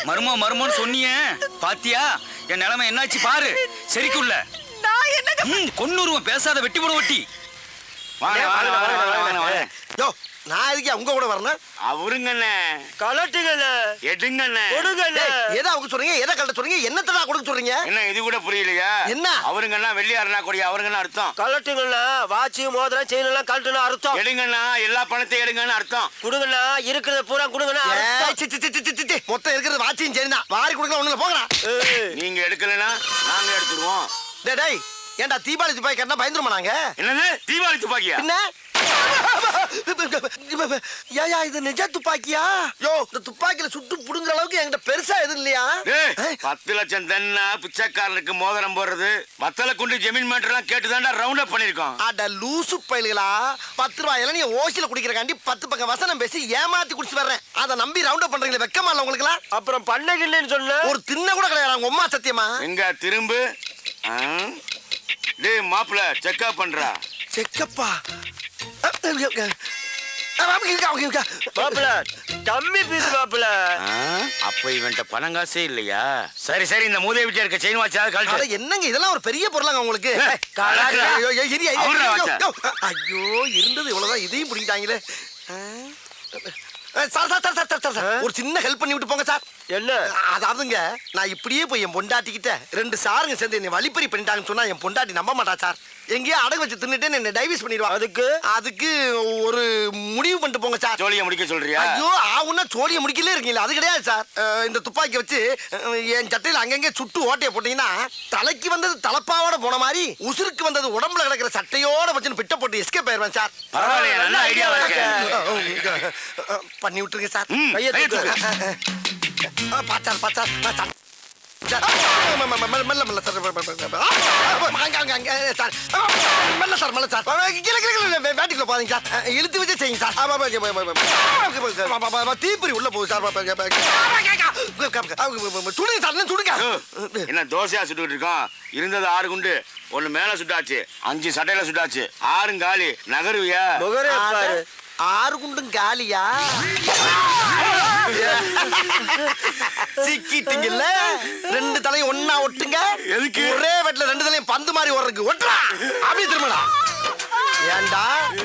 மர்மம்னு சொன்னியே, பாத்தியா என் நிலைமை என்னாச்சு பாரு. சரிக்குள்ள நான் என்னங்க கொன்னுருவன், பேசாத வெட்டி போட வெட்டி. யோ நான் எதுக்கு உங்க கூட வரணும்? அவருங்கண்ணே கலட்டுங்கண்ணே, எடுங்கண்ணே, கொடுங்கண்ணே. எதை அவங்க சொல்றீங்க? எதை கலட்ட சொல்றீங்க? என்னத்தடா கொடுக்க சொல்றீங்க? என்ன இது கூட புரியலையா? என்ன அவருங்கண்ணா வெள்ளியாருனா கொடி, அவருங்கண்ணா அர்த்தம். கலட்டுங்கண்ணா, வாட்சி மோதிரம் செயின் எல்லாம் கலட்டுனா அர்த்தம். எடுங்கண்ணா, எல்லா பணத்தையும் எடுங்கன்னு அர்த்தம். கொடுங்கண்ணா, இருக்கிறத பூரா கொடுங்கண்ணா. மொத்தம் இருக்கிறது வாட்சியும் செயின் தான். வாரி கொடுக்கலாம் ஒண்ணுல போங்கடா. நீங்க எடுக்கலனா நாங்க எடுத்துருவோம். டேய் ஏன்டா தீபாவளி துப்பாக்கி கட்டினா பயந்துருமா நாங்க? என்னது தீபாவளி துப்பாக்கியா? என்ன ஏயா இது நிஜ துப்பாக்கியா? யோ இந்த துப்பாக்கியில சுட்டு புடுங்குற அளவுக்கு என்கிட்ட பெருசா எதுவும் இல்லையா? 10 லட்சம் தன்னா பிச்சைக்காரனுக்கு மோதிரம் போடுறது, வத்தல குண்டு ஜமீன் மேட்டர்லாம் கேட்டுதான்டா ரவுண்ட் அப் பண்ணிருக்கோம். அட லூசு பயல்களா, 10 ரூபாய் இளநீ ஓசில குடிக்கிறக்காண்டி 10 பக்கம் வசனம் பேசி ஏமாத்தி குடிச்சு வர்றேன். அதை நம்பி ரவுண்ட் அப் பண்றீங்களே, வெக்கமா இல்ல உங்களுக்கு? அப்புறம் பண்ணகில்லைன்னு சொன்ன ஒரு தின்ன கூட கிடையாது உங்க அம்மா சத்தியமா. எங்க திரும்பு. டேய் மாப்ள செக்அப் பண்றா. செக்கப்பா மாப்ள கம்மி பீஸ் மாப்ள. அப்ப இவன்ட்ட பணம் காசே இல்லையா? சரி சரி, இந்த மூதே வீட்டுல இருக்க செயின் வாட்சாவது கழட்டு. என்னங்க இதெல்லாம் ஒரு பெரிய பொருளாங்க உங்களுக்கு? ஐயோ இருந்தது இவ்வளவுதான், இதையும் பிடிக்கிட்டாங்களே. ஒரு சின்ன ஹெல்ப் பண்ணி விட்டு போங்க சார். என்ன? அதாவதுங்க நான் இப்படியே போய் என் பொண்டாட்டிக்கிட்ட 2 சாருங்க சேர்ந்து என்னை வழிப்பறி பண்ணிட்டாங்கன்னு சொன்னா என் பொண்டாட்டி நம்ப மாட்டா சார். எங்கேயோ அடகு வச்சு தின்னுட்டு என்ன டைவர்ஸ் பண்ணிடுவா. அதுக்கு ஒரு முடிவு பண்ணிட்டு போங்க சார். ஜோலியை முடிக்க சொல்றியா? ஐயோ ஆவுன்னா ஜோலியை முடிக்கலே இருக்கீங்களா? அது கிடையாது சார். இந்த துப்பாக்கி வச்சு என் சட்டையில அங்கங்கே சுட்டு ஓட்டையை போட்டீங்கன்னா தலைக்கு வந்தது தலப்பாவோட போன மாதிரி உசுருக்கு வந்தது உடம்புல கிடக்கிற சட்டையோட வச்சு பிட்ட போட்டு எஸ்கேப் ஆயிடுவேன் சார். பரவாயில்லையா, நல்ல ஐடியா இருக்கு. பண்ணி விட்டுருங்க சார். பாச்சார் மெல்ல மெல்ல சார், மெல்ல சார், மெல்ல சார். வேட்டிக்குள்ள போதீங்க சார், இழுத்து வச்சு செய்யுங்க சார். தீப்பொறி உள்ள போகுது சார். சுடுங்க சார், சுடுங்க. என்ன தோசையா சுட்டுக்கிட்டு இருக்கோம்? இருந்தது 6 குண்டு, 1 மேல சுட்டாச்சு, 5 சட்டையில சுட்டாச்சு, 6 காலி. நகருவியா? 6 குண்டும் காலியா? சிக்கிட்டீங்கல்ல, 2 தலையும் ஒன்னா ஒட்டுங்க. எதுக்கு? ஒரே வெட்ல 2 தலையும் பந்து மாதிரி ஓடுறதுக்கு. ஒட்டுறா அப்படி திரும்படா. ஏண்டா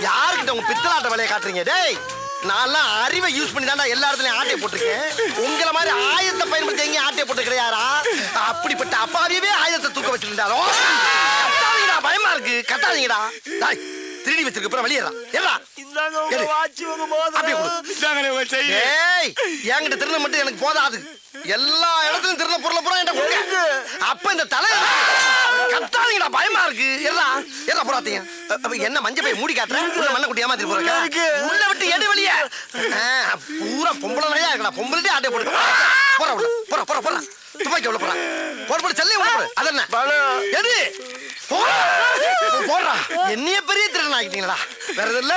யாருக்கிட்ட உங்க பித்தலாட்ட வேலையை காட்டுறீங்க? டேய் நான்லாம் அறிவை யூஸ் பண்ணி தான்டா எல்லா இடத்துலயும் ஆட்டையை போட்டிருக்கேன். உங்களை மாதிரி ஆயுதத்தை பயன்படுத்தி எங்கேயும் ஆட்டையை போட்டு கிடையாரா? அப்படிப்பட்ட அப்பாவியவே ஆயுதத்தை தூக்க வச்சிருந்தாரோ. கட்டாதீங்கடா, பயமா இருக்கு. கட்டாதீங்கடா. திருடி வச்சிருக்க அப்புறம் வெளியேறான். ஏறா என்கிட்ட திருட மட்டும் எனக்கு போதாது. எல்லா இடத்துலயும் திருட பொருளை பூரா என்கிட்ட கொடுங்க. அப்ப இந்த தலை கத்தாதீங்கடா, பயமா இருக்கு. ஏறா ஏறா போடாதீங்க. என்ன மஞ்ச பைய மூடி காட்டுறேன், உள்ள மண்ணை குட்டி ஏமாத்தி போறேன். உள்ள விட்டு எடு வெளியே. பூரா பொம்பளை நிறையா இருக்கா, பொம்பளை ஆட்டை போடு. போற போற போற போற துப்பாக்கி உள்ள போறான். போட போட செல்லையும் உள்ள போடு. அதென்ன எது போடுறா? என்னைய பெரிய திருடன் ஆகிட்டீங்களா? வேற எதுவும் இல்ல.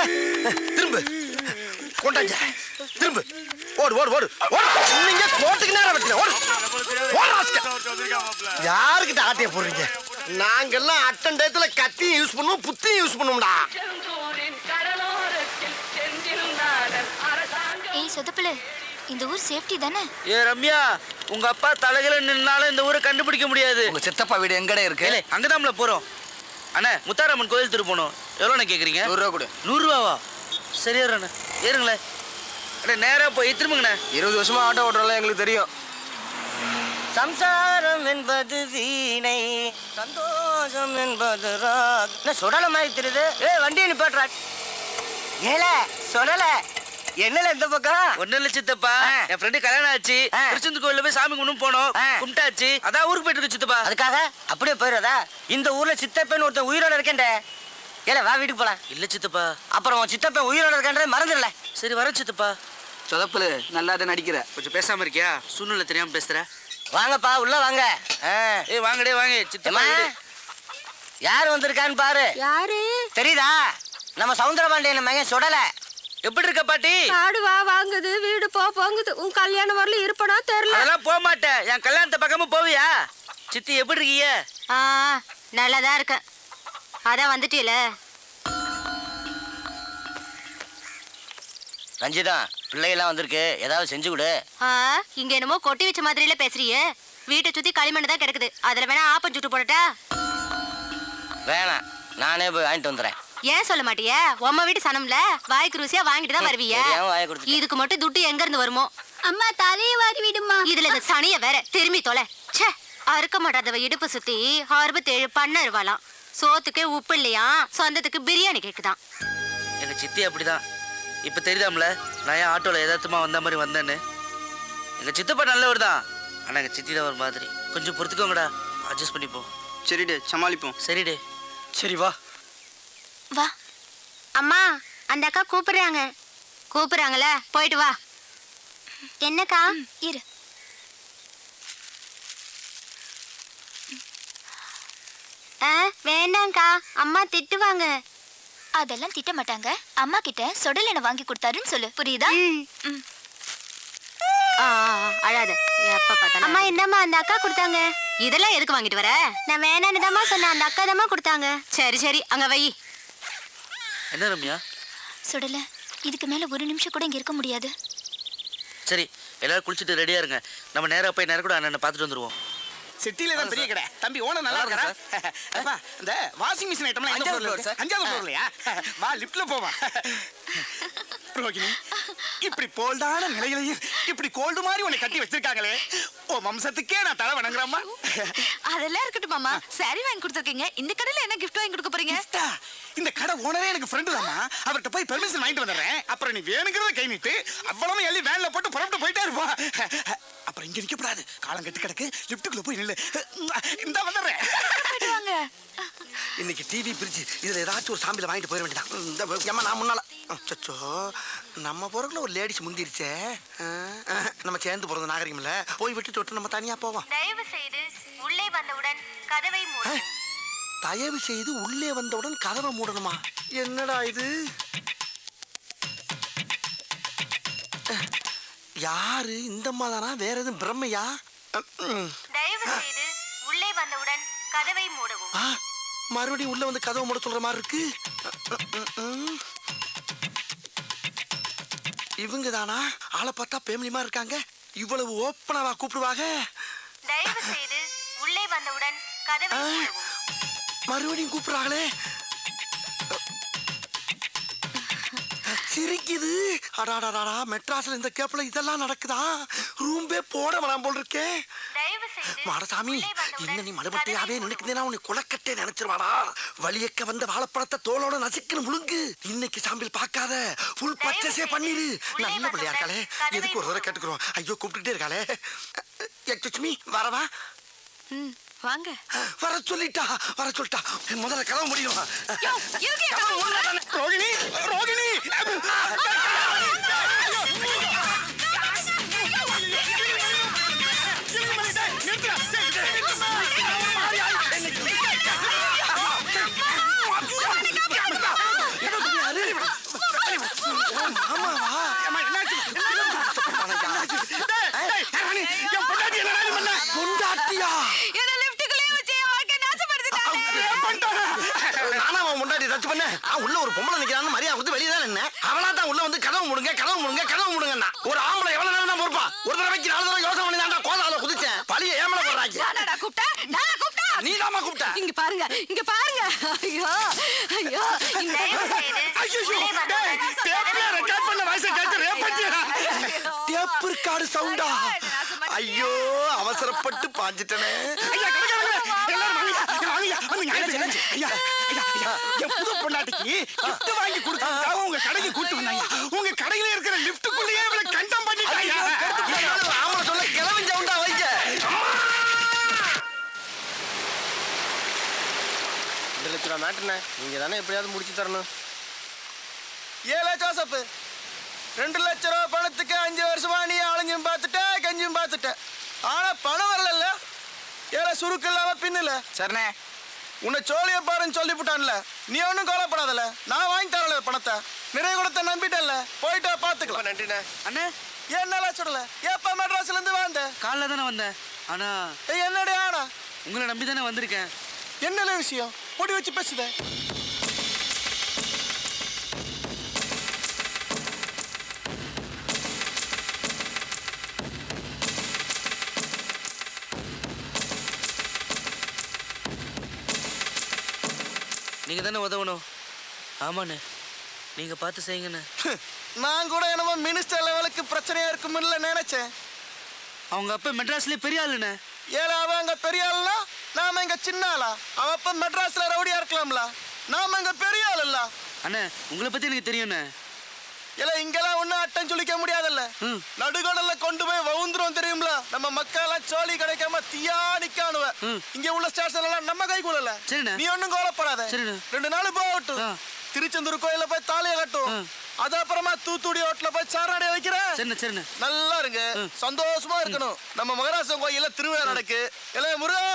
திரும்ப கொண்டாங்க, திரும்ப ஓடு ஓடு ஓடு ஓடு. நீங்க கோட்டுக்கு நேரம் வச்சுக்க. ஓடு ஓடு. யாருக்கிட்ட ஆட்டைய போடுறீங்க? நாங்கெல்லாம் அட்டன் டயத்துல கத்தியும் யூஸ் பண்ணுவோம், புத்தியும் யூஸ் பண்ணுவோம்டா. சொதப்பல இந்த ஊர் சேஃப்டி தானே? ஏ ரம்யா, உங்க அப்பா தலைகளை நின்னாலும் இந்த ஊரை கண்டுபிடிக்க முடியாது. உங்க சித்தப்பா வீடு எங்கடே இருக்கு? அங்கதான்ல போறோம். அண்ணா, முத்தாரம்மன் கோயில் திரு போனோம். எவ்வளோண்ணே கேக்குறீங்க? 100 ரூபா கொடு. 100 ரூபாவா? சரி ஏறுண்ணே, ஏறுங்களேன். அண்ணே நேரா போய் திரும்புங்கண்ணே. 20 வருஷமா ஆட்டோ ஓட்டுறோம்ல, எங்களுக்கு தெரியும். சம்சாரம் என்பது வீணை, சந்தோஷம் என்பது ராக். சுடல மாதிரி தெரியுது. வண்டியை நிப்பாட்டுறா. ஏல சுடல என்னல இந்த பக்கம்? ஒன்னும் இல்ல சித்தப்பா, என் ஃப்ரெண்டு கல்யாணம் ஆச்சு. திருச்செந்தூர் கோயில்ல போய் சாமி கும்பிட்டு போனோம். கும்பிட்டாச்சு, அதான் ஊருக்கு போயிட்டு இருக்கு சித்தப்பா. அதுக்காக அப்படியே போயிடுறதா? இந்த ஊர்ல சித்தப்பன் ஒருத்தன் உயிரோட இருக்கேன்டே. ஏல வா வீட்டுக்கு போலாம். இல்ல சித்தப்பா, அப்புறம் உன் சித்தப்பன் உயிரோட இருக்கேன்றதை மறந்துடல. சரி வர சித்தப்பா. சொதப்பலு நல்லா தான் நடிக்கிற. கொஞ்சம் பேசாம இருக்கியா? சூழ்நிலை தெரியாம பேசுற. வாங்கப்பா உள்ள வாங்க. ஏய் வாங்கடே வாங்க சித்தப்பா. யார் வந்திருக்கான்னு பாரு. யாரு தெரியுதா? நம்ம சவுந்தரபாண்டியன் மகன் சுடல. எப்படி இருக்க பாட்டி? ஆடு வா வாங்குது, வீடு போங்குது. உன் கல்யாணம் வரல இருப்பனா தெரியல. அதெல்லாம் போக மாட்டேன். என் கல்யாணத்தை பக்கமும் போவியா? சித்தி எப்படி இருக்கீங்க? நல்லாதான் இருக்கேன். அதான் வந்துட்டீல. ரஞ்சிதா, பிள்ளைகள்லாம் வந்திருக்கு, ஏதாவது செஞ்சு கொடு. இங்க என்னமோ கொட்டி வச்ச மாதிரில பேசுறியே. வீட்டை சுத்தி களிமண் தான் கிடக்குது. அதுல வேணா ஆப்பம் சுட்டு போடட்டா? வேணாம், நானே போய் வாங்கிட்டு வந்துடுறேன். ஏன் சொல்ல மாட்டிய? உம்ம வீட்டு சனம்ல வாய்க்கு ருசியா வாங்கிட்டு தான் வருவீங்க. இதுக்கு மட்டும் துட்டு எங்க இருந்து வருமோ? அம்மா தலையை வாரி விடுமா. இதுல இந்த சனிய வேற திரும்பி தொலை. ச்சே, அறுக்க மாட்டாதவ இடுப்பு சுத்தி 67 பண்ண இருவாளாம். சோத்துக்கே உப்பு இல்லையா, சொந்தத்துக்கு பிரியாணி கேக்குதான். எங்க சித்தி அப்படிதான். இப்ப தெரியுதாம்ல நான் ஏன் ஆட்டோல எதார்த்தமா வந்த மாதிரி வந்தேன்னு. எங்க சித்தப்பா நல்லவர் தான், ஆனா எங்க சித்தி தான் ஒரு மாதிரி. கொஞ்சம் பொறுத்துக்கோங்கடா, அட்ஜஸ்ட் பண்ணிப்போம். சரிடே, சமாளிப்போம். சரிடே. சரி வா வா. அம்மா, அந்த அக்கா கூப்பிடுறாங்க. கூப்பிடுறாங்கல்ல, போயிட்டு வா. என்னக்கா? இரு. வேண்டாங்க்கா, அம்மா திட்டுவாங்க. அதெல்லாம் திட்ட மாட்டாங்க. அம்மா கிட்ட சொடல் என்ன வாங்கி கொடுத்தாருன்னு சொல்லு, புரியுதா? அழாத. எப்ப பார்த்தாலும் அம்மா என்னம்மா அந்த அக்கா கொடுத்தாங்க. இதெல்லாம் எதுக்கு வாங்கிட்டு வர? நான் வேணான்னு தாம்மா சொன்னேன். அந்த அக்கா தாம்மா கொடுத்தாங்க. சரி சரி, அங்க வை. என்ன ரம்யா? சுடல, இதுக்கு மேல ஒரு நிமிஷம் கூட இங்க இருக்க முடியாது. சரி, எல்லாரும் குளிச்சுட்டு ரெடியா இருங்க. நம்ம நேரா போய் நேரம் கூட அண்ணனை பார்த்துட்டு வந்துருவோம். சிட்டில தான் பெரிய கடை. தம்பி ஓனர் நல்லா இருக்கா? அப்பா, இந்த வாஷிங் மிஷின் ஐட்டம்லாம் எந்த ஃப்ளோர்ல இருக்கு? 5வது ஃப்ளோர்லயா? வா லிஃப்ட்ல போவா. ரோகிணி, இப்படி போல்டான நிலையிலையும் இப்படி கோல்டு மாதிரி உன்னை கட்டி வச்சிருக்காங்களே, ஓ வம்சத்துக்கே நான் தலை வணங்குறேம்மா. அதெல்லாம் இருக்கட்டும் மாமா. சாரி வாங்கி கொடுத்துருக்கீங்க. இந்த கடையில என்ன கிஃப்ட் வாங்கி கொடுக்க போறீங்க? இந்த கடை ஓனரே எனக்கு ஃப்ரெண்டு தாம்மா. அவர்கிட்ட போய் பெர்மிஷன் வாங்கிட்டு வந்துடுறேன். அப்புறம் நீ வேணுங்கிறத கை நீட்டு அவ்வளவு எள்ளி வேன்ல போட்டு புறப்பட்டு போயிட்டே இருப்பா. அப்புறம் இங்க நிக்கப்படாது, காலம் கெட்டு கிடக்கு. லிஃப்ட்டுக்குள்ள போய் நில்லு. இந்த வந்துடுறேன். இன்னைக்கு டிவி பிரிட்ஜ் இதுல ஏதாச்சும் ஒரு சாம்பியில் வாங்கிட்டு போயிட வேண்டியதான். இந்த ஏமா நான் முன்னால சச்சோ, நம்ம பொருட்கள் ஒரு லேடிஸ் முந்திருச்சே. நம்ம சேர்ந்து போறது நாகரிகம் இல்ல. போய் விட்டுட்டு விட்டு நம்ம தனியா போவோம். தயவு செய்து உள்ளே வந்தவுடன் கதவை மூடு. தயவு செய்து உள்ளே வந்தவுடன் கதவை மூடணுமா? என்னடா இது? யாரு இந்த அம்மா தானா? வேற எதுவும் பிரம்மையா? தயவு செய்து உள்ளே வந்தவுடன் கதவை மூடவும். மறுபடியும் உள்ள வந்து கதவை மூட சொல்ற மாதிரி இருக்கு. இவங்க தானா? ஆளை பார்த்தா பேமிலிமா இருக்காங்க. இவ்வளவு ஓப்பனாவா கூப்பிடுவாங்க? தயவு செய்து உள்ளே வந்தவுடன் கதவை மூடவும். மறுபடியும் கூப்பிடுறாங்களே. சிரிக்குது. அடாடாடா, மெட்ராஸ்ல இந்த கேப்ல இதெல்லாம் நடக்குதா? ரூம்பே போட வேணாம் போல் இருக்கே. மாடசாமி, இன்னும் நீ மடுபட்டையாவே நினைக்கிறேன்னா உன்னை குலக்கட்டே நினைச்சிருவாடா. வலியக்க வந்த வாழைப்பழத்தை தோலோட நசுக்குன்னு முழுங்கு. இன்னைக்கு சாம்பிள் பார்க்காத, ஃபுல் பர்ச்சேஸே பண்ணிரு. நல்ல பிள்ளையா இருக்காளே, எதுக்கு ஒரு தடவை கேட்டுக்கிறோம். ஐயோ கூப்பிட்டுட்டே இருக்காளே. லட்சுமி வரவா? வாங்க. வர சொல்லிட்டா, வர சொல்லிட்டா. முதல்ல கதவு முடியும். ரோகிணி, ரோகிணி. நான் உள்ள ஒரு பொம்பளை நிக்கிறான்னு மரியாதை கொடுத்து வெளியே தான் நின்னேன். அவளா தான் உள்ள வந்து கதவு முடுங்க கதவு முடுங்க கதவு முடுங்கன்னா ஒரு ஆம்பளை எவ்வளவு நேரம் தான் பொறுப்பா? ஒரு தடவைக்கு 4 தடவை யோசனை பண்ணி தான் கோதால குதிச்சேன். பழிய ஏமல போடுறாங்க. நானா கூப்பிட்டா நீ தாமா கூப்பிட்ட. இங்க பாருங்க ஐயோ ஐயோ இந்த ஐயோ டேய் டேப்ல ரெக்கார்ட் பண்ண வாய்ஸ் கேட்டு ரேப்பட்டியா? டேப் ரெக்கார்ட் சவுண்டா? ஐயோ அவசரப்பட்டு பாஞ்சிட்டனே. ஐயா எல்லாரும் வாங்க ஐயா என் புது பொண்டாட்டிக்கு கிஃப்ட் வாங்கி கொடுத்தா உங்க கடைக்கு கூட்டி வந்தாங்க. உங்க கடையில இருக்கிற லிஃப்ட்டுக்குள்ளேயே இவளை கண்டம் பண்ணிட்டாங்க. ஆமா சொல்ல கிளம்பி சவுண்டா வைக்க. 2 லட்ச ரூபா மேட்டர்ண்ணே, நீங்க தானே எப்படியாவது முடிச்சு தரணும். ஏலே ஜோசப் 2 லட்ச ரூபா பணத்துக்கு 5 வருஷமா நீ ஆளுஞ்சும் பார்த்துட்ட கஞ்சும் பார்த்துட்ட. ஆனா பணம் வரல. ஏலே சுருக்கு இல்லாம பின்னல. சரிண்ணே. உன்னை சோழிய பாருன்னு சொல்லிவிட்டான்ல. நீ ஒன்றும் கவலைப்படாதல. நான் வாங்கி தரல பணத்தை. நிறைய கொடுத்த நம்பிட்டல்ல. போயிட்டு பார்த்துக்கலாம். நன்றிண்ணே. அண்ணே என்னெல்லாம் சொல்லல. ஏப்பா மெட்ராஸ்ல இருந்து வந்த? காலைல தானே வந்தேன். ஆனா என்னடி ஆனா? உங்களை நம்பி தானே வந்திருக்கேன். என்னல விஷயம்? பொடி வச்சு பேசுத. நீங்க தானே உதவணும். ஆமாண்ணே, நீங்க பார்த்து செய்யுங்கண்ணே. நான் கூட என்னமோ மினிஸ்டர் லெவலுக்கு பிரச்சனையா இருக்கும்ல நினைச்சேன். அவங்க அப்பா மெட்ராஸ்லயே பெரிய ஆளுண்ணே. ஏல அவன் அங்க பெரிய ஆளுனா நாம இங்க சின்ன ஆளா? அவ அப்ப மெட்ராஸ்ல ரவுடியா இருக்கலாம்ல. நாம இங்க பெரிய ஆள் இல்ல. அண்ணே உங்களை பத்தி எனக்கு தெரியும்ண்ணே. இல்ல இங்கெல்லாம் ஒன்னும் அட்டம் சொல்லிக்க முடியாதுல்ல. நடுகடல்ல கொண்டு போய் வவுந்துரும் தெரியும்ல. நம்ம மக்கள் சோழி கிடைக்காம தீயா நிக்கானுவ. இங்க உள்ள ஸ்டேஷன் எல்லாம் நம்ம கை கூடல. நீ ஒண்ணும் கவலைப்படாத. 2 நாள் போகட்டும். திருச்செந்தூர் கோயில போய் தாலிய கட்டும். அது அப்புறமா தூத்துக்குடி ஹோட்டல்ல போய் சாராடைய வைக்கிறேன். நல்லா இருங்க, சந்தோஷமா இருக்கணும். நம்ம மகராசன் கோயில திருவிழா நடக்கு. இல்ல முருகா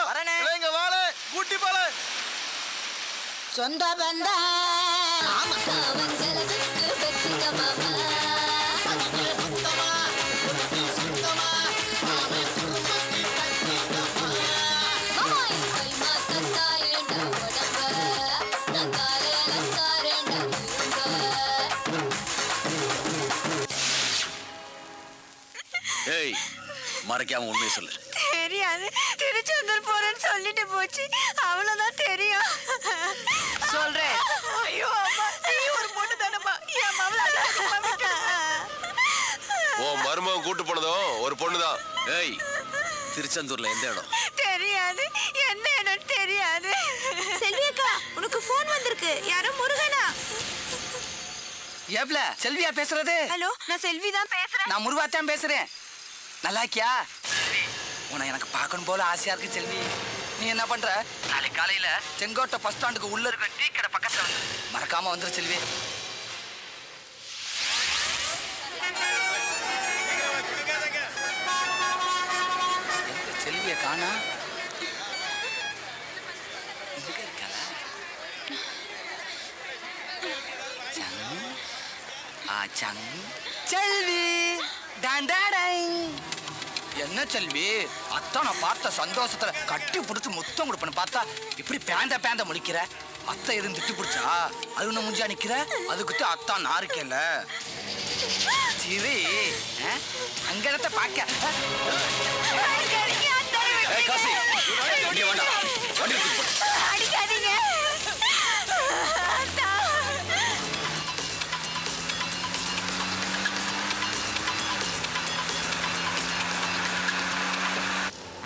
இங்க வாழ கூட்டி போல சொந்த பந்த ஏய் மறைக்காம உண்மையை சொல்லு. தெரியாது, திருச்செந்தூர் போறேன்னு சொல்லிட்டு போச்சு, அவ்வளவுதான் தெரியும். சொல்றேன். ஐயோ அம்மா, நீ ஒரு பொண்ணு தானம்மா, என் மவள ஓ மருமகன் கூட்டு போனதும் ஒரு பொண்ணுதான். ஏய் திருச்செந்தூர்ல எந்த இடம்? தெரியாது, என்ன இடம் தெரியாது. செல்வி அக்கா, உனக்கு போன் வந்திருக்கு. யாரும் முருகனா? ஏப்ல செல்வியா பேசுறது? ஹலோ, நான் செல்வி தான் பேசுறேன். நான் முருகாத்தான் பேசுறேன். நல்லா இருக்கியா? உன்னை எனக்கு பார்க்கணும் போல ஆசையா இருக்கு செல்வி. நீ என்ன பண்ற? நாளைக்கு காலையில செங்கோட்டை பஸ் ஸ்டாண்டுக்கு உள்ள இருக்க டீ கடை பக்கத்துல வந்து மறக்காம வந்துரு செல்வி. செல்விய காணா? செல்வி என்ன செல்வி, அத்தான் நான் பார்த்த சந்தோஷத்துல கட்டி பிடிச்சு முத்தம் கொடுப்பேன்னு பார்த்தா இப்படி பேந்த முழிக்கிற. அத்தை எதுவும் திட்டு பிடிச்சா அது ஒண்ணு முஞ்சா நிக்கிற. அதுக்கிட்ட அத்தான் நாருக்கேல சரி அங்கடத்த பாக்க. அடிக்காதீங்க.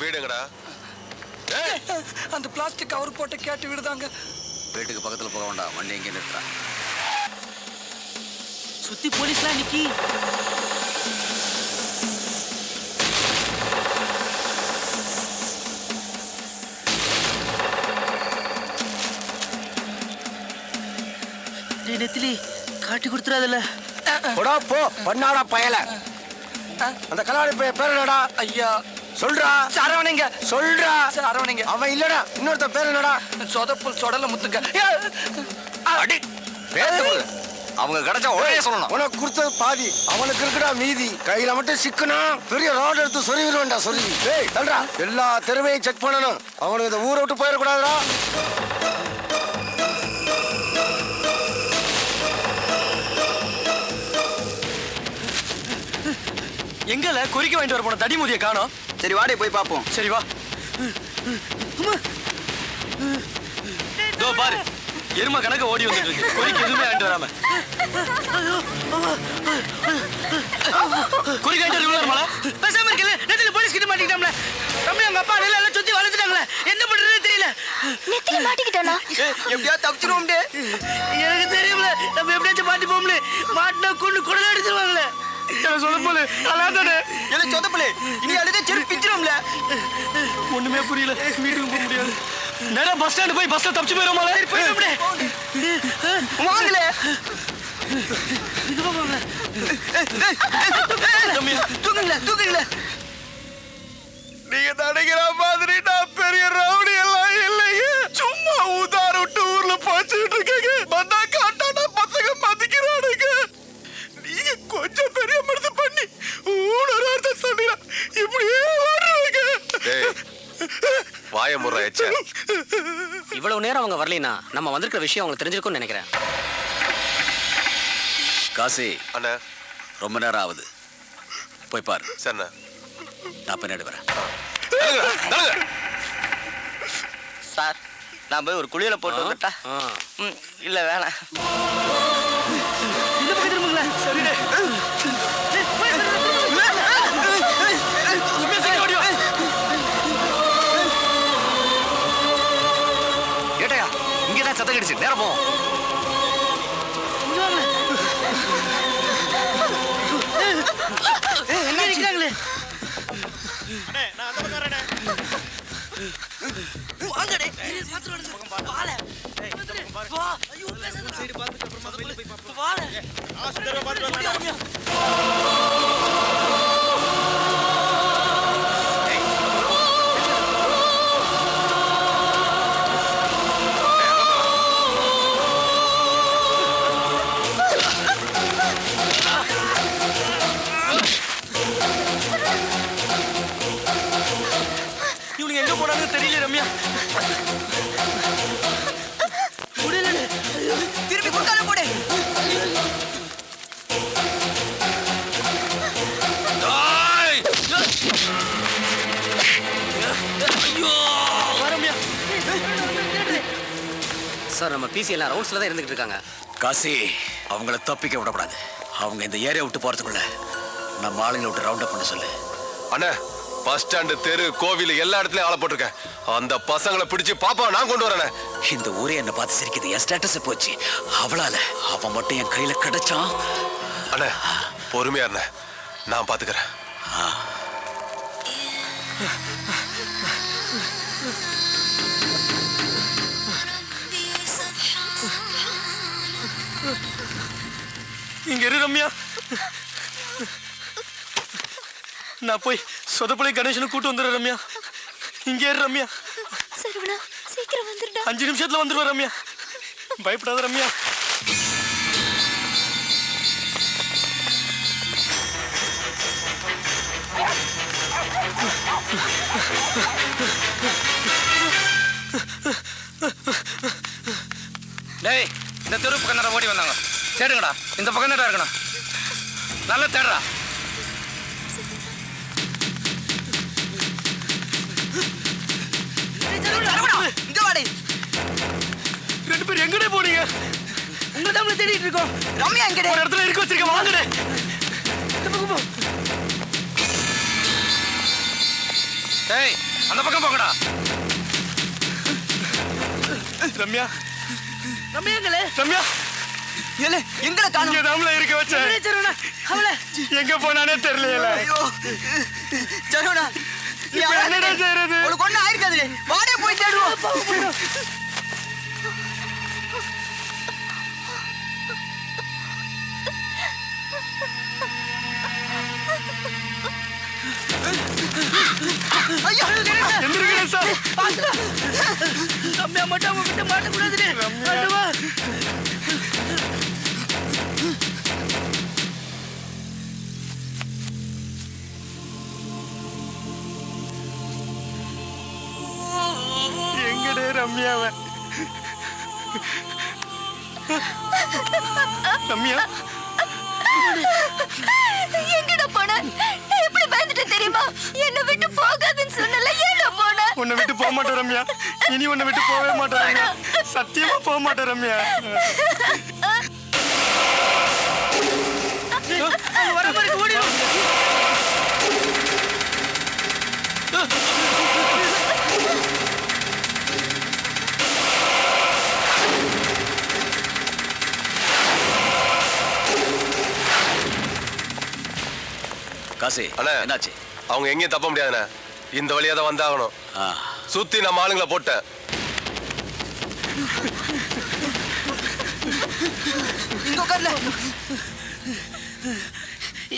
வீடுங்கடா. அந்த பிளாஸ்டிக் கவர் போட்டு கேட்டு விடுதாங்க. வீட்டுக்கு பக்கத்துல போக வேண்டாம், வண்டி எங்கே நிறுத்துறா. சுத்தி போலீஸ்லாம் நிக்கி. நெத்திலி காட்டி கொடுத்துறாதுல்ல. போடா போ பண்ணாடா பயல. அந்த கலாடி பேர் என்னடா? ஐயா சொல்றா. சரவணைங்க. சொல்றா. சரவணைங்க. அவன் இல்லடா, இன்னொருத்த பேர் என்னடா? சொதப்புல் சொடல முத்துங்க. அடி அவங்க கிடைச்சா ஒரே சொல்லணும். உனக்கு கொடுத்தது பாதி, அவனுக்கு இருக்குடா மீதி. கையில மட்டும் சிக்கணும், பெரிய ரோடு எடுத்து சொருவிடுவேன்டா சொருவி. டேய் தல்றா, எல்லா தெருவையும் செக் பண்ணணும். அவனுக்கு இந்த ஊரை விட்டு போயிடக்கூடாதுடா. எங்கல குறிக்க வாங்கிட்டு வர போன தடிமுதிய காணோம். சரி வாடே போய் பாப்போம். சரி வா. தோ பாரு எருமை கணக்க ஓடி வந்துட்டு இருக்கு. குறிக்கு எதுவுமே வாங்கிட்டு வராம. குறிக்க வாங்கிட்டு வரல. பேசாம இருக்கல. நெத்தில போலீஸ் கிட்ட மாட்டிக்கிட்டாம்ல. ரம்யா அவங்க அப்பா எல்லாம் சுத்தி வளர்த்துட்டாங்களே. என்ன பண்றதுன்னு தெரியல. நெத்தில மாட்டிக்கிட்டானா? எப்படியா தப்பிச்சிருவோம்டே. எனக்கு தெரியும்ல. நம்ம எப்படியாச்சும் மாட்டி போம்ல. மாட்டினா கொண்டு குடல எடுத்துருவாங்களே. என்ன சொல்ல போல அலாதானே என்ன சொதப்பலே இனி அழுதே செருப்பு பிச்சிரும்ல. ஒண்ணுமே புரியல. வீட்டுக்கு போக முடியாது. நேரா பஸ் ஸ்டாண்ட் போய் பஸ்ல தப்பிச்சு போயிரோமால. போயிடும்டே. வாங்கல. இது போங்க. தூக்குங்கள. நீங்க நினைக்கிற மாதிரி நான் பெரிய ரவுடி எல்லாம் இல்லைங்க. சும்மா ஊதார விட்டு ஊர்ல பாய்ச்சிட்டு இருக்கேங்க. வந்தா காட்டானா பசங்க மதிக்கிறானுங்க. நீங்க கொஞ்சம் பெரிய மனசு பண்ணி ஊனராத சொன்னீங்க. இப்படியே ஓடுறீங்க. வாய முறை எச்ச. இவ்வளவு நேரம் அவங்க வரலைனா நம்ம வந்திருக்கிற விஷயம் அவங்களுக்கு தெரிஞ்சிருக்கும்னு நினைக்கிறேன். காசி அண்ணா ரொம்ப நேரம் ஆகுது. போய் பாரு. சரிண்ணா. நான் பின்னாடி வரேன். சார் நான் போய் ஒரு குளியல போட்டு வந்துட்டா? இல்ல வேணாம். இந்த பக்கம் திரும்புங்களா? சரிடே. ஏட்டையா இங்கதான் சத்தம் கிடைச்சு நேரம் போ. என்ன நிக்கிறாங்களே? வாங்கடே. வால. வா. ஐயோ பேசாத. சரி பாத்துட்டு அப்புறமா போய் பாப்போம். வால. ஆஸ்தரவா பாத்து வரலாம். இவனுங்க எங்க போனாங்கன்னு தெரியல ரம்யா. முடியல. திருப்பி குட்டால போடு. சார் நம்ம பிசி எல்லாம் ரவுண்ட்ஸ்ல தான் இருந்துகிட்டு இருக்காங்க. காசி அவங்கள தப்பிக்க விடக்கூடாது. அவங்க இந்த ஏரியா விட்டு போறதுக்குள்ள நம்ம ஆளுங்களை விட்டு ரவுண்ட் அப் பண்ண சொல்லு. அண்ணா பஸ் ஸ்டாண்டு தெரு கோவில் எல்லா இடத்துலயும் ஆளை போட்டிருக்கேன். அந்த பசங்களை பிடிச்சு பாப்பா நான் கொண்டு வரேன். இந்த ஊரே என்ன பார்த்து சிரிக்குது. என் ஸ்டேட்டஸ் போச்சு. அவளால அவன் மட்டும் என் கையில கிடைச்சான். அண்ணா பொறுமையா இருந்த நான் பாத்துக்கிறேன். இங்க இரு ரம்யா. நான் போய் சொதப்பளை கணேசனை கூட்டு வந்துடுறேன் ரம்யா. இங்க இரு ரம்யா. சரவணா சீக்கிரம் வந்துடுடா. 5 நிமிஷத்துல வந்துடுவேன் ரம்யா. பயப்படாத ரம்யா. டேய் இந்த தெரு பக்கம் நேரம் ஓடி வந்தாங்க. தேடுங்கடா. இந்த பக்கம் நேரம் இருக்கணும். நல்லா தேடுறா. இங்க வாடி. 2 பேர் எங்கடே போறீங்க? உங்க தான் தேடிட்டு இருக்கோம். ரம்யா எங்கடே? ஒரு இடத்துல இருக்க வச்சிருக்க. வாங்கடே. இந்த பக்கம் போ. டேய் அந்த பக்கம் போங்கடா. ரம்யா. ரம்யாங்களே. ரம்யா. ஏலே எங்கடா காணோம்? இங்க தாம்ல இருக்க வச்ச. சரவணா அவளே எங்க போனானே தெரியல. ஐயோ சரவணா நீ என்னடா செய்யறது? உனக்கு ஒண்ணு ஆயிருக்காது. வாடே போய் தேடுவோம். ஐயோ எந்திரிக்கிறேன் சார். ரம்யா மட்டும் அவங்க கிட்ட மாட்டக்கூடாதுடே. அடவா. எங்கடே ரம்யாவ? ரம்யா எங்கடா போன? தெரியுமா? என்னை விட்டு போகாதுன்னு சொன்னல, ஏன் போன? உன்னை விட்டு போக மாட்டேன் ரம்யா. இனி உன்னை விட்டு போகவே மாட்டேன் ரம்யா. சத்தியமா போக மாட்டேன் ரம்யா. வர மாதிரி ஓடி காசி அண்ணா என்னாச்சு? அவங்க எங்கேயும் தப்ப முடியாதுண்ணே. இந்த வழியா தான் வந்தாகணும். சுத்தி நம்ம ஆளுங்களை போட்டேன். இங்க உட்கார்ல.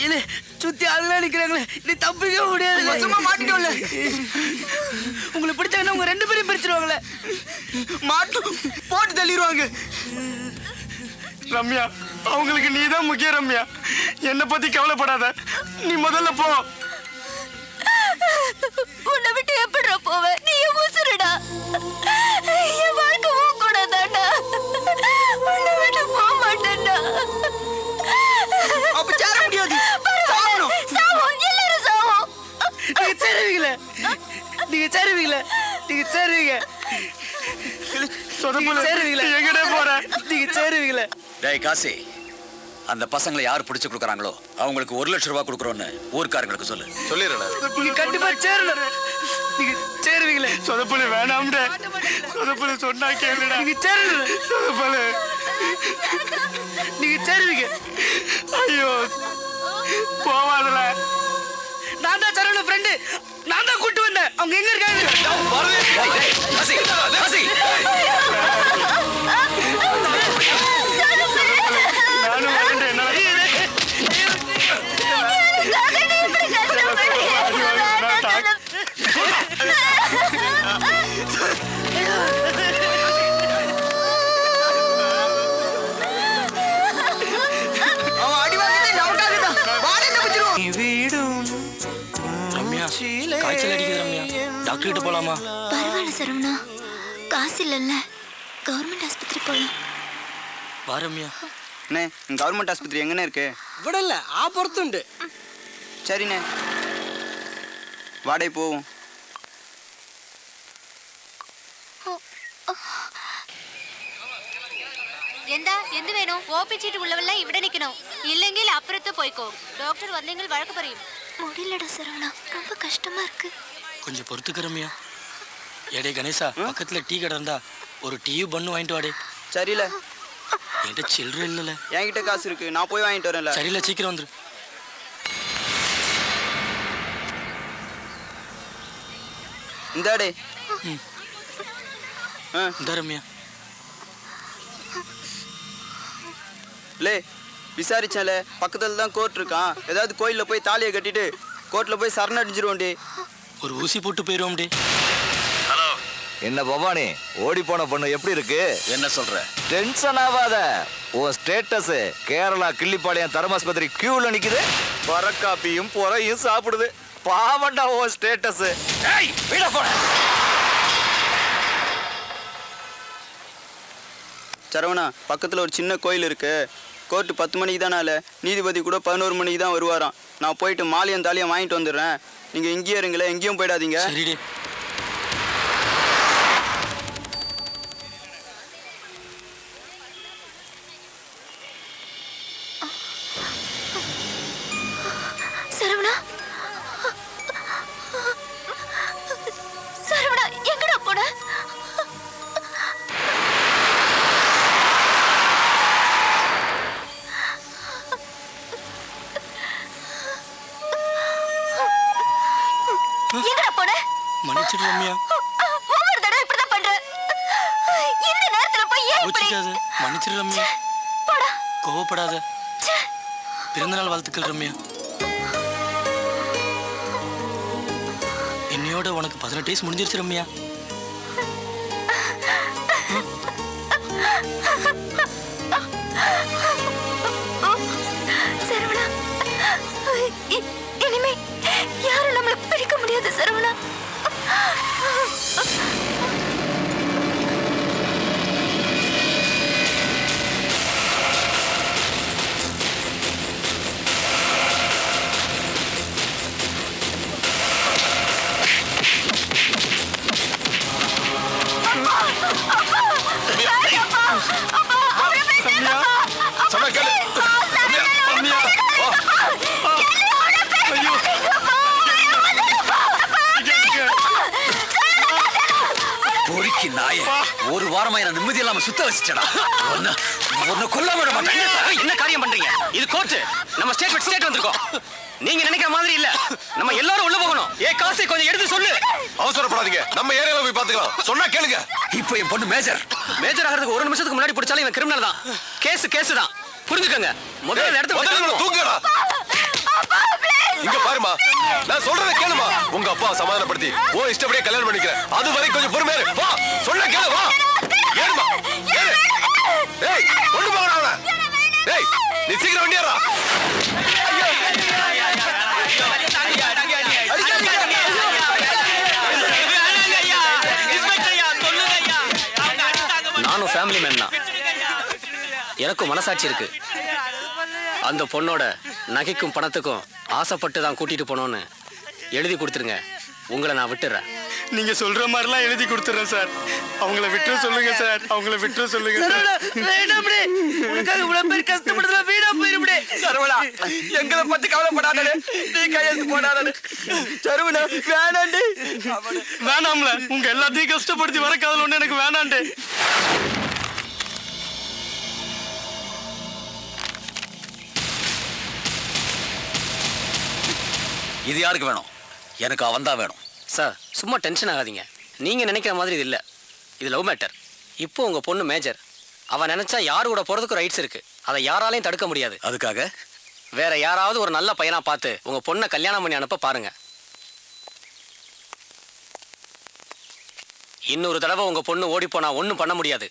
இல்ல சுத்தி ஆளுங்க நிக்கிறாங்களே, நீ தப்பிக்க முடியாது. சும்மா மாட்டிட்டோம்ல. உங்களுக்கு பிடிச்சவங்க உங்க 2 பேரையும் பிரிச்சிருவாங்களே. மாட்டு போட்டு தள்ளிடுவாங்க. ரம்யா, அவங்களுக்கு நீ தான் முக்கியம் ரம்யா. என்னை பத்தி கவலைப்படாத, நீ முதல்ல போ. உன்னை விட்டு எப்படிடா போவ? நீ என் உசுருடா. என் வாழ்க்கை உன் கூட தான்டா. உன்னை விட்டு போக மாட்டேன்டா. அப்ப சேர முடியாது. சாவணும். சாவும், எல்லாரும் சாவும். நீங்க சேருவீங்களே, நீங்க சேருவீங்களே, நீங்க சேருவீங்க. எங்கடே போற? நீங்க சேருவீங்களே. டேய் காசி, அந்த பசங்களை யார் பிடிச்சு கொடுக்குறாங்களோ அவங்களுக்கு 1 லட்சம் ரூபாய் கொடுக்குறோன்னு ஊர்க்காரங்களுக்கு சொல்லு. சொல்லிடுறேன். நீங்க கண்டிப்பா சேரணும். நீங்க சேருவீங்களே. சொதப்புல வேணாம்டே. சொதப்புல சொன்னா கேளுடா. நீங்க சேரணும். சொதப்புல நீங்க சேருவீங்க. ஐயோ போவாதல. நான் தான் சரவண ஃப்ரெண்டு. நான் தான் கூட்டி வந்தேன். அவங்க எங்க இருக்காங்க? காசி, காசி. நானும் வரேன். அவன் அடி வாங்கிட்டு நமக்காக தான். வாடகை தப்பிச்சிருவோம். ரம்யா, காய்ச்சல் அடிக்குது ரம்யா. டாக்டர் கிட்ட போலாமா? பரவாயில்ல சரவணா, காசு இல்லைல்ல, கவர்மெண்ட் ஆஸ்பத்திரி போலாம். வா ரம்யா. அண்ணே, கவர்மெண்ட் ஆஸ்பத்திரி எங்கண்ணே இருக்கு? விடல ஆபரத்துண்டு. சரிண்ணே, வாடகை போவோம். എന്താ എന്ത് വേണം? ഓപ്പി ചീട്ട് ഉള്ളവെല്ലാം ഇവിടെ നിൽക്കണം. ഇല്ലെങ്കിൽ അപ്പുറത്ത് പോയിക്കോ. ഡോക്ടർ വന്നെങ്കിൽ വഴക്ക് പറയും. முடியலடா சரவணா, ரொம்ப கஷ்டமா இருக்கு. கொஞ்சம் பொறுத்துக்க ரம்யா. ஏடே கணேசா, பக்கத்துல டீ கடை இருந்தா ஒரு டீயும் பண்ணு வாங்கிட்டு வாடே. சரியில்ல, என்கிட்ட சில்லற இல்லல. என்கிட்ட காசு இருக்கு, நான் போய் வாங்கிட்டு வரேன்ல. சரியில்ல, சீக்கிரம் வந்துரு. இந்தாடே. இந்த ரம்யா. லே, விசாரிச்சால பக்கத்துல தான் கோர்ட் இருக்கான். ஏதாவது கோயில்ல போய் தாலியை கட்டிட்டு கோர்ட்ல போய் சரணடைஞ்சிருவோண்டி. ஒரு ஊசி போட்டு போயிடுவோம்டி. ஹலோ, என்ன பவானி, ஓடி போன பொண்ணு எப்படி இருக்கு? என்ன சொல்ற? டென்ஷன் ஆகாத. உன் ஸ்டேட்டஸ் கேரளா கிள்ளிப்பாளையம் தர்மாஸ்பத்திரி கியூல நிக்குது. பரக்காப்பியும் பொறையும் சாப்பிடுது. பாவண்டா உன் ஸ்டேட்டஸ். ஏய், விட போற. சரவணா, பக்கத்துல ஒரு சின்ன கோயில் இருக்கு. கோர்ட்டு 10 மணிக்கு தானால, நீதிபதி கூட 11 மணிக்கு தான் வருவாராம். நான் போயிட்டு மாலையும் தாலியும் வாங்கிட்டு வந்துடுறேன். நீங்க இங்கேயே இருங்களே, எங்கேயும் போயிடாதீங்க. சரிடி. சரவணா, சரவணா, எங்கடா போன? எங்கடா போன? மன்னிச்சிடு ரம்யா. ஒவ்வொரு தடவை இப்படிதான் பண்ற. இந்த நேரத்துல போய் ஏன் இப்படி? கோச்சிக்காத. மன்னிச்சிடு ரம்யா. போடா. கோவப்படாத. பிறந்தநாள் வாழ்த்துக்கள் ரம்யா. என்னையோட உனக்கு 18 வயசு முடிஞ்சிருச்சு ரம்யா. சரவணா, இனிமே யாரும் நம்மளை பிடிக்க முடியாது சரவணா. நாயே, ஒரு வாரமா என்ன நிம்மதி இல்லாம சுத்த வச்சுட்டடா. ஒன்னு கொல்லாம விட மாட்டேன். என்ன காரியம் பண்றீங்க? இது கோர்ட். நம்ம ஸ்டேட் வந்திருக்கோம். நீங்க நினைக்கிற மாதிரி இல்ல. நம்ம எல்லாரும் உள்ள போகணும். காசை கொஞ்சம் எடுத்து சொல்லு. அவசரப்படாதீங்க, நம்ம ஏரியால போய் பாத்துக்கலாம். சொன்னா கேளுங்க. இப்போ என் பொண்ணு மேஜர் ஆகிறதுக்கு ஒரு நிமிஷத்துக்கு முன்னாடி பிடிச்சாலும் இவன் கிரிமினல் தான். கேஸ் தான். புரிஞ்சுக்கங்க. முதல்ல இடத்துக்கு தூக்குடா. இங்க பாருமா, நான் சொல்றத கேளுமா. உங்க அப்பா சமாதானப்படுத்தி ஓ இஷ்டப்படியே கல்யாணம் பண்ணிக்கிறேன். அது வரை கொஞ்சம் பொறுமையா இரு. வா, சொல்ல கேளு. வா, ஏறுமா, ஏறு. ஏய், கொண்டு போங்கடா அவனை. ஏய், நீ சீக்கிரம் வண்டி ஏறா. நானும் ஃபேமிலி மேன் தான். எனக்கும் மனசாட்சி இருக்கு. அந்த பொண்ணோட நகைக்கும் பணத்துக்கும் ஆசைப்பட்டு தான் கூட்டிட்டு போனோன்னு எழுதி கொடுத்துருங்க. உங்களை நான் விட்டுறேன். நீங்க சொல்ற மாதிரிலாம் எழுதி கொடுத்துறேன் சார். அவங்கள விட்டுற சொல்லுங்க சார். அவங்கள விட்டுற சொல்லுங்க சார். உனக்காக இவ்வளவு பேர் கஷ்டப்படுறதுல வீணா போயிருப்பே. சரவணா, எங்களை பத்தி கவலைப்படாதே. நீ கையெழுத்து போடாதே. சரவணா, வேணாண்டி. வேணாம்ல, உங்க எல்லாத்தையும் கஷ்டப்படுத்தி வர காதல் ஒண்ணு எனக்கு வேணாண்டே. இது யாருக்கு வேணும்? எனக்கு அவன் தான் வேணும். சார், சும்மா டென்ஷன் ஆகாதீங்க. நீங்க நினைக்கிற மாதிரி இது இல்ல. இது லவ் மேட்டர். இப்போ உங்க பொண்ணு மேஜர். அவன் நினைச்சா யாரு கூட போறதுக்கு ரைட்ஸ் இருக்கு. அதை யாராலையும் தடுக்க முடியாது. அதுக்காக வேற யாராவது ஒரு நல்ல பையனா பார்த்து உங்க பொண்ணை கல்யாணம் பண்ணி அனுப்ப பாருங்க. இன்னொரு தடவை உங்க பொண்ணு ஓடி போனா ஒன்னும் பண்ண முடியாது.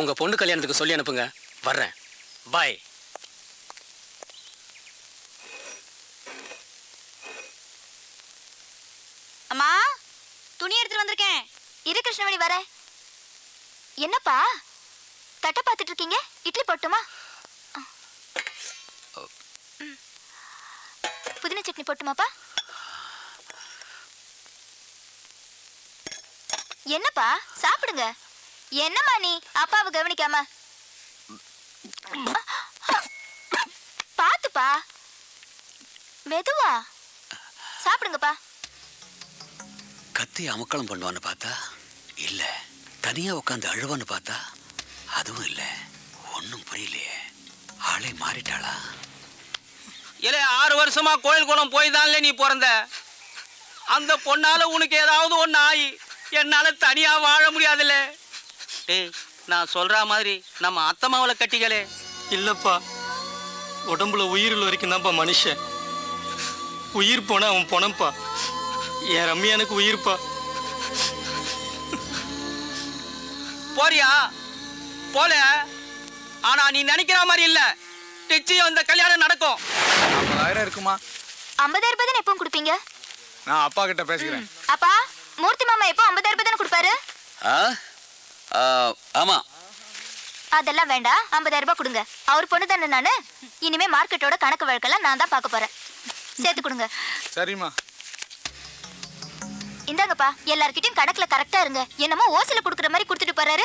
உங்க பொண்ணு கல்யாணத்துக்கு சொல்லி அனுப்புங்க. வர்றேன். பாய். அம்மா, துணி எடுத்துட்டு வந்திருக்கேன். இரு கிருஷ்ணவேணி, வர. என்னப்பா தட்டை பார்த்துட்டு இருக்கீங்க? இட்லி போட்டுமா? புதினா சட்னி போட்டுமாப்பா? என்னப்பா சாப்பிடுங்க. என்னம்மா நீ அப்பாவை கவனிக்காம? பாத்துப்பா, மெதுவா சாப்பிடுங்கப்பா. கத்தி அமக்களம் பண்ணுவான்னு பார்த்தா இல்ல, தனியா உட்காந்து அழுவான்னு பார்த்தா அதுவும் இல்ல. ஒன்னும் புரியலையே. ஆளே மாறிட்டாளா? ஏலே, 6 வருஷமா கோயில் குளம் போய் தான்ல நீ பிறந்த. அந்த பொண்ணால உனக்கு ஏதாவது ஒண்ணு ஆகி என்னால தனியா வாழ முடியாதுல்ல. டேய், நான் சொல்ற மாதிரி நம்ம அத்தம்மாவளை கட்டிகளே. இல்லப்பா, உடம்புல உயிரில் வரைக்கும் தான்ப்பா மனுஷன். உயிர் போனா அவன் போனப்பா. என் ரம்யா எனக்கு உயிர்ப்பா. போறியா? போல. ஆனா நீ நினைக்கிற மாதிரி இல்ல. நிச்சயம் இந்த கல்யாணம் நடக்கும். 50,000 இருக்குமா? 50,000 ரூபாய் தானே எப்பவும் கொடுப்பீங்க? நான் அப்பா கிட்ட பேசிக்கிறேன். அப்பா, மூர்த்தி மாமா எப்போ 50,000 ரூபாய் தானே கொடுப்பாரு? ஆமா. அதெல்லாம் வேண்டாம், 50,000 ரூபாய் கொடுங்க. அவர் பொண்ணு தானே நானு. இனிமே மார்க்கெட்டோட கணக்கு வழக்கெல்லாம் நான் தான் பார்க்க போறேன். சேர்த்து கொடுங்க. சரிம்மா. இந்தாங்கப்பா, எல்லார்கிட்டயும் கணக்குல கரெக்டா இருங்க. என்னமோ ஓசில குடுக்குற மாதிரி கொடுத்துட்டு போறாரு.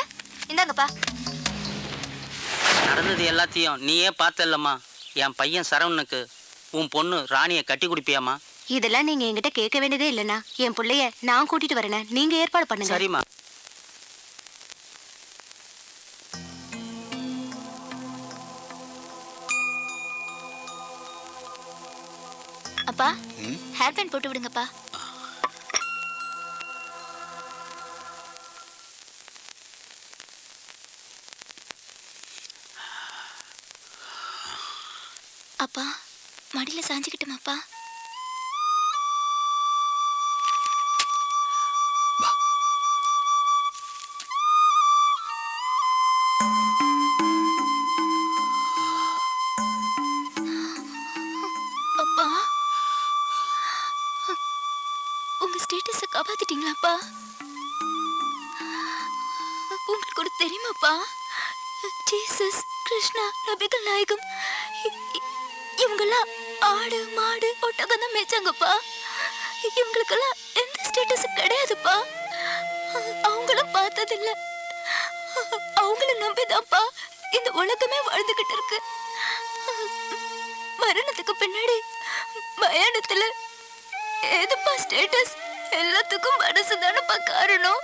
இந்தாங்கப்பா. நடந்தது எல்லாத்தையும் நீயே பார்த்தல்லம்மா. என் பையன் சரவணனுக்கு உன் பொண்ணு ராணியை கட்டி குடிப்பியாமா? இதெல்லாம் நீங்க என்கிட்ட கேட்க வேண்டியதே இல்லைண்ணா. என் பிள்ளைய நான் கூட்டிட்டு வரேன். நீங்க ஏற்பாடு பண்ணுங்க. சரிம்மா. அப்பா, ஹேர் பேண்ட் போட்டு விடுங்கப்பா. அப்பா, மடியில சாஞ்சுக்கிட்டுமாப்பா? அப்பா, உங்க ஸ்டேட்டஸ காப்பாத்திட்டீங்களாப்பா? உங்களுக்கு கூட தெரியுமாப்பா, ஜீசஸ், கிருஷ்ணா, நபிகள் நாயகம் இவங்கெல்லாம் ஆடு மாடு ஒட்டகம் தான் மேய்ச்சாங்கப்பா. இவங்களுக்கெல்லாம் எந்த ஸ்டேட்டஸும் கிடையாதுப்பா. அவங்களும் பார்த்ததில்ல. அவங்கள நம்பிதான்ப்பா இந்த உலகமே வாழ்ந்துகிட்டு இருக்கு. மரணத்துக்கு பின்னாடி மயானத்துல எதுப்பா ஸ்டேட்டஸ்? எல்லாத்துக்கும் மனசு தானப்பா காரணம்.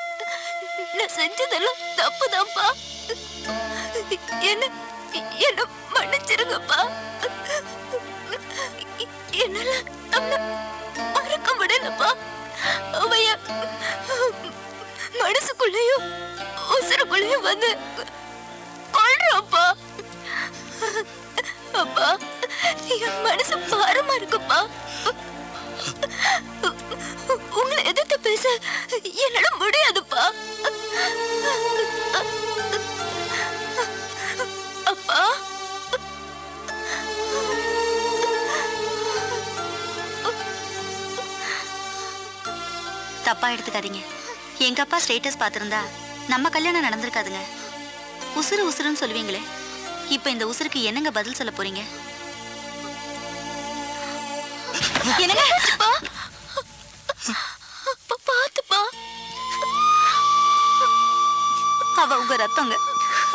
நான் செஞ்சதெல்லாம் தப்புதான்ப்பா. என்ன என்ன மன்னிச்சிருங்கப்பா. என்னால அவனை மறக்க முடியலப்பா. அவைய மனசுக்குள்ளேயும் உசுருக்குள்ளேயும் வந்து கொள்றாப்பா. அப்பா, என் மனசு பாரமா இருக்குப்பா. உங்களை எதிர்த்து பேச என்னால முடியாதுப்பா. அப்பா, தப்பா எடுத்துக்காதீங்க. எங்க அப்பா ஸ்டேட்டஸ் பார்த்திருந்தா நம்ம கல்யாணம் நடந்திருக்காதுங்க. உசுறு உசுறுன்னு சொல்லுவீங்களே, இப்ப இந்த உசுருக்கு என்னங்க பதில் சொல்ல போறீங்க? என்னங்க பாத்துப்பா, அவ உங்க ரத்தங்க,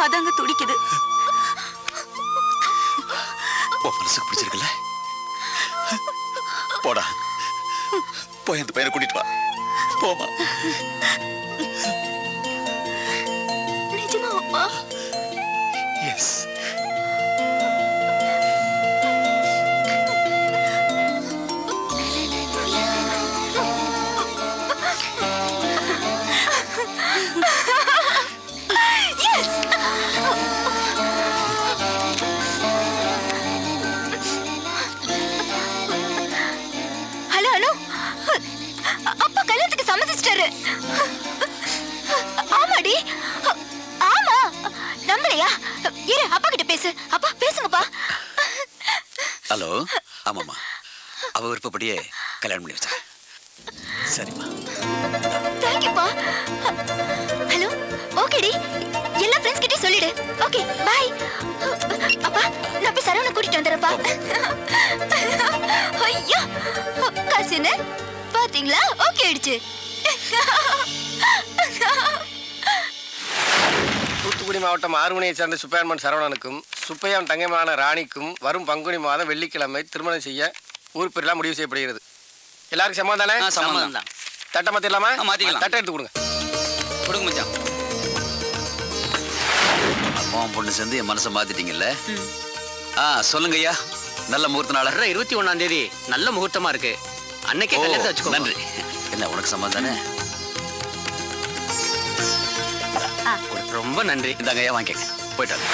அதாங்க துடிக்குது. மனசுக்கு பிடிச்சிருக்குல்ல? போடா, போய் அந்த பையனை கூட்டிட்டு வா. போமா. நிஜமா அப்பா? எஸ். ஹலோ ஹலோ, அப்பா கல்யாணத்துக்கு சம்மதிச்சிட்டாரு. ஆமாடி, ஆமா. நம்பலையா? இரு, அப்பா கிட்ட பேசு. அப்பா பேசுங்கப்பா. ஹலோ. ஆமாம்மா, அவ விருப்பப்படியே கல்யாணம் பண்ணி வச்சேன். சரிம்மா. தேங்க்யூப்பா. ஹலோ, ஓகேடி. எல்லா ஃப்ரெண்ட்ஸ் கிட்டே சொல்லிடு. Okay, bye. அப்பா, நான் போய் சரவணை கூட்டிட்டு வந்துடுறேன்ப்பா. ஐயோ, கசினு பாத்தீங்களா? ஓகே ஆயிடுச்சு. தூத்துக்குடி மாவட்டம் ஆறுமணியை சேர்ந்த சுப்பையம்மன் சரவணனுக்கும் சுப்பையான் தங்கமான ராணிக்கும் வரும் பங்குனி மாதம் வெள்ளிக்கிழமை திருமணம் செய்ய ஊர் பெரியலாம் முடிவு செய்யப்படுகிறது. எல்லாருக்கும் சம்மதம் தானே? சம்மதம் தான். தட்டை மாத்திரலாமா? மாத்திக்கலாம். தட்டை எடுத்து கொடுங்க. கொடுங்க மச்சான். அம்மாவும் பொண்ணு சேர்ந்து என் மனசை மாத்திட்டீங்கல்ல? சொல்லுங்க ஐயா. நல்ல முகூர்த்த நாள் 21ஆம் தேதி நல்ல முகூர்த்தமா இருக்கு. அன்னைக்கே கல்யாணத்தை வச்சுக்கோ. நன்றி. என்ன உனக்கு சம்மதம் தானே? ரொம்ப நன்றி. இந்தாங்க ஐயா, வாங்கிக்கங்க. போயிட்டாங்க.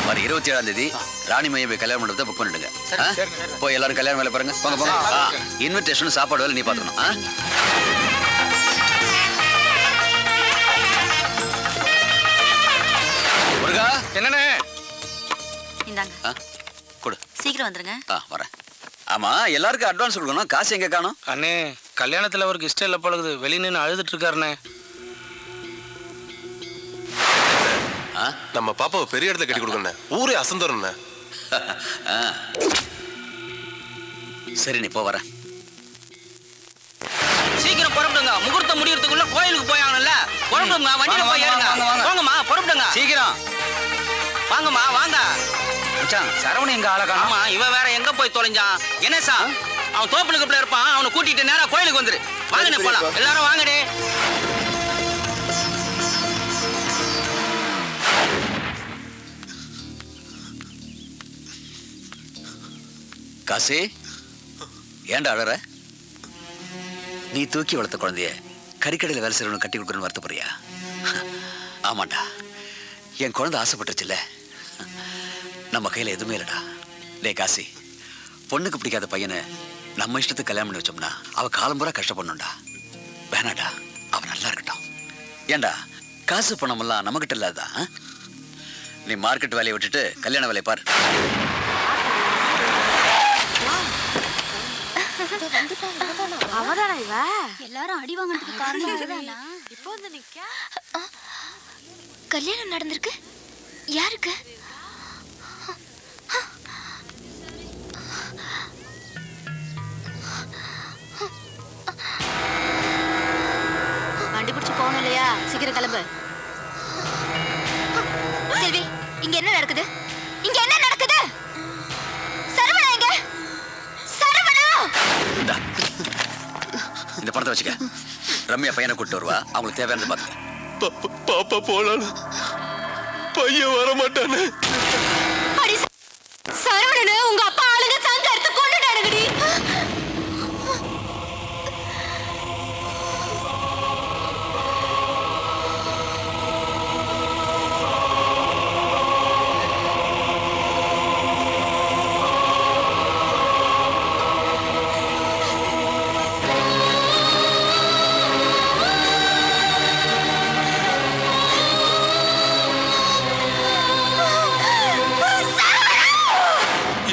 வர 27ஆம் தேதி ராணி மையம் போய் கல்யாண மண்டபத்தை புக் பண்ணிடுங்க. போய் எல்லாரும் கல்யாணம் வேலை பாருங்க. போங்க போங்க. இன்விடேஷன் சாப்பாடு வேலை நீ பாத்துக்கணும். முருகா, என்னண்ணே? இந்தாங்க, கொடு. சீக்கிரம் வந்துருங்க. வரேன். ஆமா, எல்லாருக்கும் அட்வான்ஸ் கொடுக்கணும். காசு எங்க காணும்? அண்ணே, கல்யாணத்துல அவருக்கு இஷ்டம் இல்லை பழகுது. வெளியே நின்று அழுதுட்டு இருக்காருண்ணே. நம்ம பாப்பாவை பெரிய இடத்துல கட்டி கொடுக்கணும். ஊரே அசந்தரண்ணே. சரி, நீ போ. வரேன். சீக்கிரம் புறப்படுங்க. முகூர்த்தம் முடியறதுக்குள்ள கோயிலுக்கு போய் ஆகணும்ல. புறப்படுங்க. வண்டியில போய் ஏறுங்க. போங்கம்மா, புறப்படுங்க. சீக்கிரம் வாங்கம்மா, வாங்க. மச்சான், சரவணன் எங்க ஆள காணோம். ஆமா, இவன் வேற எங்க போய் தொலைஞ்சான்? கணேசா, அவன் தோப்புலுக்குள்ள இருப்பான். அவனை கூட்டிட்டு நேரா கோயிலுக்கு வந்துரு. வாங்கண்ணே, போலாம். எல்லாரும் வாங்கடே. காசி, ஏன்டா அழற? நீ தூக்கி வளர்த்த குழந்தைய கறிக்கடையில் வேலை செய்யறவனு கட்டி கொடுக்கணும்னு வருத்தப்படுறியா? ஆமாண்டா, என் குழந்தை ஆசைப்பட்டுச்சுல்ல. நம்ம கையில எதுவுமே இல்லடா. டே காசி, பொண்ணுக்கு பிடிக்காத பையனை நம்ம இஷ்டத்துக்கு கல்யாணம் பண்ணி வச்சோம்னா அவ காலம்பூரா கஷ்டப்படணும்டா. வேணாடா, அவ நல்லா இருக்கட்டும். ஏண்டா, காசு பணமெல்லாம் நம்மகிட்ட இல்லாதா? நீ மார்க்கெட் வேலையை விட்டுட்டு கல்யாண வேலையை பாரு. அவதானா இவ? எல்லாரும் அடி வாங்கினதுக்கு காரணம் இதுதானா? இப்போ வந்து நிக்க. கல்யாணம் நடந்திருக்கு. யாருக்கு? வண்டி பிடிச்சு போகணும் இல்லையா? சீக்கிரம் கிளம்பு. செல்வி, இங்க என்ன நடக்குது? இங்க என்ன நடக்குது? சரவணா எங்க? சரவணா! இந்த பணத்தை வச்சுக்க. ரம்யா பையனை கூட்டு வருவா, அவங்களுக்கு தேவையானது பார்த்துக்க. பாப்பா போலாம், பையன் வர மாட்டானு. சரவணனு உங்க அப்பா ஆளுங்க சங்க எடுத்து கொண்டுட்டானுங்கடி.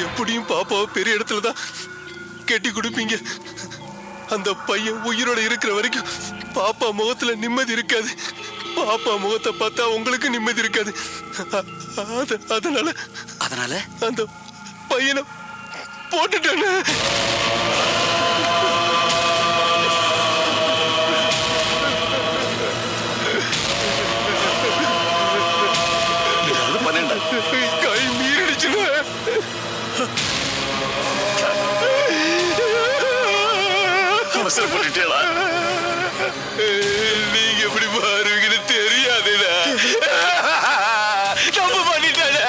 எப்படியும் பாப்பாவை பெரிய இடத்துல தான் கட்டி கொடுப்பீங்க. அந்த பையன் உயிரோட இருக்கிற வரைக்கும் பாப்பா முகத்துல நிம்மதி இருக்காது. பாப்பா முகத்தை பார்த்தா உங்களுக்கு நிம்மதி இருக்காது. அதனால அந்த பையனை போட்டுட்டானே. கை மீறிடுச்சுல. அவசரப்பட்டுட்டேளா? நீங்க எப்படி மாறுவீங்கன்னு தெரியாதுடா. தப்பு பண்ணிட்டேன்.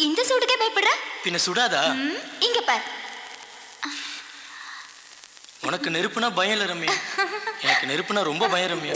இந்த சூடுக்கே பயப்படுற? பின்ன சுடாதா? இங்க பார். உனக்கு நெருப்புனா பயம் இல்ல ரம்யா, எனக்கு நெருப்புனா ரொம்ப பயம் ரம்யா.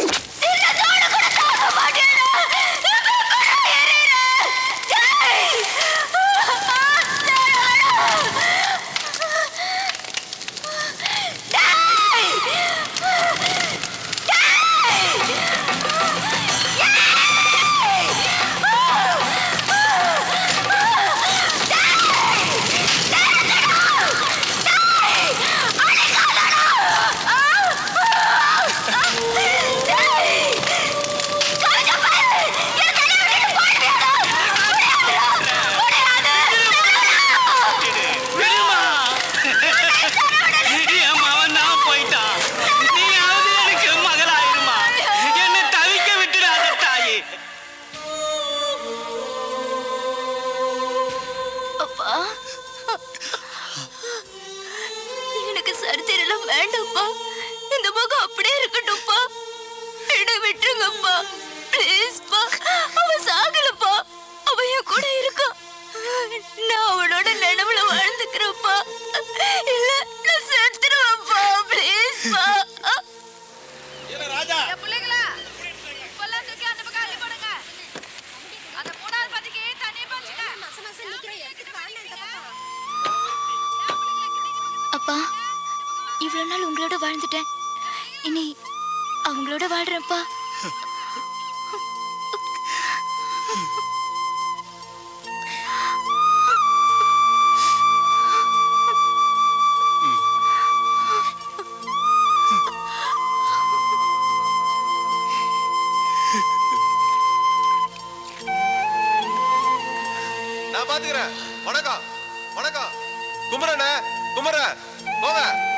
எனக்கு சர்ஜரி எல்லாம் வேண்டாம்ப்பா. இந்த முகம் அப்படியே இருக்கட்டும்ப்பா. என்னை விட்டுருங்கப்பா. ப்ளீஸ்ப்பா. அவன் சாகலப்பா. அவன் என் கூட இருக்கான். நான் அவனோட நினைவுல வாழ்ந்துக்கிறேன்ப்பா. இல்ல நான் செத்துருவேன்ப்பா. ப்ளீஸ்ப்பா. ராஜா பிள்ளைங்களா இப்பெல்லாம் தூக்கி அந்த பக்கம் அள்ளி போடுங்க. அந்த மூணாவது பத்திக்கு தண்ணி பாய்ச்சுங்க. அப்பா, இவ்வளவு நாள் உங்களோட வாழ்ந்துட்டேன். இனி அவங்களோட வாழ்றேன்ப்பா. பாத்துக்கிறேன். வணக்கம் வணக்கம். குமரண்ணே குமர போங்க.